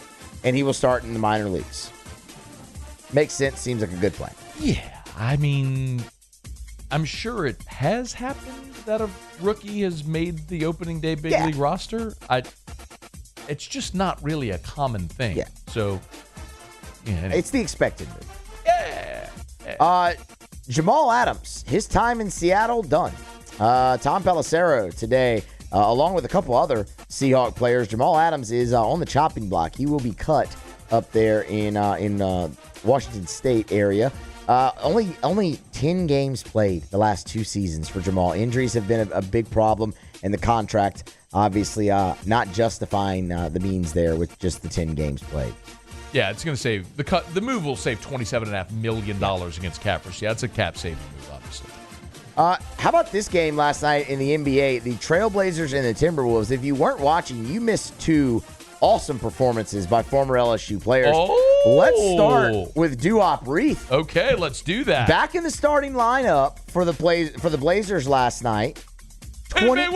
and he will start in the minor leagues. Makes sense. Seems like a good plan. Yeah. I mean, I'm sure it has happened that a rookie has made the opening day big league roster. It's just not really a common thing. Yeah. So, anyway. It's the expected move. Yeah. Jamal Adams, his time in Seattle done. Tom Pelissero today, along with a couple other Seahawk players. Jamal Adams is on the chopping block. He will be cut up there in Washington State area. Only 10 games played the last 2 seasons for Jamal. Injuries have been a big problem, and the contract obviously not justifying the means there with just the 10 games played. Yeah, it's going to save the move will save $27.5 million against cap. Yeah, it's a cap saving move, obviously. How about this game last night in the NBA? The Trailblazers and the Timberwolves. If you weren't watching, you missed 2 awesome performances by former LSU players. Oh. Let's start with Duop Reith. Okay, let's do that. Back in the starting lineup for the Blazers last night. 26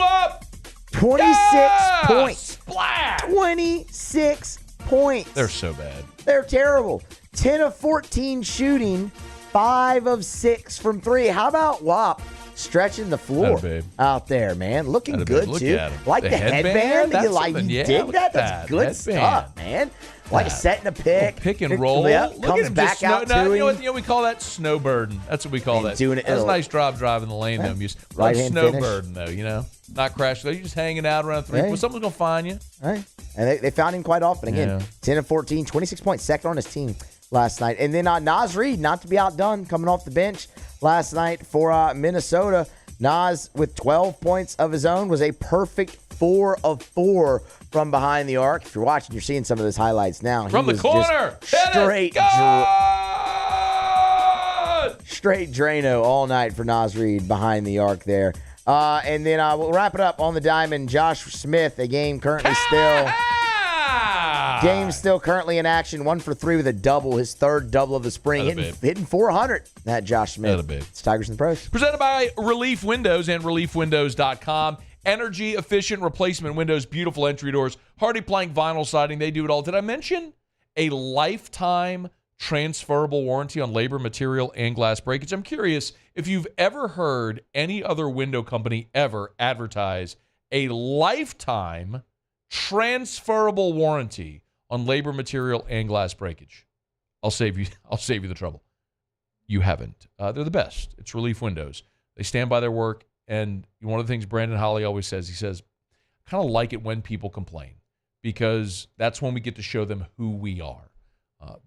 points. Splash! 26 points. They're so bad. They're terrible. 10 of 14 shooting, 5 of 6 from 3. How about WAP stretching the floor out there, man? Looking good, too. Like the headband? You dig that? That's good stuff, man. Like setting a pick and roll. Yep, comes back out to him. You know what we call that? Snowbirding. That's what we call that. Doing it. That's a nice driving the lane, though. Right-hand snowbirding, though, you know? Not crashing. You're just hanging out around 3. Well, someone's going to find you. Right. And they found him quite often. Again, 10 of 14, 26 points, second on his team last night. And then Naz Reid, not to be outdone, coming off the bench last night for Minnesota. Naz, with 12 points of his own, was a perfect 4 of 4 from behind the arc. If you're watching, you're seeing some of those highlights now. From the corner. Straight Drano all night for Naz Reid behind the arc there. And then we'll wrap it up on the diamond. Josh Smith, a game currently still Game's still currently in action. 1 for 3 with a double, his third double of the spring, hitting 400. That Josh Smith. It's Tigers and the Pros. Presented by Relief Windows and ReliefWindows.com. Energy-efficient replacement windows, beautiful entry doors, hardy plank vinyl siding. They do it all. Did I mention a lifetime transferable warranty on labor, material, and glass breakage? I'm curious if you've ever heard any other window company ever advertise a lifetime transferable warranty on labor, material, and glass breakage. I'll save you the trouble. You haven't. They're the best. It's Relief Windows. They stand by their work, and one of the things Brandon Holly always says, he says, I kind of like it when people complain because that's when we get to show them who we are.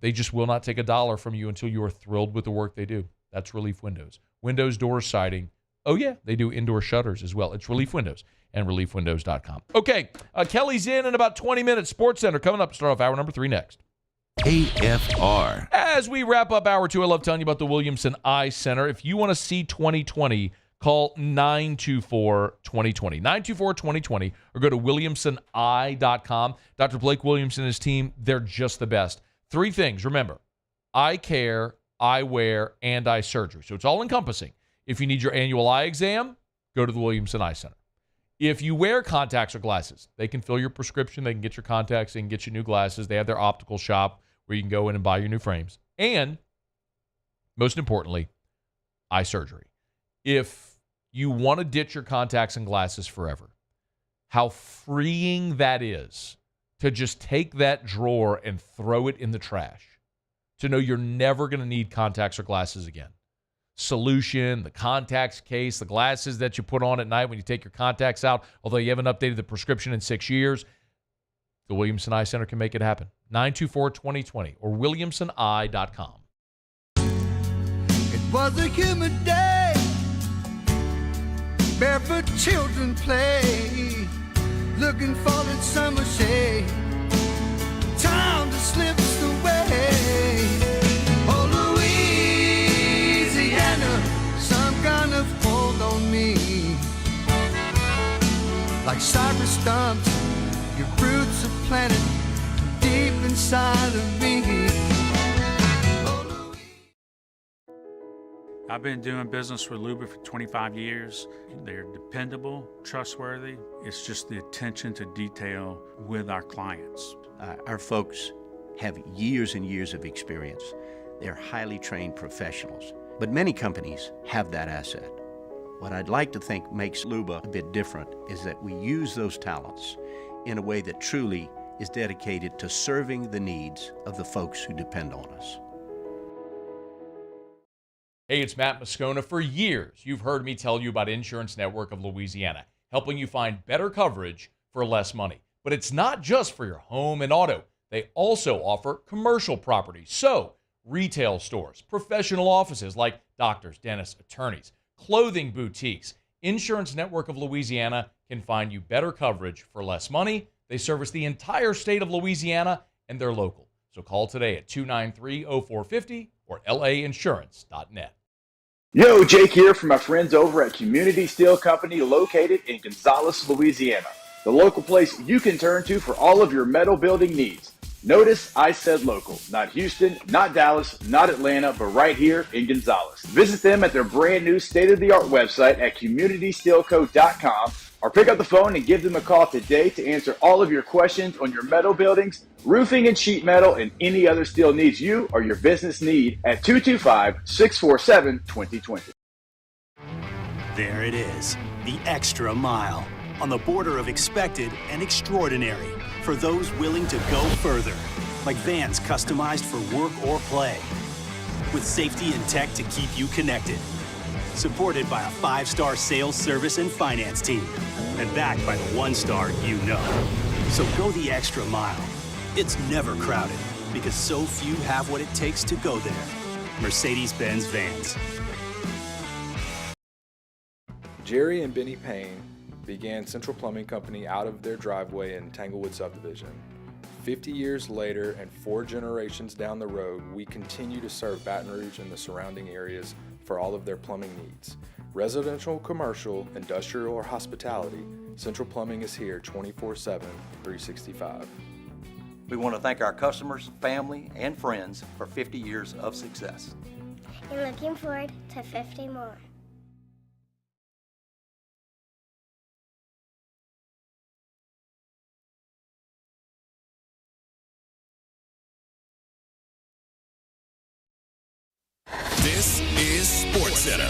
They just will not take $1 from you until you are thrilled with the work they do. That's Relief Windows. Windows, doors, siding. Oh, yeah, they do indoor shutters as well. It's Relief Windows and ReliefWindows.com. Okay, Keli's in about 20 minutes. Sports Center coming up. Start off hour number 3 next. AFR. As we wrap up hour 2, I love telling you about the Williamson Eye Center. If you want to see 2020, call 924-2020. 924-2020 or go to williamsoneye.com. Dr. Blake Williamson and his team, they're just the best. 3 things. Remember, eye care, eyewear, and eye surgery. So it's all encompassing. If you need your annual eye exam, go to the Williamson Eye Center. If you wear contacts or glasses, they can fill your prescription. They can get your contacts. They can get you new glasses. They have their optical shop where you can go in and buy your new frames. And most importantly, eye surgery. If you want to ditch your contacts and glasses forever, how freeing that is to just take that drawer and throw it in the trash, to know you're never going to need contacts or glasses again. Solution, the contacts case, the glasses that you put on at night when you take your contacts out, although you haven't updated the prescription in 6 years, the Williamson Eye Center can make it happen. 924-2020 or williamsoneye.com. It was a humid day, barefoot children play, looking for that summer shade, time just slips away. Oh, Louisiana, some kind of hold on me, like cypress stumps, your roots are planted deep inside of me. I've been doing business with Luba for 25 years. They're dependable, trustworthy. It's just the attention to detail with our clients. Our folks have years and years of experience. They're highly trained professionals. But many companies have that asset. What I'd like to think makes Luba a bit different is that we use those talents in a way that truly is dedicated to serving the needs of the folks who depend on us. Hey, it's Matt Moscona. For years, you've heard me tell you about Insurance Network of Louisiana, helping you find better coverage for less money. But it's not just for your home and auto. They also offer commercial property. So, retail stores, professional offices like doctors, dentists, attorneys, clothing boutiques. Insurance Network of Louisiana can find you better coverage for less money. They service the entire state of Louisiana, and they're local. So call today at 293-0450 or lainsurance.net. Yo, Jake here from my friends over at Community Steel Company located in Gonzales, Louisiana. The local place you can turn to for all of your metal building needs. Notice I said local, not Houston, not Dallas, not Atlanta, but right here in Gonzales. Visit them at their brand new state-of-the-art website at communitysteelco.com or pick up the phone and give them a call today to answer all of your questions on your metal buildings, roofing and sheet metal, and any other steel needs you or your business need at 225-647-2020. There it is, the extra mile, on the border of expected and extraordinary for those willing to go further, like vans customized for work or play, with safety and tech to keep you connected. Supported by a 5-star sales, service, and finance team, and backed by the 1-star you know. So go the extra mile. It's never crowded, because so few have what it takes to go there. Mercedes-Benz Vans. Jerry and Benny Payne began Central Plumbing Company out of their driveway in Tanglewood subdivision. 50 years later and 4 generations down the road, we continue to serve Baton Rouge and the surrounding areas for all of their plumbing needs. Residential, commercial, industrial, or hospitality, Central Plumbing is here 24/7, 365. We want to thank our customers, family, and friends for 50 years of success. And looking forward to 50 more. This is SportsCenter.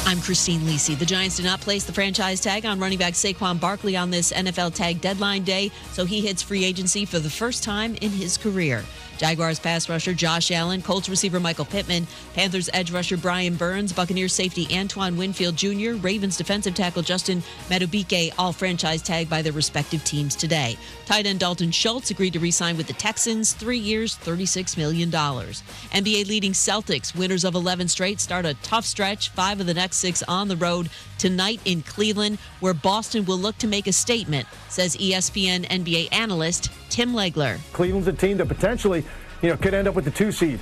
I'm Christine Lisi. The Giants did not place the franchise tag on running back Saquon Barkley on this NFL tag deadline day, so he hits free agency for the first time in his career. Jaguars pass rusher Josh Allen, Colts receiver Michael Pittman, Panthers edge rusher Brian Burns, Buccaneers safety Antoine Winfield Jr., Ravens defensive tackle Justin Madubuike all franchise tagged by their respective teams today. Tight end Dalton Schultz agreed to re-sign with the Texans, 3 years, $36 million. NBA leading Celtics, winners of 11 straight, start a tough stretch, 5 of the next 6 on the road tonight in Cleveland, where Boston will look to make a statement, says ESPN NBA analyst Tim Legler. Cleveland's a team that potentially, could end up with the 2 seed.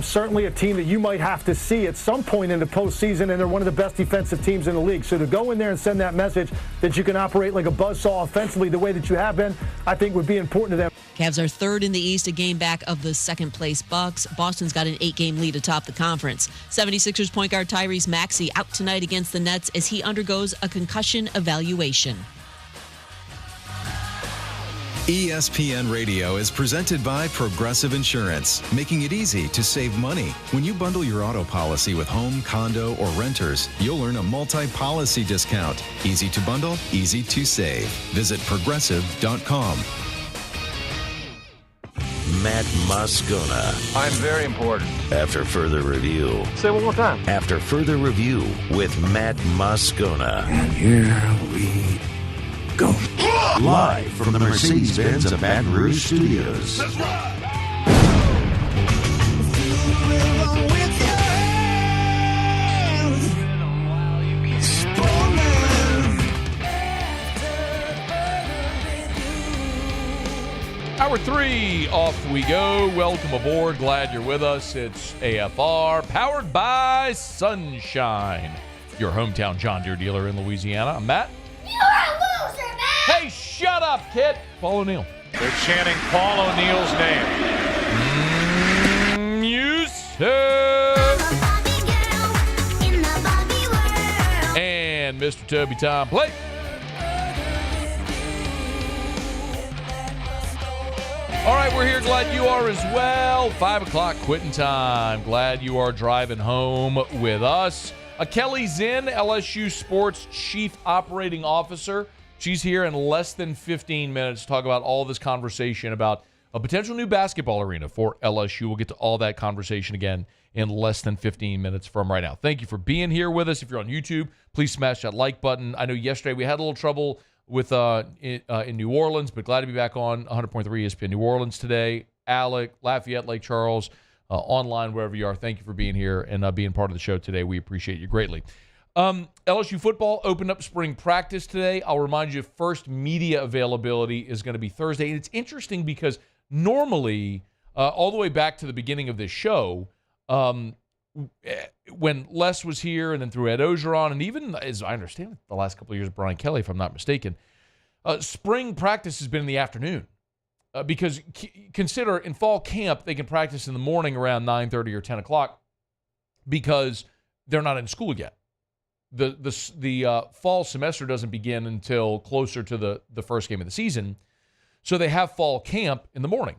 Certainly a team that you might have to see at some point in the postseason, and they're one of the best defensive teams in the league. So to go in there and send that message that you can operate like a buzzsaw offensively the way that you have been, I think would be important to them. Cavs are third in the East, a game back of the second-place Bucks. Boston's got an 8-game lead atop the conference. 76ers point guard Tyrese Maxey out tonight against the Nets as he undergoes a concussion evaluation. ESPN Radio is presented by Progressive Insurance, making it easy to save money. When you bundle your auto policy with home, condo, or renters, you'll earn a multi-policy discount. Easy to bundle, easy to save. Visit Progressive.com. Matt Moscona. I'm very important. After further review. Say it one more time. After further review with Matt Moscona. And here we go. Live from the Mercedes-Benz of Baton Rouge Studios. Let's ride. Hour 3, off we go. Welcome aboard. Glad you're with us. It's AFR, powered by Sunshine, your hometown John Deere dealer in Louisiana. I'm Matt. You're a loser, man! Hey, shut up, kid. Paul O'Neill. They're chanting Paul O'Neill's name. And Mr. Toby Tom Play. All right, we're here. Glad you are as well. 5 o'clock quitting time. Glad you are driving home with us. Keli Zinn, LSU Sports Chief Operating Officer. She's here in less than 15 minutes to talk about all this conversation about a potential new basketball arena for LSU. We'll get to all that conversation again in less than 15 minutes from right now. Thank you for being here with us. If you're on YouTube, please smash that like button. I know yesterday we had a little trouble with in New Orleans, but glad to be back on 100.3 ESPN New Orleans today. Alec, Lafayette, Lake Charles, online, wherever you are. Thank you for being here and being part of the show today. We appreciate you greatly. LSU football opened up spring practice today. I'll remind you, first media availability is going to be Thursday. And it's interesting because normally, all the way back to the beginning of this show, when Les was here and then through Ed Ogeron, and even, as I understand it, the last couple of years, Brian Kelly, if I'm not mistaken, spring practice has been in the afternoon. Because consider in fall camp, they can practice in the morning around 9:30 or 10 o'clock because they're not in school yet. The fall semester doesn't begin until closer to the first game of the season. So they have fall camp in the morning.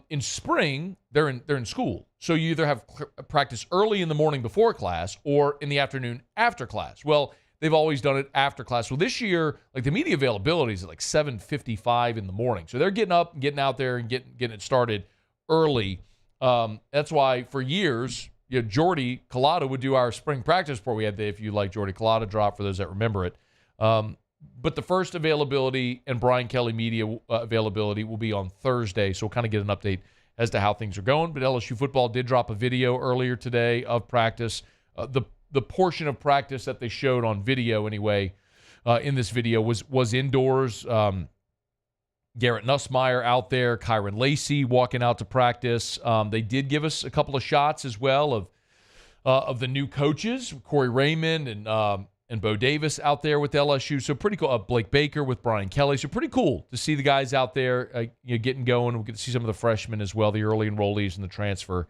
In spring, they're in school. So you either have practice early in the morning before class or in the afternoon after class. Well, they've always done it after class. Well, this year, like the media availability is at like 7:55 in the morning. So they're getting up and getting out there and getting it started early. That's why for years, Jordy Collada would do our spring practice report. We had the If You Like Jordy Collada drop for those that remember it. But the first availability and Brian Kelly media availability will be on Thursday. So we'll kind of get an update as to how things are going. But LSU football did drop a video earlier today of practice. The portion of practice that they showed on video anyway, in this video was indoors. Garrett Nussmeier out there, Kyron Lacey walking out to practice. They did give us a couple of shots as well of the new coaches, Corey Raymond and Bo Davis out there with LSU. So pretty cool. Blake Baker with Brian Keli. So pretty cool to see the guys out there getting going. We'll get to see some of the freshmen as well, the early enrollees and the transfer.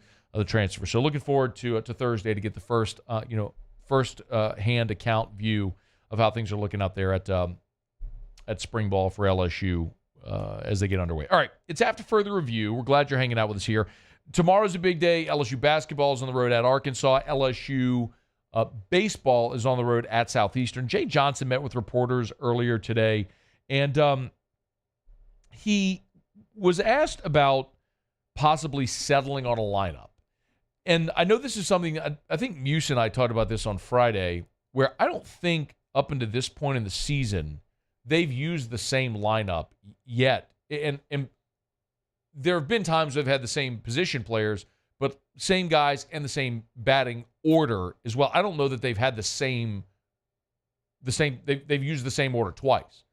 So looking forward to Thursday to get the first hand account view of how things are looking out there at spring ball for LSU as they get underway. All right, it's after further review. We're glad you're hanging out with us here. Tomorrow's a big day. LSU basketball is on the road at Arkansas. LSU baseball is on the road at Southeastern. Jay Johnson met with reporters earlier today, and he was asked about possibly settling on a lineup. And I know this is something, I think Muse and I talked about this on Friday, where I don't think up until this point in the season they've used the same lineup yet. And there have been times they've had the same position players, but same guys and the same batting order as well. I don't know that they've had they've used the same order twice.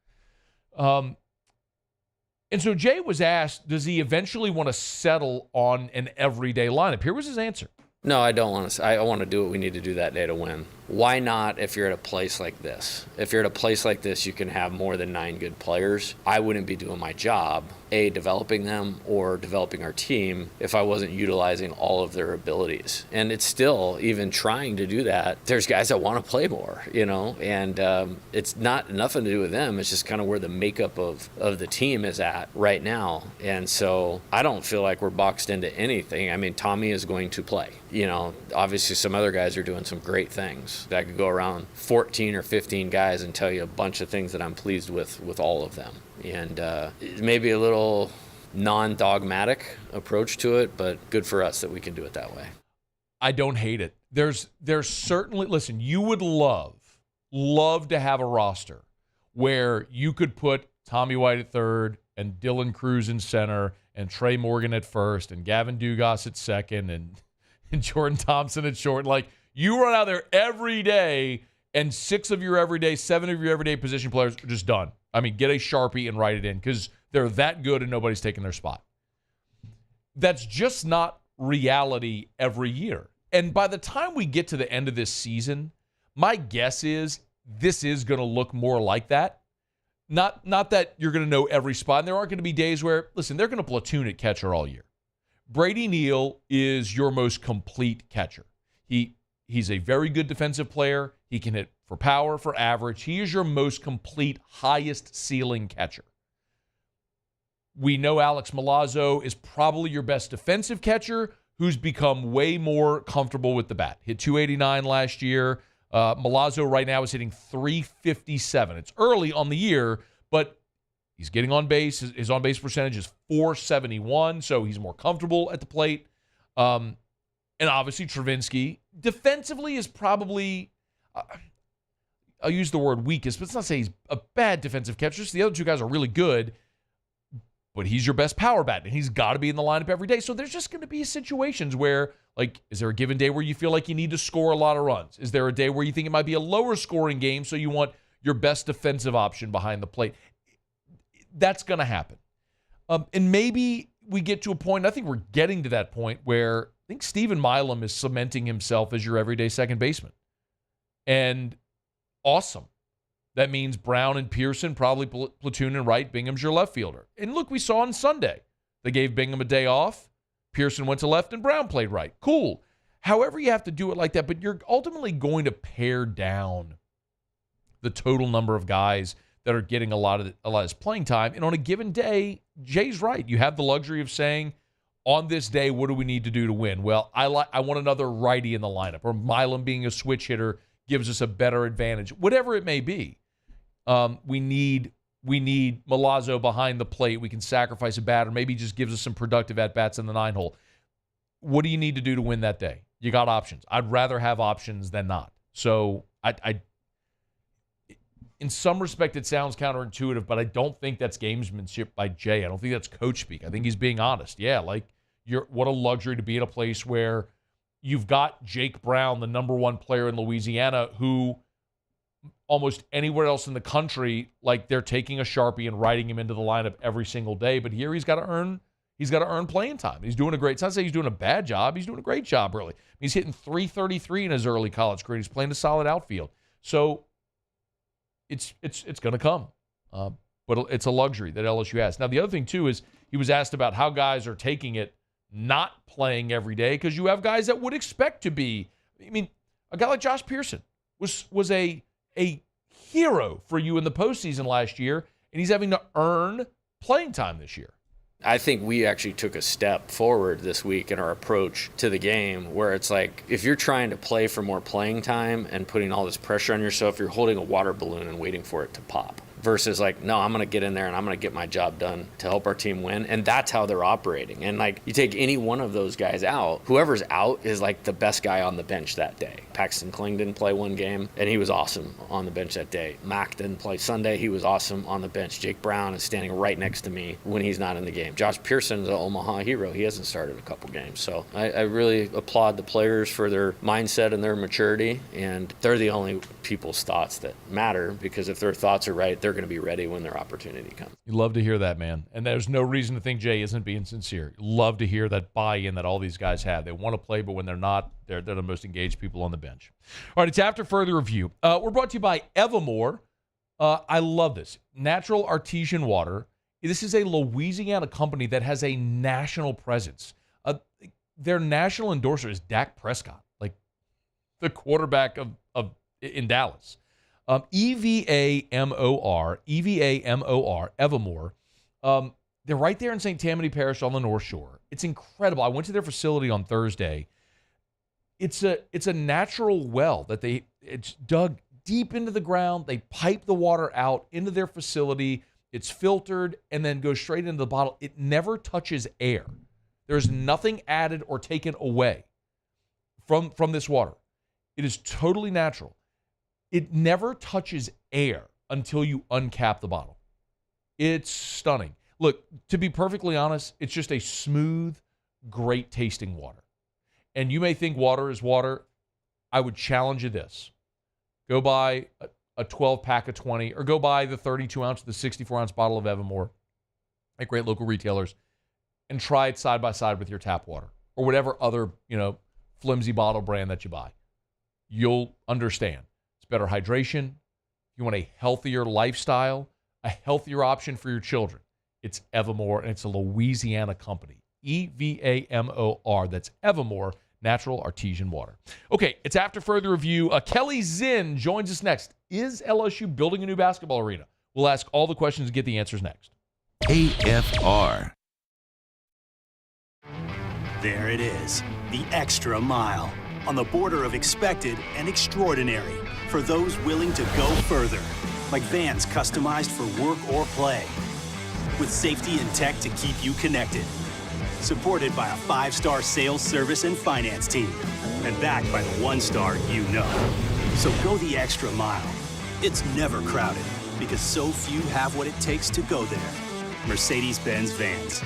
And so Jay was asked, does he eventually want to settle on an everyday lineup? Here was his answer. No, I don't want to. I want to do what we need to do that day to win. Why not if you're at a place like this? If you're at a place like this, you can have more than 9 good players. I wouldn't be doing my job, A, developing them or developing our team, if I wasn't utilizing all of their abilities. And it's still, even trying to do that, there's guys that want to play more, and it's not nothing to do with them. It's just kind of where the makeup of the team is at right now. And so I don't feel like we're boxed into anything. I mean, Tommy is going to play. Obviously some other guys are doing some great things. I could go around 14 or 15 guys and tell you a bunch of things that I'm pleased with all of them. And maybe a little non-dogmatic approach to it, but good for us that we can do it that way. I don't hate it. There's certainly, listen, you would love to have a roster where you could put Tommy White at third and Dylan Cruz in center and Trey Morgan at first and Gavin Dugas at second and Jordan Thompson at short. Like, you run out there every day, and 7 of your everyday position players are just done. I mean, get a Sharpie and write it in because they're that good and nobody's taking their spot. That's just not reality every year. And by the time we get to the end of this season, my guess is this is going to look more like that. Not that you're going to know every spot. And there aren't going to be days where, listen, they're going to platoon at catcher all year. Brady Neal is your most complete catcher. He's a very good defensive player. He can hit for power, for average. He is your most complete, highest ceiling catcher. We know Alex Milazzo is probably your best defensive catcher who's become way more comfortable with the bat. Hit 289 last year. Milazzo right now is hitting 357. It's early on the year, but he's getting on base. His on-base percentage is .471, so he's more comfortable at the plate. And obviously, Travinski defensively is probably, I'll use the word weakest, but it's not to say he's a bad defensive catcher. So the other two guys are really good, but he's your best power bat, and he's got to be in the lineup every day. So there's just going to be situations where, like, is there a given day where you feel like you need to score a lot of runs? Is there a day where you think it might be a lower scoring game, so you want your best defensive option behind the plate? That's going to happen. And maybe we get to a point, I think we're getting to that point, where I think Stephen Milam is cementing himself as your everyday second baseman. And awesome. That means Brown and Pearson probably platoon and right. Bingham's your left fielder. And look, we saw on Sunday, they gave Bingham a day off. Pearson went to left and Brown played right. Cool. However you have to do it like that, but you're ultimately going to pare down the total number of guys that are getting a lot of this playing time. And on a given day, Jay's right. You have the luxury of saying, on this day, what do we need to do to win? Well, I want another righty in the lineup, or Milam being a switch hitter gives us a better advantage. Whatever it may be, we need Milazzo behind the plate. We can sacrifice a batter. Maybe he just gives us some productive at-bats in the 9-hole. What do you need to do to win that day? You got options. I'd rather have options than not. So I in some respect, it sounds counterintuitive, but I don't think that's gamesmanship by Jay. I don't think that's coach speak. I think he's being honest. Yeah, like, what a luxury to be in a place where you've got Jake Brown, the number one player in Louisiana, who almost anywhere else in the country, like, they're taking a Sharpie and writing him into the lineup every single day. But here he's got to earn playing time. He's doing a great. It's not to say he's doing a bad job. He's doing a great job, really. He's hitting .333 in his early college career. He's playing a solid outfield. So it's going to come. But it's a luxury that LSU has. Now, the other thing, too, is he was asked about how guys are taking it not playing every day, because you have guys that would expect to be. I mean, a guy like Josh Pearson was a hero for you in the postseason last year, and he's having to earn playing time this year. I think we actually took a step forward this week in our approach to the game, where it's like, if you're trying to play for more playing time and putting all this pressure on yourself, you're holding a water balloon and waiting for it to pop. Versus like, no, I'm going to get in there and I'm going to get my job done to help our team win. And that's how they're operating. And like, you take any one of those guys out, whoever's out is like the best guy on the bench that day. Paxton Kling didn't play one game, and he was awesome on the bench that day. Mac didn't play Sunday. He was awesome on the bench. Jake Brown is standing right next to me when he's not in the game. Josh Pearson is an Omaha hero. He hasn't started a couple games. So I really applaud the players for their mindset and their maturity. And they're the only people's thoughts that matter, because if their thoughts are right, they're going to be ready when their opportunity comes. You love to hear that, man. And there's no reason to think Jay isn't being sincere. You love to hear that buy-in that all these guys have. They want to play, but when they're not, they're the most engaged people on the bench. All right, it's After Further Review. We're brought to you by Evermore. I love this. Natural artesian water. This is a Louisiana company that has a national presence. Their national endorser is Dak Prescott, like the quarterback in Dallas. EVAMOR, Evermore. They're right there in St. Tammany Parish on the North Shore. It's incredible. I went to their facility on Thursday. It's a natural well that it's dug deep into the ground. They pipe the water out into their facility. It's filtered and then goes straight into the bottle. It never touches air. There's nothing added or taken away from this water. It is totally natural. It never touches air until you uncap the bottle. It's stunning. Look, to be perfectly honest, it's just a smooth, great tasting water. And you may think water is water. I would challenge you this. Go buy a 12-pack of 20, or go buy the 32-ounce, the 64-ounce bottle of Evermore at great local retailers, and try it side by side with your tap water or whatever other, flimsy bottle brand that you buy. You'll understand. It's better hydration. If you want a healthier lifestyle, a healthier option for your children, it's Evermore, and it's a Louisiana company. EVAMOR. That's Evermore Natural Artesian Water. Okay, it's After Further Review. Keli Zinn joins us next. Is LSU building a new basketball arena? We'll ask all the questions and get the answers next. AFR. There it is, the extra mile, on the border of expected and extraordinary, for those willing to go further, like vans customized for work or play, with safety and tech to keep you connected. Supported by a 5-star sales, service, and finance team, and backed by the 1-star you know. So go the extra mile. It's never crowded, because so few have what it takes to go there. Mercedes-Benz Vans.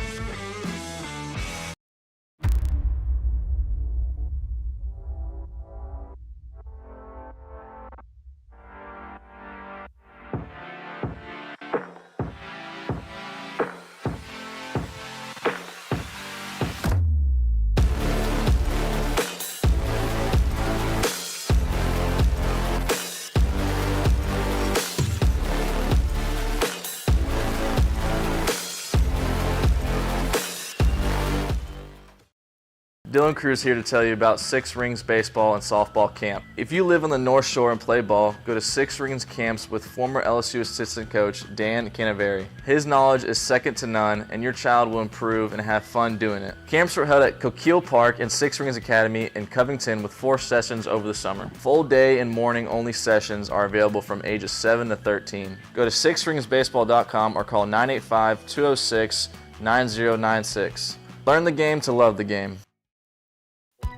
Dylan Cruz here to tell you about Six Rings Baseball and Softball Camp. If you live on the North Shore and play ball, go to Six Rings Camps with former LSU assistant coach Dan Canaveri. His knowledge is second to none, and your child will improve and have fun doing it. Camps were held at Coquille Park and Six Rings Academy in Covington with 4 sessions over the summer. Full day and morning only sessions are available from ages 7 to 13. Go to sixringsbaseball.com or call 985-206-9096. Learn the game to love the game.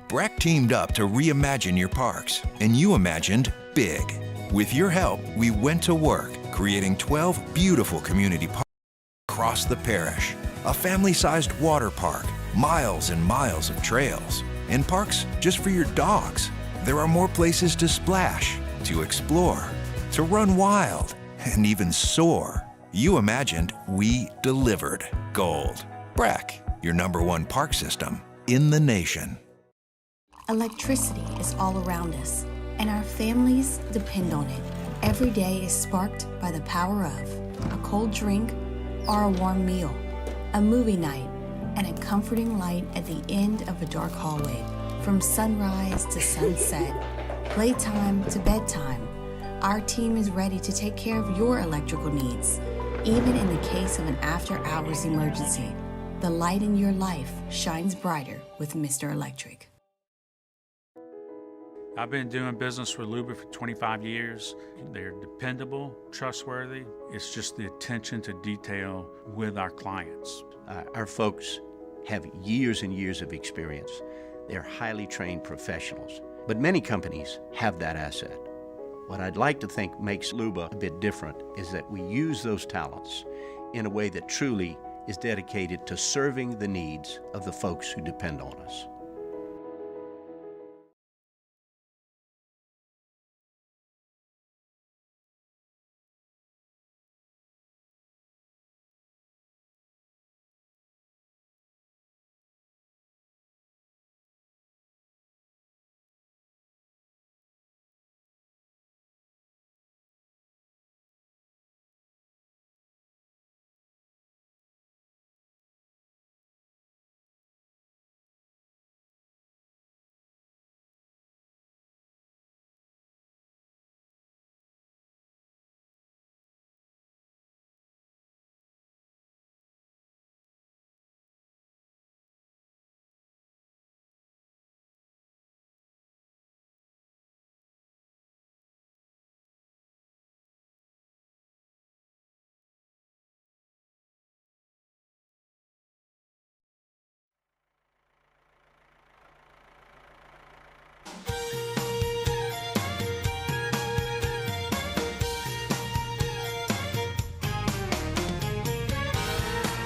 Breck teamed up to reimagine your parks, and you imagined big. With your help, we went to work, creating 12 beautiful community parks across the parish. A family-sized water park, miles and miles of trails, and parks just for your dogs. There are more places to splash, to explore, to run wild, and even soar. You imagined, we delivered. Gold. Breck, your #1 park system in the nation. Electricity is all around us, and our families depend on it. Every day is sparked by the power of a cold drink or a warm meal, a movie night, and a comforting light at the end of a dark hallway. From sunrise to sunset, playtime to bedtime, our team is ready to take care of your electrical needs. Even in the case of an after-hours emergency, the light in your life shines brighter with Mr. Electric. I've been doing business with Luba for 25 years. They're dependable, trustworthy. It's just the attention to detail with our clients. Our folks have years and years of experience. They're highly trained professionals, but many companies have that asset. What I'd like to think makes Luba a bit different is that we use those talents in a way that truly is dedicated to serving the needs of the folks who depend on us.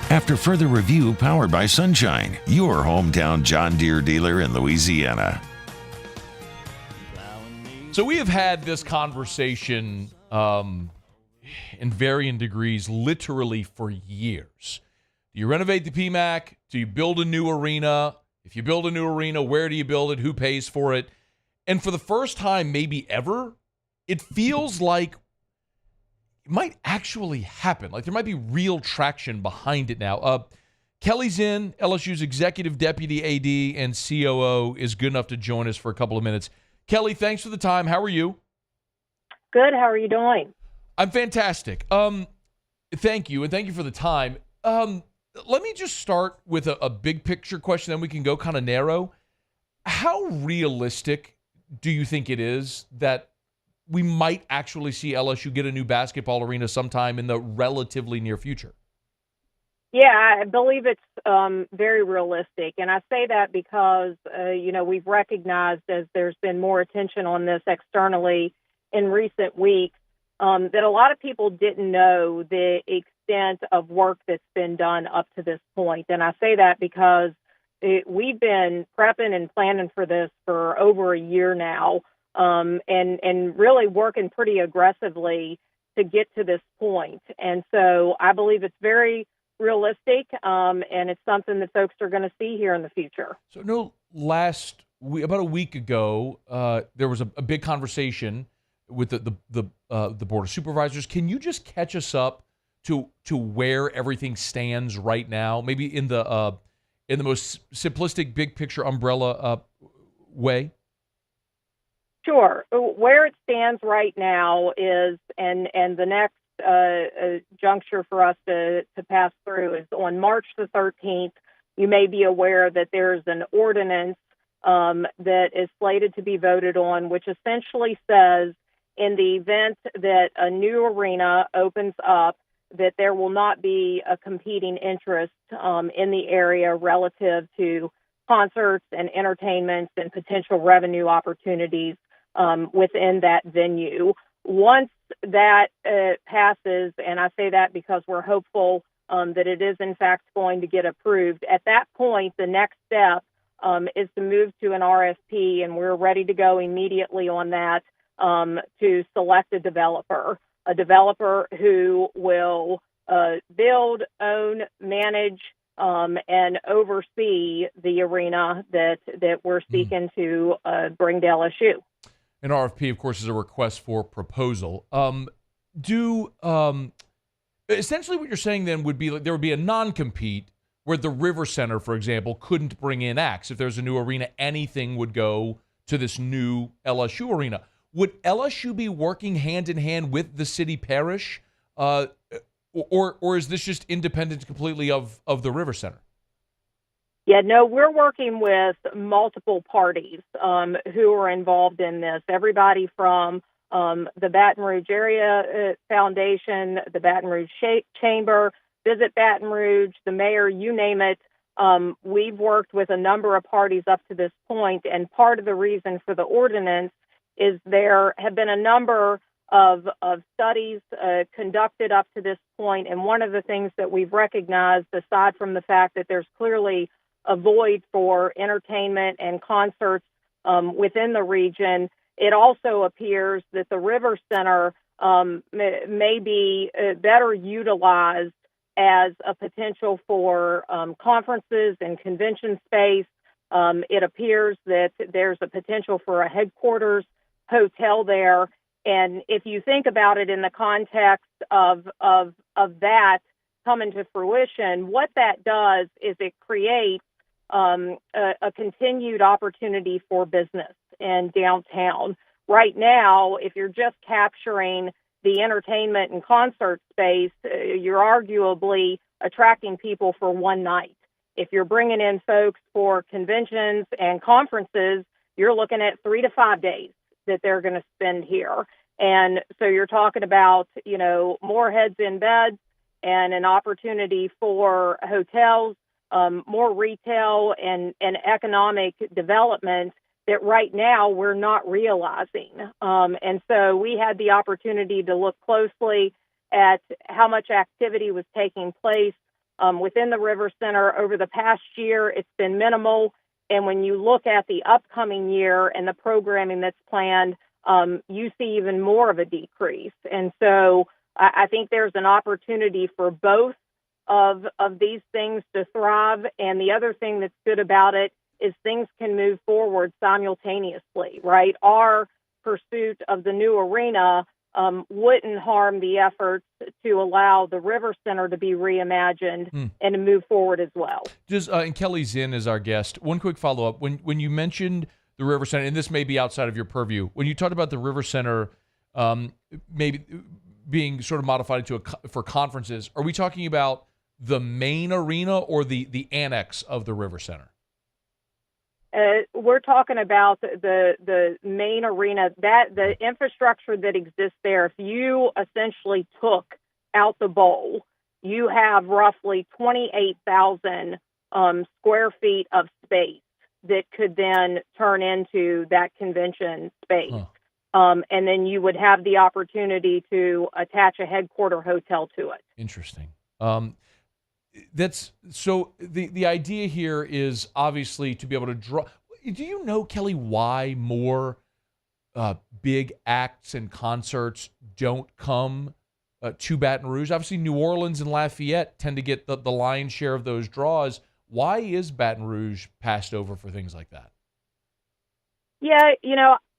After further review, powered by Sunshine, your hometown John Deere dealer in Louisiana. So we have had this conversation in varying degrees literally for years. Do you renovate the PMAC? Do you build a new arena? If you build a new arena, where do you build it? Who pays for it? And for the first time, maybe ever, it feels like it might actually happen. Like there might be real traction behind it now. Keli Zinn, LSU's executive deputy AD and COO, is good enough to join us for a couple of minutes. Keli, thanks for the time. How are you? Good. How are you doing? I'm fantastic. Thank you, and thank you for the time. Let me just start with a big picture question, then we can go kind of narrow. How realistic do you think it is that we might actually see LSU get a new basketball arena sometime in the relatively near future? Yeah, I believe it's very realistic. And I say that because, we've recognized as there's been more attention on this externally in recent weeks, that a lot of people didn't know the extent of work that's been done up to this point. And I say that because we've been prepping and planning for this for over a year now, and really working pretty aggressively to get to this point. And so I believe it's very realistic, and it's something that folks are going to see here in the future. So about a week ago, there was a big conversation with the Board of Supervisors. Can you just catch us up to where everything stands right now, maybe in the most simplistic, big picture umbrella way? Sure. Where it stands right now is, and the next juncture for us to pass through is on March the 13th. You may be aware that there's an ordinance that is slated to be voted on, which essentially says in the event that a new arena opens up, that there will not be a competing interest in the area relative to concerts and entertainments and potential revenue opportunities within that venue. Once that passes, and I say that because we're hopeful that it is in fact going to get approved, at that point, the next step is to move to an RFP, and we're ready to go immediately on that to select a developer who will build, own, manage, and oversee the arena that we're seeking to bring to LSU. An RFP, of course, is a request for proposal. Essentially what you're saying then would be like there would be a non-compete where the River Center, for example, couldn't bring in acts. If there's a new arena, anything would go to this new LSU arena. Would LSU be working hand in hand with the city parish, or is this just independent completely of the River Center? Yeah, no, we're working with multiple parties who are involved in this. Everybody from the Baton Rouge Area Foundation, the Baton Rouge Chamber, Visit Baton Rouge, the mayor, you name it. We've worked with a number of parties up to this point, and part of the reason for the ordinance is there have been a number of studies conducted up to this point, and one of the things that we've recognized, aside from the fact that there's clearly a void for entertainment and concerts within the region, it also appears that the River Center may be better utilized as a potential for conferences and convention space. It appears that there's a potential for a headquarters hotel there. And if you think about it in the context of that coming to fruition, what that does is it creates a continued opportunity for business in downtown. Right now, if you're just capturing the entertainment and concert space, you're arguably attracting people for one night. If you're bringing in folks for conventions and conferences, you're looking at 3 to 5 days that they're going to spend here. And so you're talking about, more heads in beds and an opportunity for hotels, more retail and economic development that right now we're not realizing. And so we had the opportunity to look closely at how much activity was taking place within the River Center over the past year. It's been minimal. And when you look at the upcoming year and the programming that's planned, you see even more of a decrease. And so I think there's an opportunity for both of these things to thrive. And the other thing that's good about it is things can move forward simultaneously, right? Our pursuit of the new arena wouldn't harm the efforts to allow the River Center to be reimagined and to move forward as well. And Keli Zinn is our guest. One quick follow-up. When you mentioned the River Center, and this may be outside of your purview, when you talked about the River Center maybe being sort of modified for conferences, are we talking about the main arena or the annex of the River Center? We're talking about the main arena, that the infrastructure that exists there. If you essentially took out the bowl, you have roughly 28,000 square feet of space that could then turn into that convention space. And then you would have the opportunity to attach a headquarter hotel to it. Interesting. That's so the idea here is obviously to be able to draw. Do you know, Keli, why more big acts and concerts don't come to Baton Rouge? Obviously, New Orleans and Lafayette tend to get the lion's share of those draws. Why is Baton Rouge passed over for things like that? Yeah,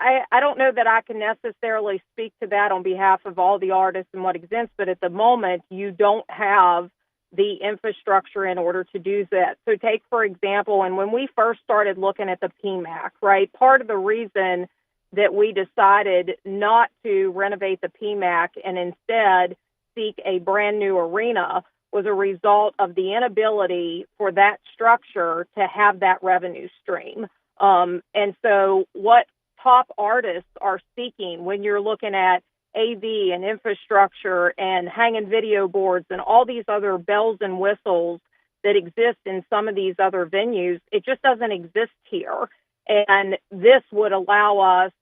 I don't know that I can necessarily speak to that on behalf of all the artists and what exists, but at the moment, you don't have the infrastructure in order to do that. So take, for example, and when we first started looking at the PMAC, right, part of the reason that we decided not to renovate the PMAC and instead seek a brand new arena was a result of the inability for that structure to have that revenue stream. And so what top artists are seeking when you're looking at AV and infrastructure and hanging video boards and all these other bells and whistles that exist in some of these other venues, it just doesn't exist here. And this would allow us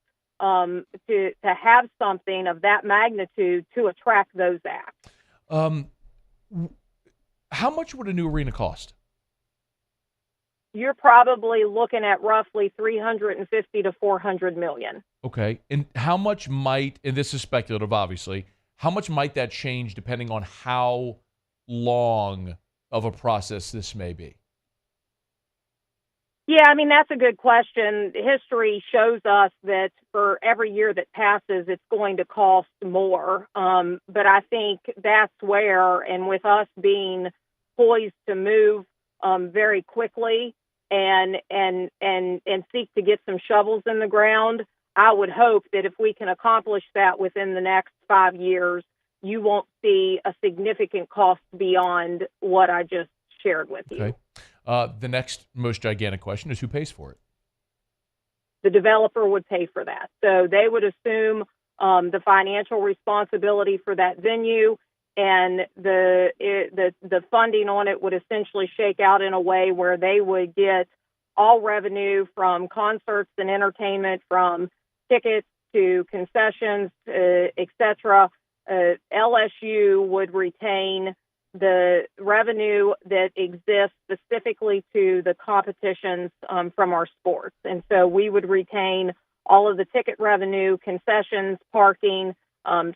to have something of that magnitude to attract those acts. How much would a new arena cost? You're probably looking at roughly $350 to $400 million. Okay. And how much might, and this is speculative, obviously, how much might that change depending on how long of a process this may be? Yeah, I mean, that's a good question. History shows us that for every year that passes, it's going to cost more. But I think that's where, and with us being poised to move very quickly and seek to get some shovels in the ground, I would hope that if we can accomplish that within the next 5 years, you won't see a significant cost beyond what I just shared with you. Okay. The next most gigantic question is who pays for it? The developer would pay for that. So they would assume the financial responsibility for that venue, and the funding on it would essentially shake out in a way where they would get all revenue from concerts and entertainment, from tickets to concessions, etc. LSU would retain the revenue that exists specifically to the competitions from our sports. And so we would retain all of the ticket revenue, concessions, parking,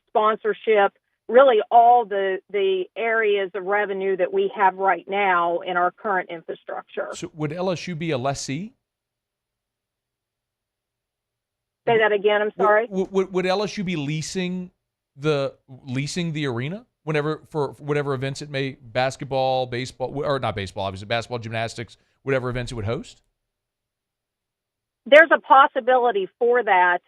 sponsorship, really all the areas of revenue that we have right now in our current infrastructure. So would LSU be a lessee? Say that again, I'm sorry. Would LSU be leasing the arena? For whatever events it may, basketball, baseball, or not baseball, obviously, basketball, gymnastics, whatever events it would host? There's a possibility for that.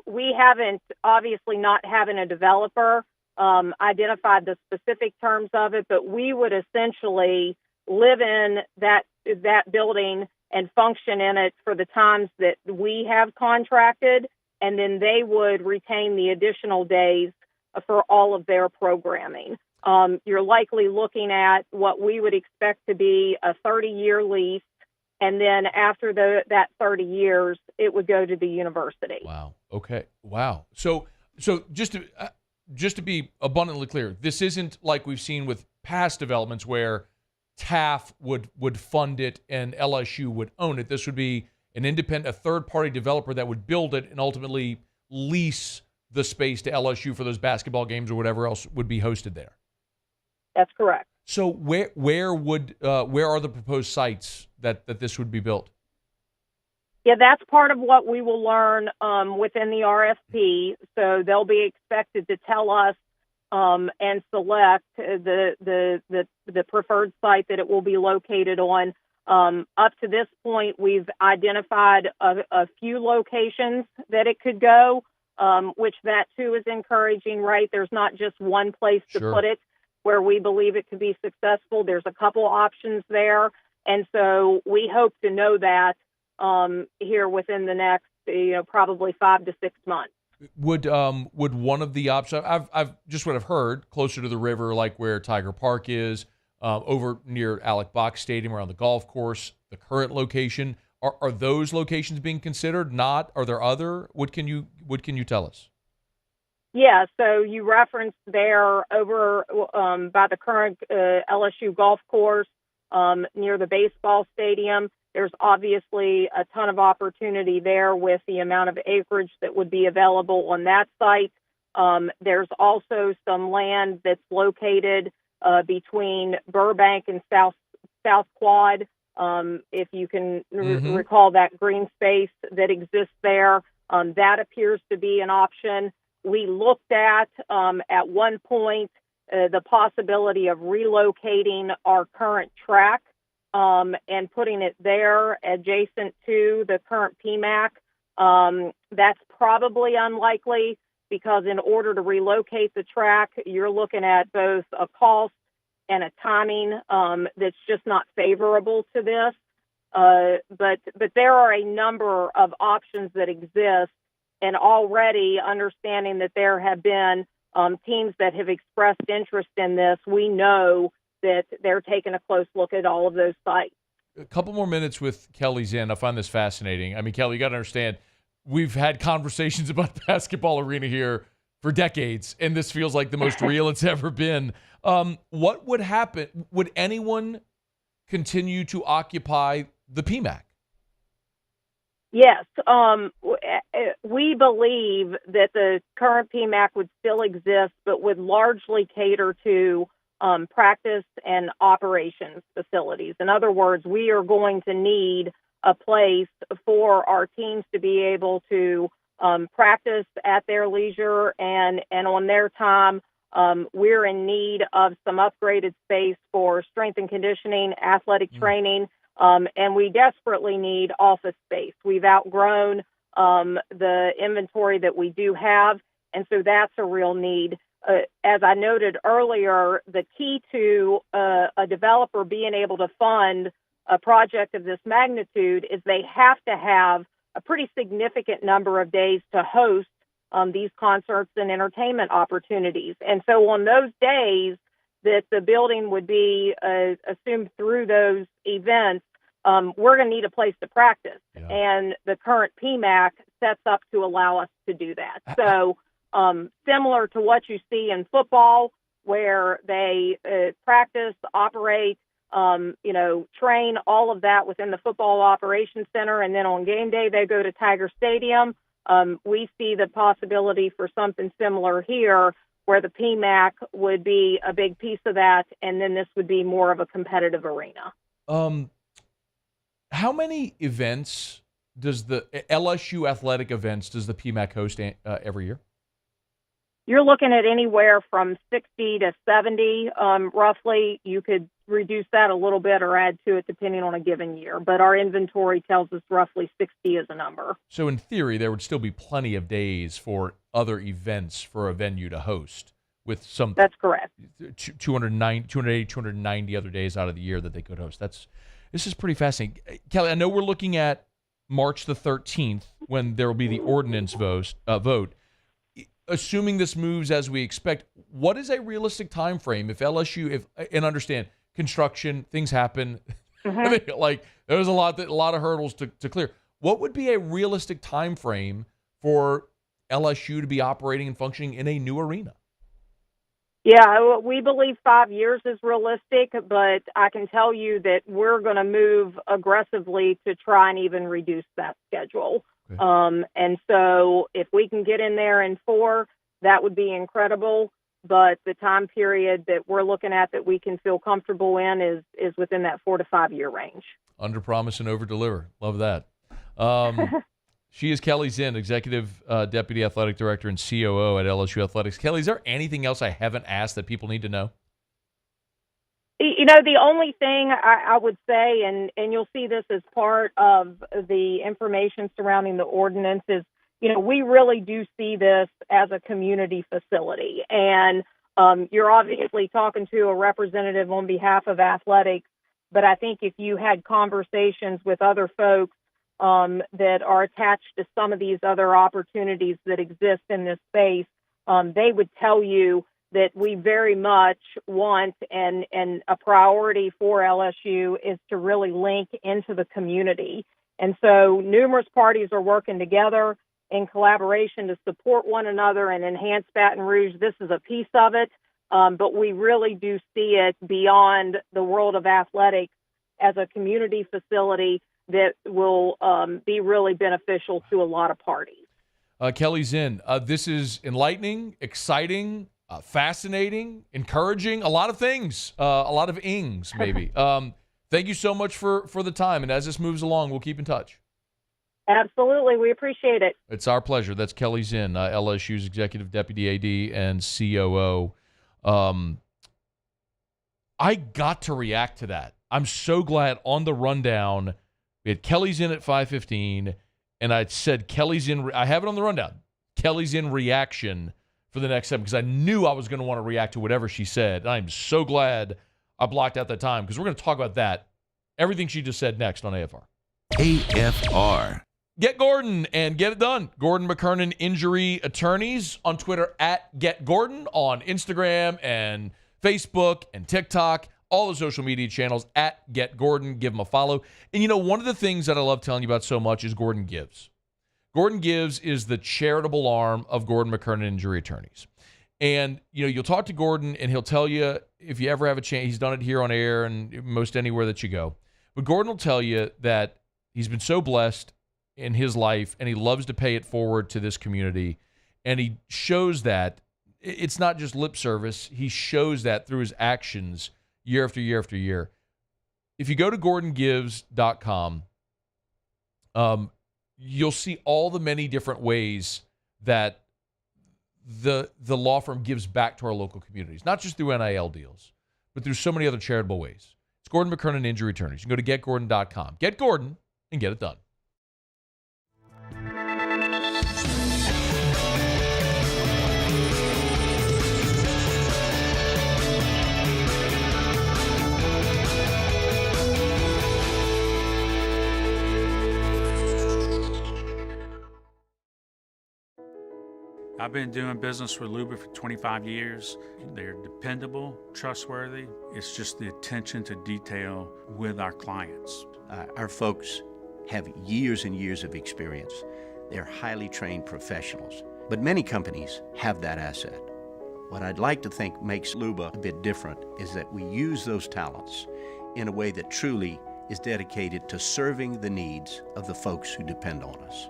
We haven't, obviously not having a developer, identified the specific terms of it, but we would essentially live in that building and function in it for the times that we have contracted, and then they would retain the additional days for all of their programming. You're likely looking at what we would expect to be a 30-year lease, and then after that 30 years, it would go to the university. Wow. Okay. Wow. So just to be abundantly clear, this isn't like we've seen with past developments where TAF would fund it and LSU would own it. This would be an independent, a third-party developer that would build it and ultimately lease the space to LSU for those basketball games or whatever else would be hosted there. That's correct. So where are the proposed sites that this would be built? Yeah, that's part of what we will learn within the RFP. So they'll be expected to tell us and select the preferred site that it will be located on. Up to this point, we've identified a few locations that it could go. Which that too is encouraging, right? There's not just one place to put it where we believe it could be successful. There's a couple options there. And so we hope to know that here within the next, probably 5 to 6 months. Would one of the options, I've just what I've heard, closer to the river, like where Tiger Park is, over near Alec Bach Stadium around the golf course, the current location, are those locations being considered? Not? Are there other? What can you tell us? Yeah, so you referenced there over by the current LSU golf course near the baseball stadium. There's obviously a ton of opportunity there with the amount of acreage that would be available on that site. There's also some land that's located between Burbank and South Quad. If you can recall that green space that exists there, that appears to be an option. We looked at one point, the possibility of relocating our current track and putting it there adjacent to the current PMAC. That's probably unlikely because in order to relocate the track, you're looking at both a cost and a timing that's just not favorable to this. But there are a number of options that exist, and already understanding that there have been teams that have expressed interest in this, we know that they're taking a close look at all of those sites. A couple more minutes with Keli Zinn. I find this fascinating. I mean, Keli, you got to understand, we've had conversations about the basketball arena here for decades, and this feels like the most real it's ever been. What would happen? Would anyone continue to occupy the PMAC? Yes. We believe that the current PMAC would still exist, but would largely cater to practice and operations facilities. In other words, we are going to need a place for our teams to be able to practice at their leisure and on their time. We're in need of some upgraded space for strength and conditioning, athletic training, and we desperately need office space. We've outgrown the inventory that we do have, and so that's a real need. As I noted earlier, the key to a developer being able to fund a project of this magnitude is they have to have a pretty significant number of days to host these concerts and entertainment opportunities. And so on those days that the building would be assumed through those events, we're going to need a place to practice. Yeah. And the current PMAC sets up to allow us to do that. So similar to what you see in football, where they practice, operate, train, all of that within the football operations center. And then on game day, they go to Tiger Stadium. We see the possibility for something similar here, where the PMAC would be a big piece of that, and then this would be more of a competitive arena. How many events does the LSU athletic events does the PMAC host every year? You're looking at anywhere from 60 to 70, roughly. You could reduce that a little bit or add to it depending on a given year, but our inventory tells us roughly 60 is a number. So in theory, there would still be plenty of days for other events for a venue to host with some. That's correct. 280, 290 other days out of the year that they could host. This is pretty fascinating. Keli, I know we're looking at March the 13th when there will be the ordinance vote. Assuming this moves as we expect, what is a realistic time frame if LSU, and understand construction, things happen, I mean, like there's a lot of hurdles to clear. What would be a realistic time frame for LSU to be operating and functioning in a new arena? Yeah, we believe 5 years is realistic, but I can tell you that we're going to move aggressively to try and even reduce that schedule. Okay. And so if we can get in there in 4, that would be incredible. But the time period that we're looking at that we can feel comfortable in is within that 4 to 5 year range. Under promise and over deliver. Love that. She is Keli Zinn, Executive Deputy Athletic Director and COO at LSU Athletics. Keli, is there anything else I haven't asked that people need to know? The only thing I would say, and you'll see this as part of the information surrounding the ordinance, is, we really do see this as a community facility. And you're obviously talking to a representative on behalf of athletics, but I think if you had conversations with other folks that are attached to some of these other opportunities that exist in this space, they would tell you that we very much want and a priority for LSU is to really link into the community. And so numerous parties are working together in collaboration to support one another and enhance Baton Rouge. This is a piece of it, but we really do see it beyond the world of athletics as a community facility that will be really beneficial to a lot of parties. Keli Zinn, this is enlightening, exciting, fascinating, encouraging, a lot of things, a lot of ings maybe. Thank you so much for the time. And as this moves along, we'll keep in touch. Absolutely. We appreciate it. It's our pleasure. That's Keli Zinn, LSU's Executive Deputy AD and COO. I got to react to that. I'm so glad on the rundown we had Keli Zinn at 5:15, and I said Keli Zinn. I have it on the rundown. Keli Zinn reaction for the next segment because I knew I was going to want to react to whatever she said. And I'm so glad I blocked out that time because we're going to talk about that, everything she just said next on AFR. AFR. Get Gordon and get it done. Gordon McKernan Injury Attorneys on Twitter at Get Gordon, on Instagram and Facebook and TikTok, all the social media channels at Get Gordon. Give him a follow. And one of the things that I love telling you about so much is Gordon Gives. Gordon Gives is the charitable arm of Gordon McKernan Injury Attorneys. And, you'll talk to Gordon and he'll tell you if you ever have a chance. He's done it here on air and most anywhere that you go. But Gordon will tell you that he's been so blessed in his life and he loves to pay it forward to this community. And he shows that it's not just lip service. He shows that through his actions year after year after year. If you go to GordonGives.com, you'll see all the many different ways that the law firm gives back to our local communities, not just through NIL deals, but through so many other charitable ways. It's Gordon McKernan Injury Attorneys. You can go to getgordon.com. Get Gordon and get it done. I've been doing business with Luba for 25 years. They're dependable, trustworthy. It's just the attention to detail with our clients. Our folks have years and years of experience. They're highly trained professionals, but many companies have that asset. What I'd like to think makes Luba a bit different is that we use those talents in a way that truly is dedicated to serving the needs of the folks who depend on us.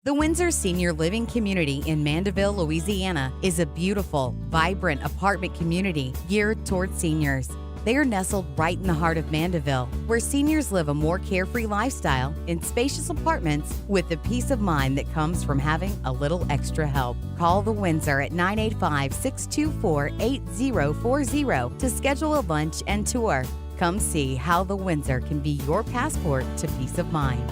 The Windsor Senior Living Community in Mandeville, Louisiana is a beautiful, vibrant apartment community geared towards seniors. They are nestled right in the heart of Mandeville, where seniors live a more carefree lifestyle in spacious apartments with the peace of mind that comes from having a little extra help. Call the Windsor at 985-624-8040 to schedule a lunch and tour. Come see how the Windsor can be your passport to peace of mind.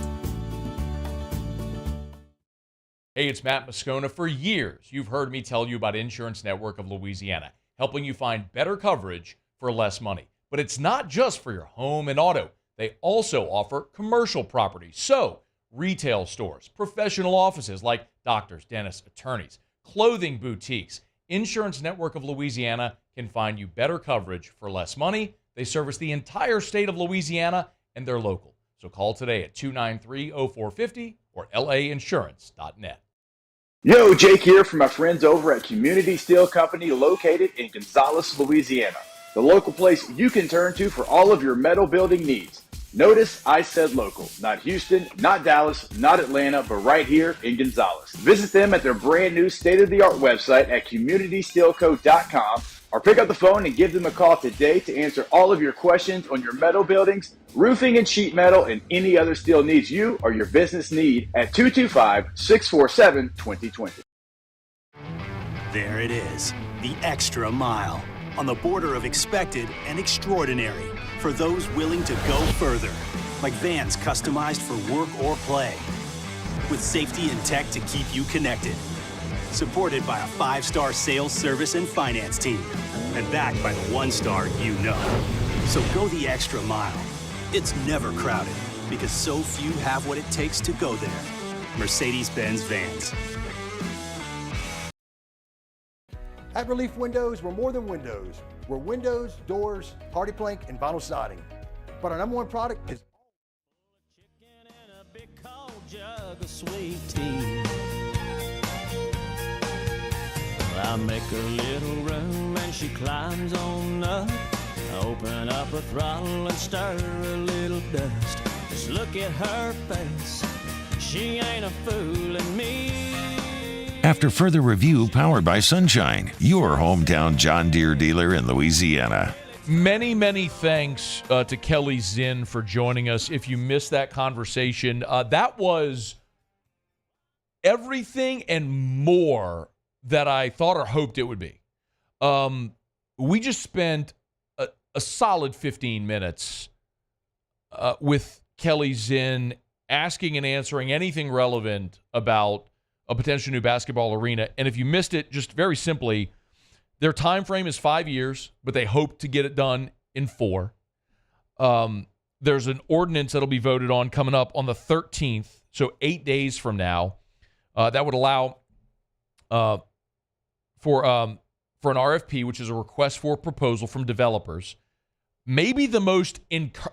Hey, it's Matt Moscona. For years, you've heard me tell you about Insurance Network of Louisiana, helping you find better coverage for less money. But it's not just for your home and auto. They also offer commercial property. So, retail stores, professional offices like doctors, dentists, attorneys, clothing boutiques. Insurance Network of Louisiana can find you better coverage for less money. They service the entire state of Louisiana, and they're local. So call today at 293-0450 or lainsurance.net. Yo, Jake here from my friends over at Community Steel Company located in Gonzales, Louisiana. The local place you can turn to for all of your metal building needs. Notice I said local, not Houston, not Dallas, not Atlanta, but right here in Gonzales. Visit them at their brand new state-of-the-art website at communitysteelco.com or pick up the phone and give them a call today to answer all of your questions on your metal buildings, roofing and sheet metal, and any other steel needs you or your business need at 225-647-2020. There it is, the extra mile, on the border of expected and extraordinary for those willing to go further, like vans customized for work or play, with safety and tech to keep you connected. Supported by a 5-star sales, service, and finance team, and backed by the 1-star you know. So go the extra mile. It's never crowded, because so few have what it takes to go there. Mercedes-Benz Vans. At Relief Windows, we're more than windows. We're windows, doors, hardy plank, and vinyl siding. But our number one product is jug of sweet tea. I make a little room and she climbs on up. I open up her throttle and stir a little dust. Just look at her face, she ain't a fooling me. After further review, powered by Sunshine, your hometown John Deere dealer in Louisiana. Many, many thanks to Keli Zinn for joining us. If you missed that conversation, that was everything and more that I thought or hoped it would be. We just spent a solid 15 minutes with Keli Zinn asking and answering anything relevant about a potential new basketball arena. And if you missed it, just very simply, their time frame is 5 years, but they hope to get it done in 4. There's an ordinance that'll be voted on coming up on the 13th, so 8 days from now, that would allow for an RFP, which is a request for proposal from developers. Maybe the most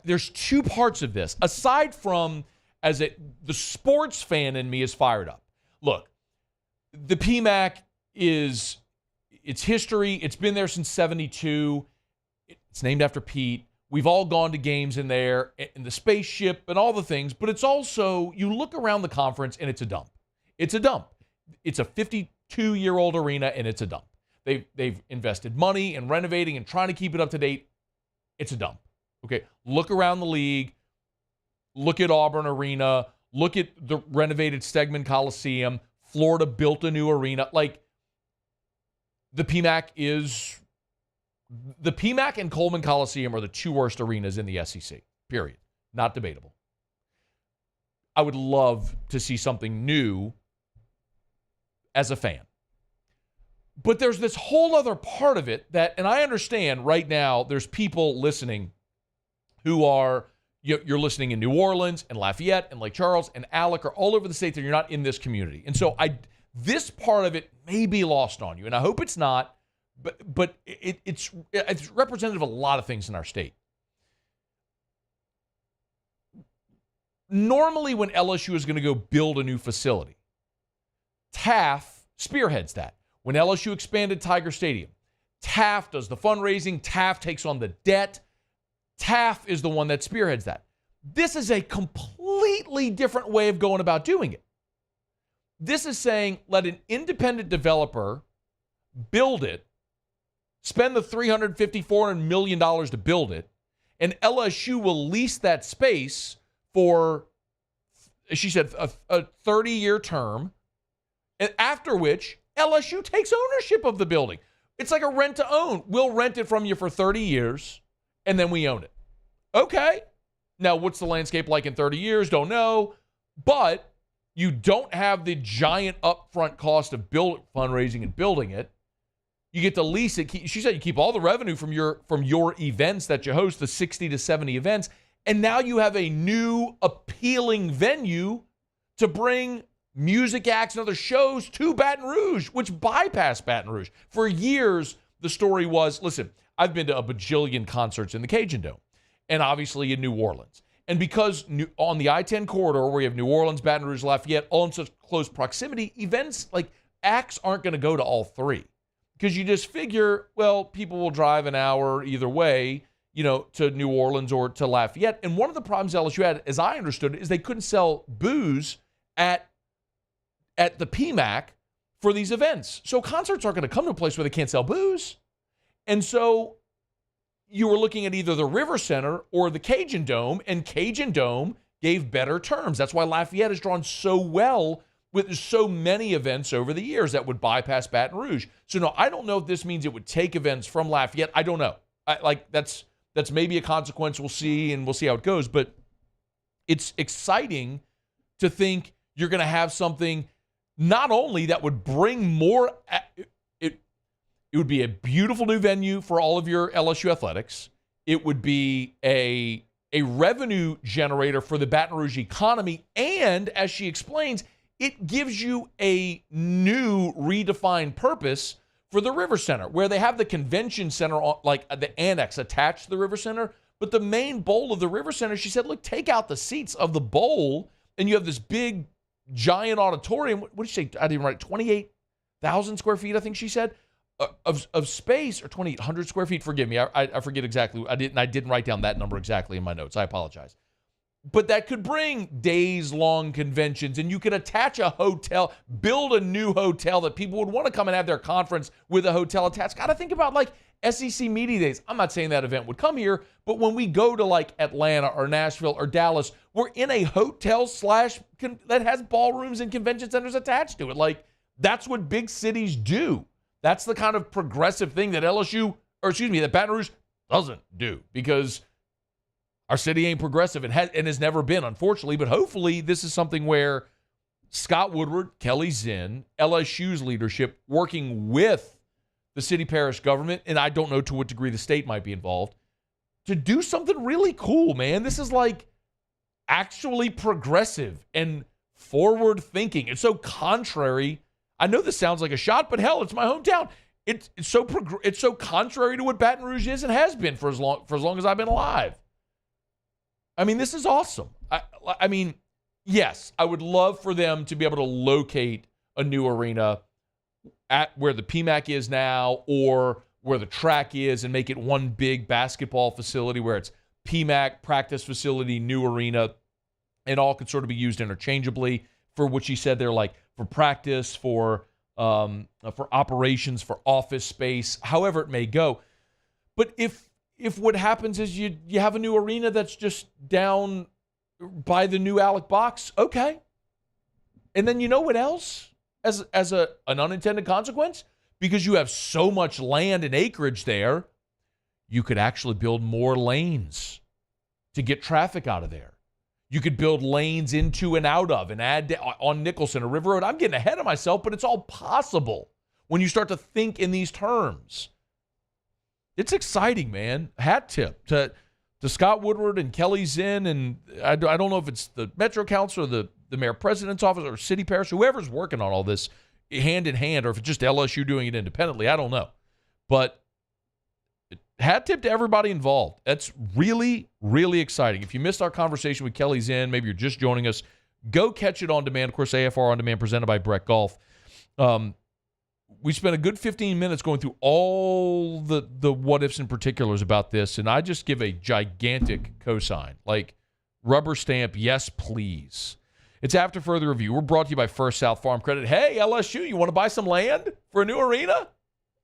there's 2 parts of this. Aside from the sports fan in me is fired up. Look, the PMAC it's history. It's been there since 72. It's named after Pete. We've all gone to games in there, and the spaceship and all the things, but it's also, you look around the conference and it's a dump. It's a dump. It's a 52-year-old arena and it's a dump. They've invested money in renovating and trying to keep it up to date. It's a dump. Okay, look around the league. Look at Auburn Arena. Look at the renovated Stegman Coliseum. Florida built a new arena. Like, the PMAC and Coleman Coliseum are the two worst arenas in the SEC, period. Not debatable. I would love to see something new as a fan. But there's this whole other part of it that, and I understand right now, there's people listening who are, you're listening in New Orleans and Lafayette and Lake Charles and Alec are all over the state that you're not in this community. And so this part of it may be lost on you, and I hope it's not, but it's representative of a lot of things in our state. Normally when LSU is going to go build a new facility, TAF spearheads that. When LSU expanded Tiger Stadium, TAF does the fundraising, TAF takes on the debt. TAF is the one that spearheads that. This is a completely different way of going about doing it. This is saying let an independent developer build it, spend the $350, $400 million to build it, and LSU will lease that space for, she said, a 30-year term, and after which LSU takes ownership of the building. It's like a rent to own. We'll rent it from you for 30 years, and then we own it. Okay. Now, what's the landscape like in 30 years? Don't know. But you don't have the giant upfront cost of fundraising and building it. You get to lease it. She said you keep all the revenue from your events that you host, the 60 to 70 events, and now you have a new appealing venue to bring music acts and other shows to Baton Rouge, which bypass Baton Rouge. For years, the story was, listen, I've been to a bajillion concerts in the Cajun Dome, and obviously in New Orleans. And because on the I-10 corridor, where you have New Orleans, Baton Rouge, Lafayette, all in such close proximity, events like acts aren't going to go to all three. Because you just figure, well, people will drive an hour either way, to New Orleans or to Lafayette. And one of the problems LSU had, as I understood it, is they couldn't sell booze at the PMAC for these events. So concerts aren't going to come to a place where they can't sell booze. And so you were looking at either the River Center or the Cajun Dome, and Cajun Dome gave better terms. That's why Lafayette has drawn so well with so many events over the years that would bypass Baton Rouge. So no, I don't know if this means it would take events from Lafayette. I don't know. That's maybe a consequence. We'll see, and we'll see how it goes. But it's exciting to think you're going to have something not only that would bring more, it would be a beautiful new venue for all of your LSU athletics. It would be a revenue generator for the Baton Rouge economy. And as she explains, it gives you a new redefined purpose for the River Center, where they have the convention center, like the annex attached to the River Center. But the main bowl of the River Center, she said, look, take out the seats of the bowl, and you have this big, giant auditorium. What did she say? I didn't write 28,000 square feet, I think she said, of space, or 2,800 square feet. Forgive me. I forget exactly. I didn't write down that number exactly in my notes. I apologize. But that could bring days-long conventions, and you could attach a hotel, build a new hotel that people would want to come and have their conference with a hotel attached. Got to think about like SEC Media Days. I'm not saying that event would come here, but when we go to like Atlanta or Nashville or Dallas, we're in a hotel that has ballrooms and convention centers attached to it. Like, that's what big cities do. That's the kind of progressive thing that that Baton Rouge doesn't do, because our city ain't progressive and has never been, unfortunately. But hopefully this is something where Scott Woodward, Keli, Zinn, LSU's leadership, working with the city parish government, and I don't know to what degree the state might be involved, to do something really cool, man. This is like actually progressive and forward thinking. It's so contrary. I know this sounds like a shot, but hell, it's my hometown. It's so contrary to what Baton Rouge is and has been for as long as I've been alive. I mean, this is awesome. I mean, yes, I would love for them to be able to locate a new arena at where the PMAC is now, or where the track is, and make it one big basketball facility where it's PMAC, practice facility, new arena, and all could sort of be used interchangeably for what she said. They're like for practice, for operations, for office space, however it may go. But if what happens is you have a new arena that's just down buy the new Alec box. Okay. And then you know what else? As an unintended consequence, because you have so much land and acreage there, you could actually build more lanes to get traffic out of there. You could build lanes into and out of and add on Nicholson or River Road. I'm getting ahead of myself, but it's all possible when you start to think in these terms. It's exciting, man. Hat tip to Scott Woodward and Keli Zinn, and I don't know if it's the Metro Council or the Mayor President's office or City Parish, whoever's working on all this hand in hand, or if it's just LSU doing it independently, I don't know. But hat tip to everybody involved. That's really, really exciting. If you missed our conversation with Keli Zinn, maybe you're just joining us, go catch it on demand. Of course, AFR on demand presented by Breck Golf. We spent a good 15 minutes going through all the what-ifs and particulars about this, and I just give a gigantic cosign. Like, rubber stamp, yes, please. It's After Further Review. We're brought to you by First South Farm Credit. Hey, LSU, you want to buy some land for a new arena?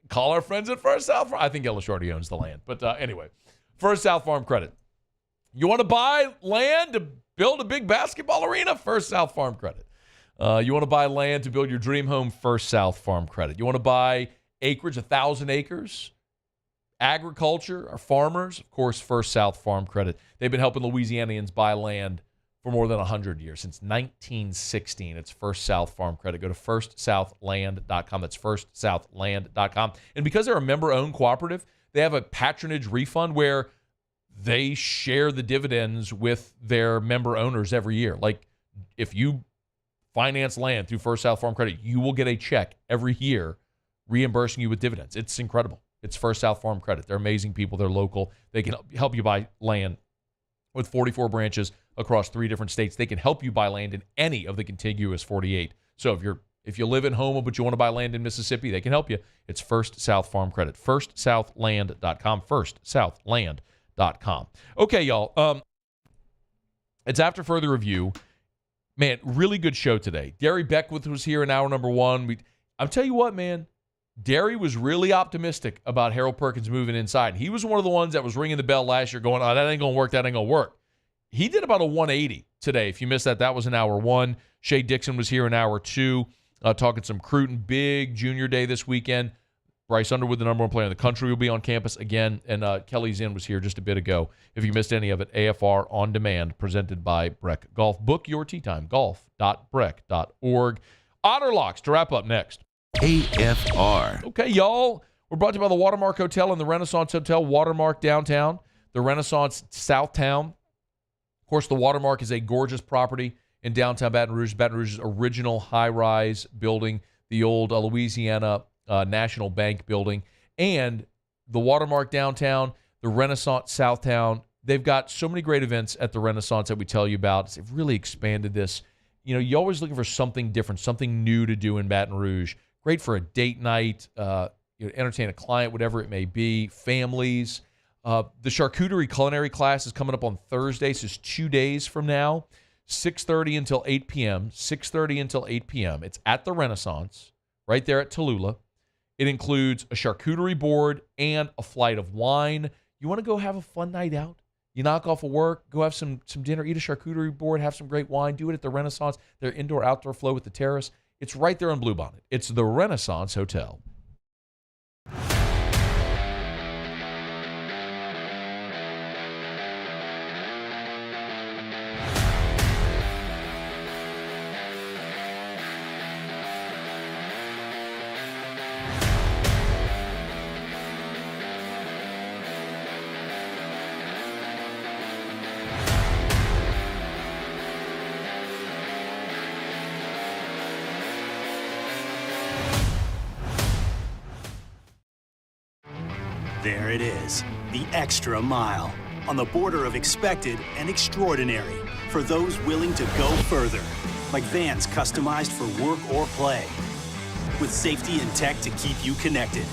Call our friends at First South Farm. I think LSU already owns the land. But anyway, First South Farm Credit. You want to buy land to build a big basketball arena? First South Farm Credit. You want to buy land to build your dream home? First South Farm Credit. You want to buy acreage, 1,000 acres? Agriculture, our farmers? Of course, First South Farm Credit. They've been helping Louisianians buy land for more than 100 years, since 1916. It's First South Farm Credit. Go to firstsouthland.com. That's firstsouthland.com. And because they're a member-owned cooperative, they have a patronage refund where they share the dividends with their member owners every year. Like, if you finance land through First South Farm Credit, you will get a check every year reimbursing you with dividends. It's incredible. It's First South Farm Credit. They're amazing people. They're local. They can help you buy land with 44 branches across 3 different states. They can help you buy land in any of the contiguous 48. So if you live in Houma but you want to buy land in Mississippi, they can help you. It's First South Farm Credit. firstsouthland.com. firstsouthland.com. Okay, y'all. It's After Further Review. Man, really good show today. Darry Beckwith was here in hour number 1. I'm telling you what, man. Darry was really optimistic about Harold Perkins moving inside. He was one of the ones that was ringing the bell last year going, oh, that ain't going to work, that ain't going to work. He did about a 180 today. If you missed that, that was in hour 1. Shea Dixon was here in hour 2, talking some Cruton. Big junior day this weekend. Bryce Underwood, the number 1 player in the country, will be on campus again. And Keli Zinn was here just a bit ago. If you missed any of it, AFR On Demand, presented by Breck Golf. Book your tee time, golf.breck.org. Otter locks to wrap up next. AFR. Okay, y'all. We're brought to you by the Watermark Hotel and the Renaissance Hotel, Watermark downtown, the Renaissance Southtown. Of course, the Watermark is a gorgeous property in downtown Baton Rouge. Baton Rouge's original high-rise building, the old Louisiana National Bank building. And the Watermark downtown, the Renaissance Southtown. They've got so many great events at the Renaissance that we tell you about. They've really expanded this. You know, you're always looking for something different, something new to do in Baton Rouge. Great for a date night, entertain a client, whatever it may be, families. The charcuterie culinary class is coming up on Thursday. So it's 2 days from now, 6:30 until 8 p.m., 6:30 until 8 p.m. It's at the Renaissance, right there at Tallulah. It includes a charcuterie board and a flight of wine. You want to go have a fun night out? You knock off of work, go have some dinner, eat a charcuterie board, have some great wine, do it at the Renaissance. Their indoor-outdoor flow with the terrace. It's right there in Bluebonnet. It's the Renaissance Hotel. There it is, the extra mile, on the border of expected and extraordinary, for those willing to go further, like vans customized for work or play, with safety and tech to keep you connected,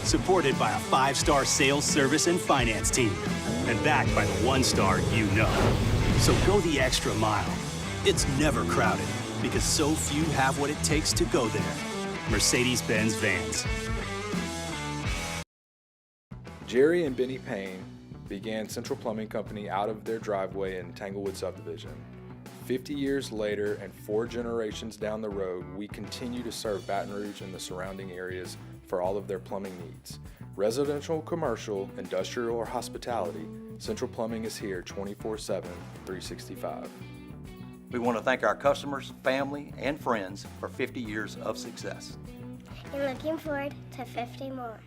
supported by a 5-star sales, service, and finance team, and backed by the 1-star you know. So go the extra mile. It's never crowded, because so few have what it takes to go there. Mercedes-Benz Vans. Jerry and Benny Payne, began Central Plumbing Company out of their driveway in Tanglewood subdivision. 50 years later and 4 generations down the road, we continue to serve Baton Rouge and the surrounding areas for all of their plumbing needs. Residential, commercial, industrial, or hospitality, Central Plumbing is here 24/7, 365. We want to thank our customers, family, and friends for 50 years of success. And looking forward to 50 more.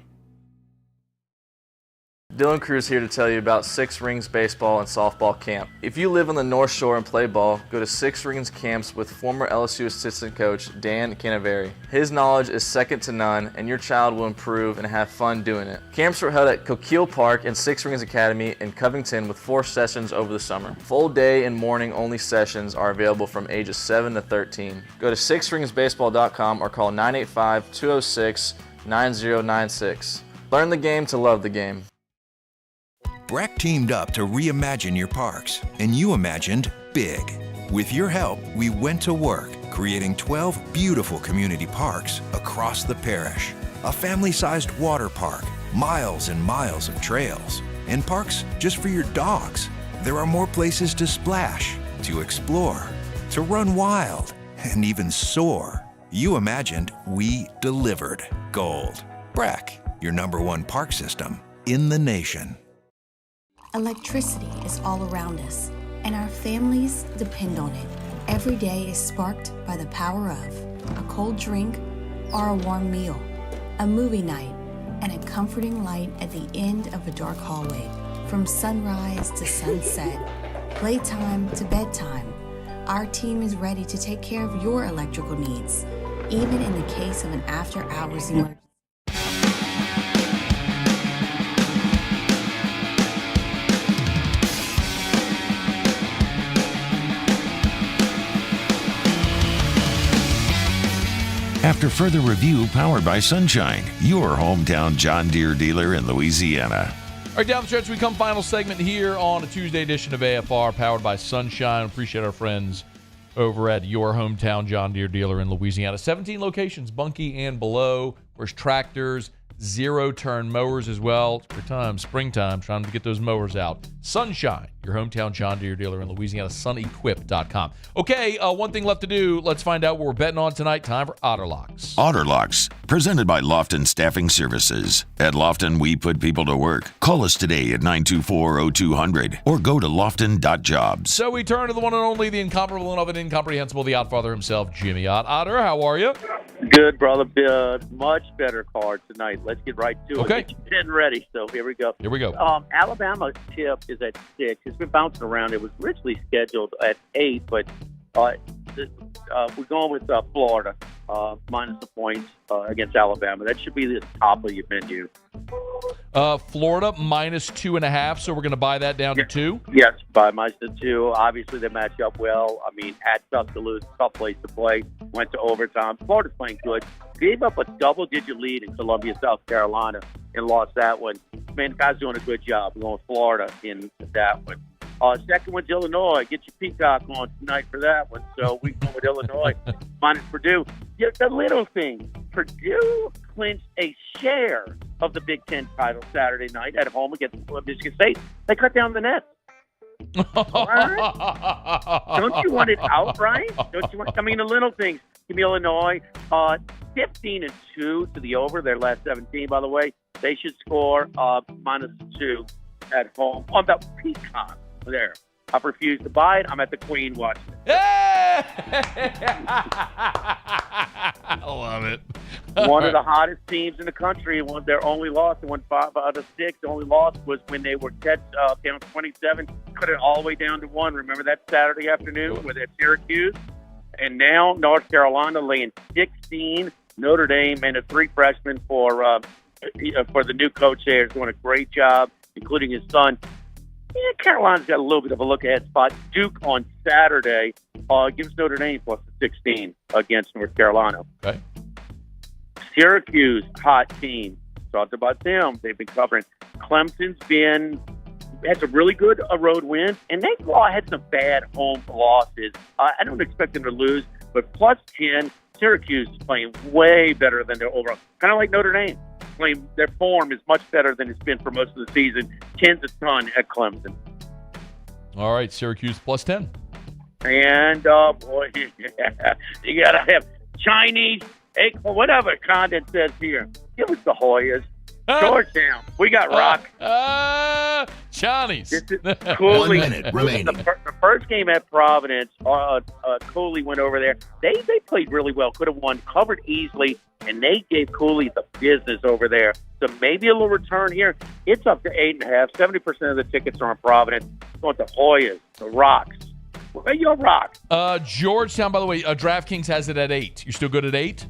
Dylan Cruz here to tell you about Six Rings Baseball and Softball Camp. If you live on the North Shore and play ball, go to Six Rings Camps with former LSU assistant coach Dan Canaveri. His knowledge is second to none, and your child will improve and have fun doing it. Camps were held at Coquille Park and Six Rings Academy in Covington with 4 sessions over the summer. Full day and morning only sessions are available from ages 7 to 13. Go to sixringsbaseball.com or call 985-206-9096. Learn the game to love the game. Breck teamed up to reimagine your parks, and you imagined big. With your help, we went to work, creating 12 beautiful community parks across the parish. A family-sized water park, miles and miles of trails, and parks just for your dogs. There are more places to splash, to explore, to run wild, and even soar. You imagined, we delivered. Gold. Breck, your #1 park system in the nation. Electricity is all around us, and our families depend on it. Every day is sparked by the power of a cold drink or a warm meal, a movie night, and a comforting light at the end of a dark hallway. From sunrise to sunset, playtime to bedtime, our team is ready to take care of your electrical needs, even in the case of an after-hours emergency. After further review, powered by Sunshine, your hometown John Deere dealer in Louisiana. All right, down the stretch, we come final segment here on a Tuesday edition of AFR, powered by Sunshine. Appreciate our friends over at your hometown John Deere dealer in Louisiana. 17 locations, Bunkie and below. Where's tractors, zero-turn mowers as well. It's springtime, trying to get those mowers out. Sunshine, your hometown John Deere dealer in Louisiana, sunequip.com. Okay, one thing left to do. Let's find out what we're betting on tonight. Time for Otter Locks. Otter Locks, presented by Lofton Staffing Services. At Lofton, we put people to work. Call us today at 924-0200 or go to lofton.jobs. So we turn to the one and only, the incomparable and of an incomprehensible, the Ottfather himself, Jimmy Ott. Otter, how are you? Good, brother. Much better card tonight. Let's get right to it. Okay. Get your pen ready. So here we go. Here we go. Alabama's tip is at 6. It's been bouncing around. It was originally scheduled at 8, but we're going with Florida minus the points against Alabama. That should be the top of your menu. Florida minus 2.5, so we're going to buy that down to 2? Yes, by minus the 2. Obviously, they match up well. I mean, at Tuscaloosa, tough place to play. Went to overtime. Florida's playing good. Gave up a double-digit lead in Columbia, South Carolina, and lost that one. Man, the guy's doing a good job. We're going with Florida in that one. Second one's Illinois. Get your Peacock on tonight for that one. So we go with Illinois minus Purdue. Yeah, the little thing, Purdue clinched a share of the Big Ten title Saturday night at home against Michigan State. They cut down the net. Right? Don't you want it outright? Don't you want? I mean, the little things. Give me Illinois. 15-2 to the over. Their last 17, by the way. They should score minus 2 at home on the Peacock. There. I've refused to buy it. I'm at the Queen watching it. I love it. One of the hottest teams in the country. Their only loss. They won 5 out of 6. The only loss was when they were down 27, cut it all the way down to 1. Remember that Saturday afternoon with at Syracuse? And now North Carolina laying 16. Notre Dame and the 3 freshmen for the new coach there is doing a great job, including his son. Yeah, Carolina's got a little bit of a look-ahead spot. Duke on Saturday gives Notre Dame plus 16 against North Carolina. Okay. Syracuse, hot team. Talked about them. They've been covering. Clemson's had some really good road wins, and they've had some bad home losses. I don't expect them to lose, but plus 10, Syracuse is playing way better than their overall. Kind of like Notre Dame. claim their form is much better than it's been for most of the season. 10's a ton at Clemson. All right, Syracuse plus 10. And, boy, you got to have Chinese, whatever condensate says here. Give us the Hoyas. Georgetown. We got rock. Chinese. Cooley. 1 minute remaining. The first game at Providence, Cooley went over there. They played really well. Could have won, covered easily, and they gave Cooley the business over there. So maybe a little return here. It's up to 8.5. 70% of the tickets are on Providence. Going to Hoyas, the Rocks. Where your Rock? Georgetown, by the way, DraftKings has it at 8. You still good at 8?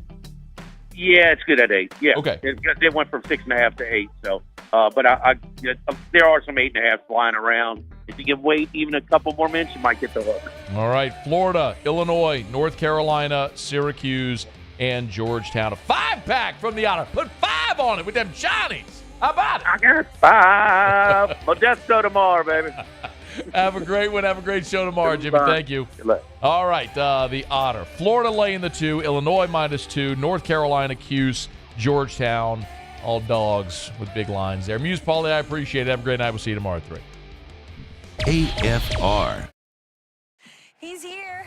Yeah, it's good at 8. Yeah. Okay. It went from 6.5 to 8. So, but there are some 8.5 flying around. If you can wait even a couple more minutes, you might get the hook. All right, Florida, Illinois, North Carolina, Syracuse, and Georgetown. A 5-pack from the Otter. Put 5 on it with them Johnnies. How about it? I got 5. Modesto tomorrow, baby. Have a great one. Have a great show tomorrow, Jimmy. Thank you. All right, the Otter. Florida laying the 2, Illinois -2, North Carolina Cuse, Georgetown, all dogs with big lines there. Muse Paulie, I appreciate it. Have a great night. We'll see you tomorrow at 3. AFR. He's here.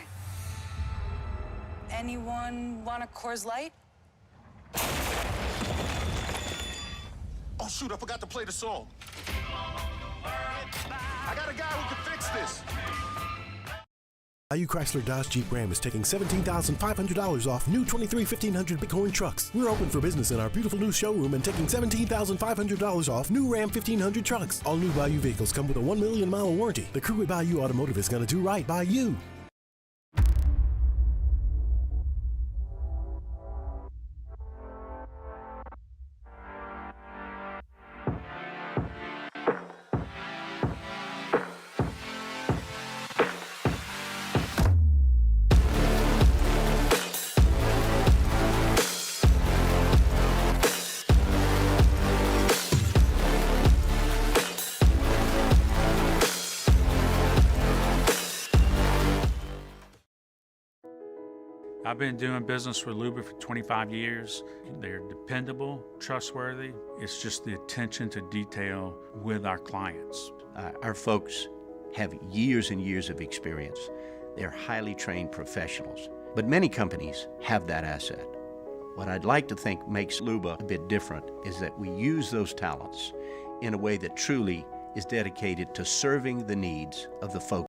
Anyone want a Coors Light? Oh, shoot, I forgot to play the song. I got a guy who can fix this. IU Chrysler Dodge Jeep Ram is taking $17,500 off new 23 1500 Bighorn trucks. We're open for business in our beautiful new showroom and taking $17,500 off new Ram 1500 trucks. All new Bayou vehicles come with a 1 million mile warranty. The crew at Bayou Automotive is going to do right by you. I've been doing business with Luba for 25 years. They're dependable, trustworthy. It's just the attention to detail with our clients. Our folks have years and years of experience. They're highly trained professionals. But many companies have that asset. What I'd like to think makes Luba a bit different is that we use those talents in a way that truly is dedicated to serving the needs of the folks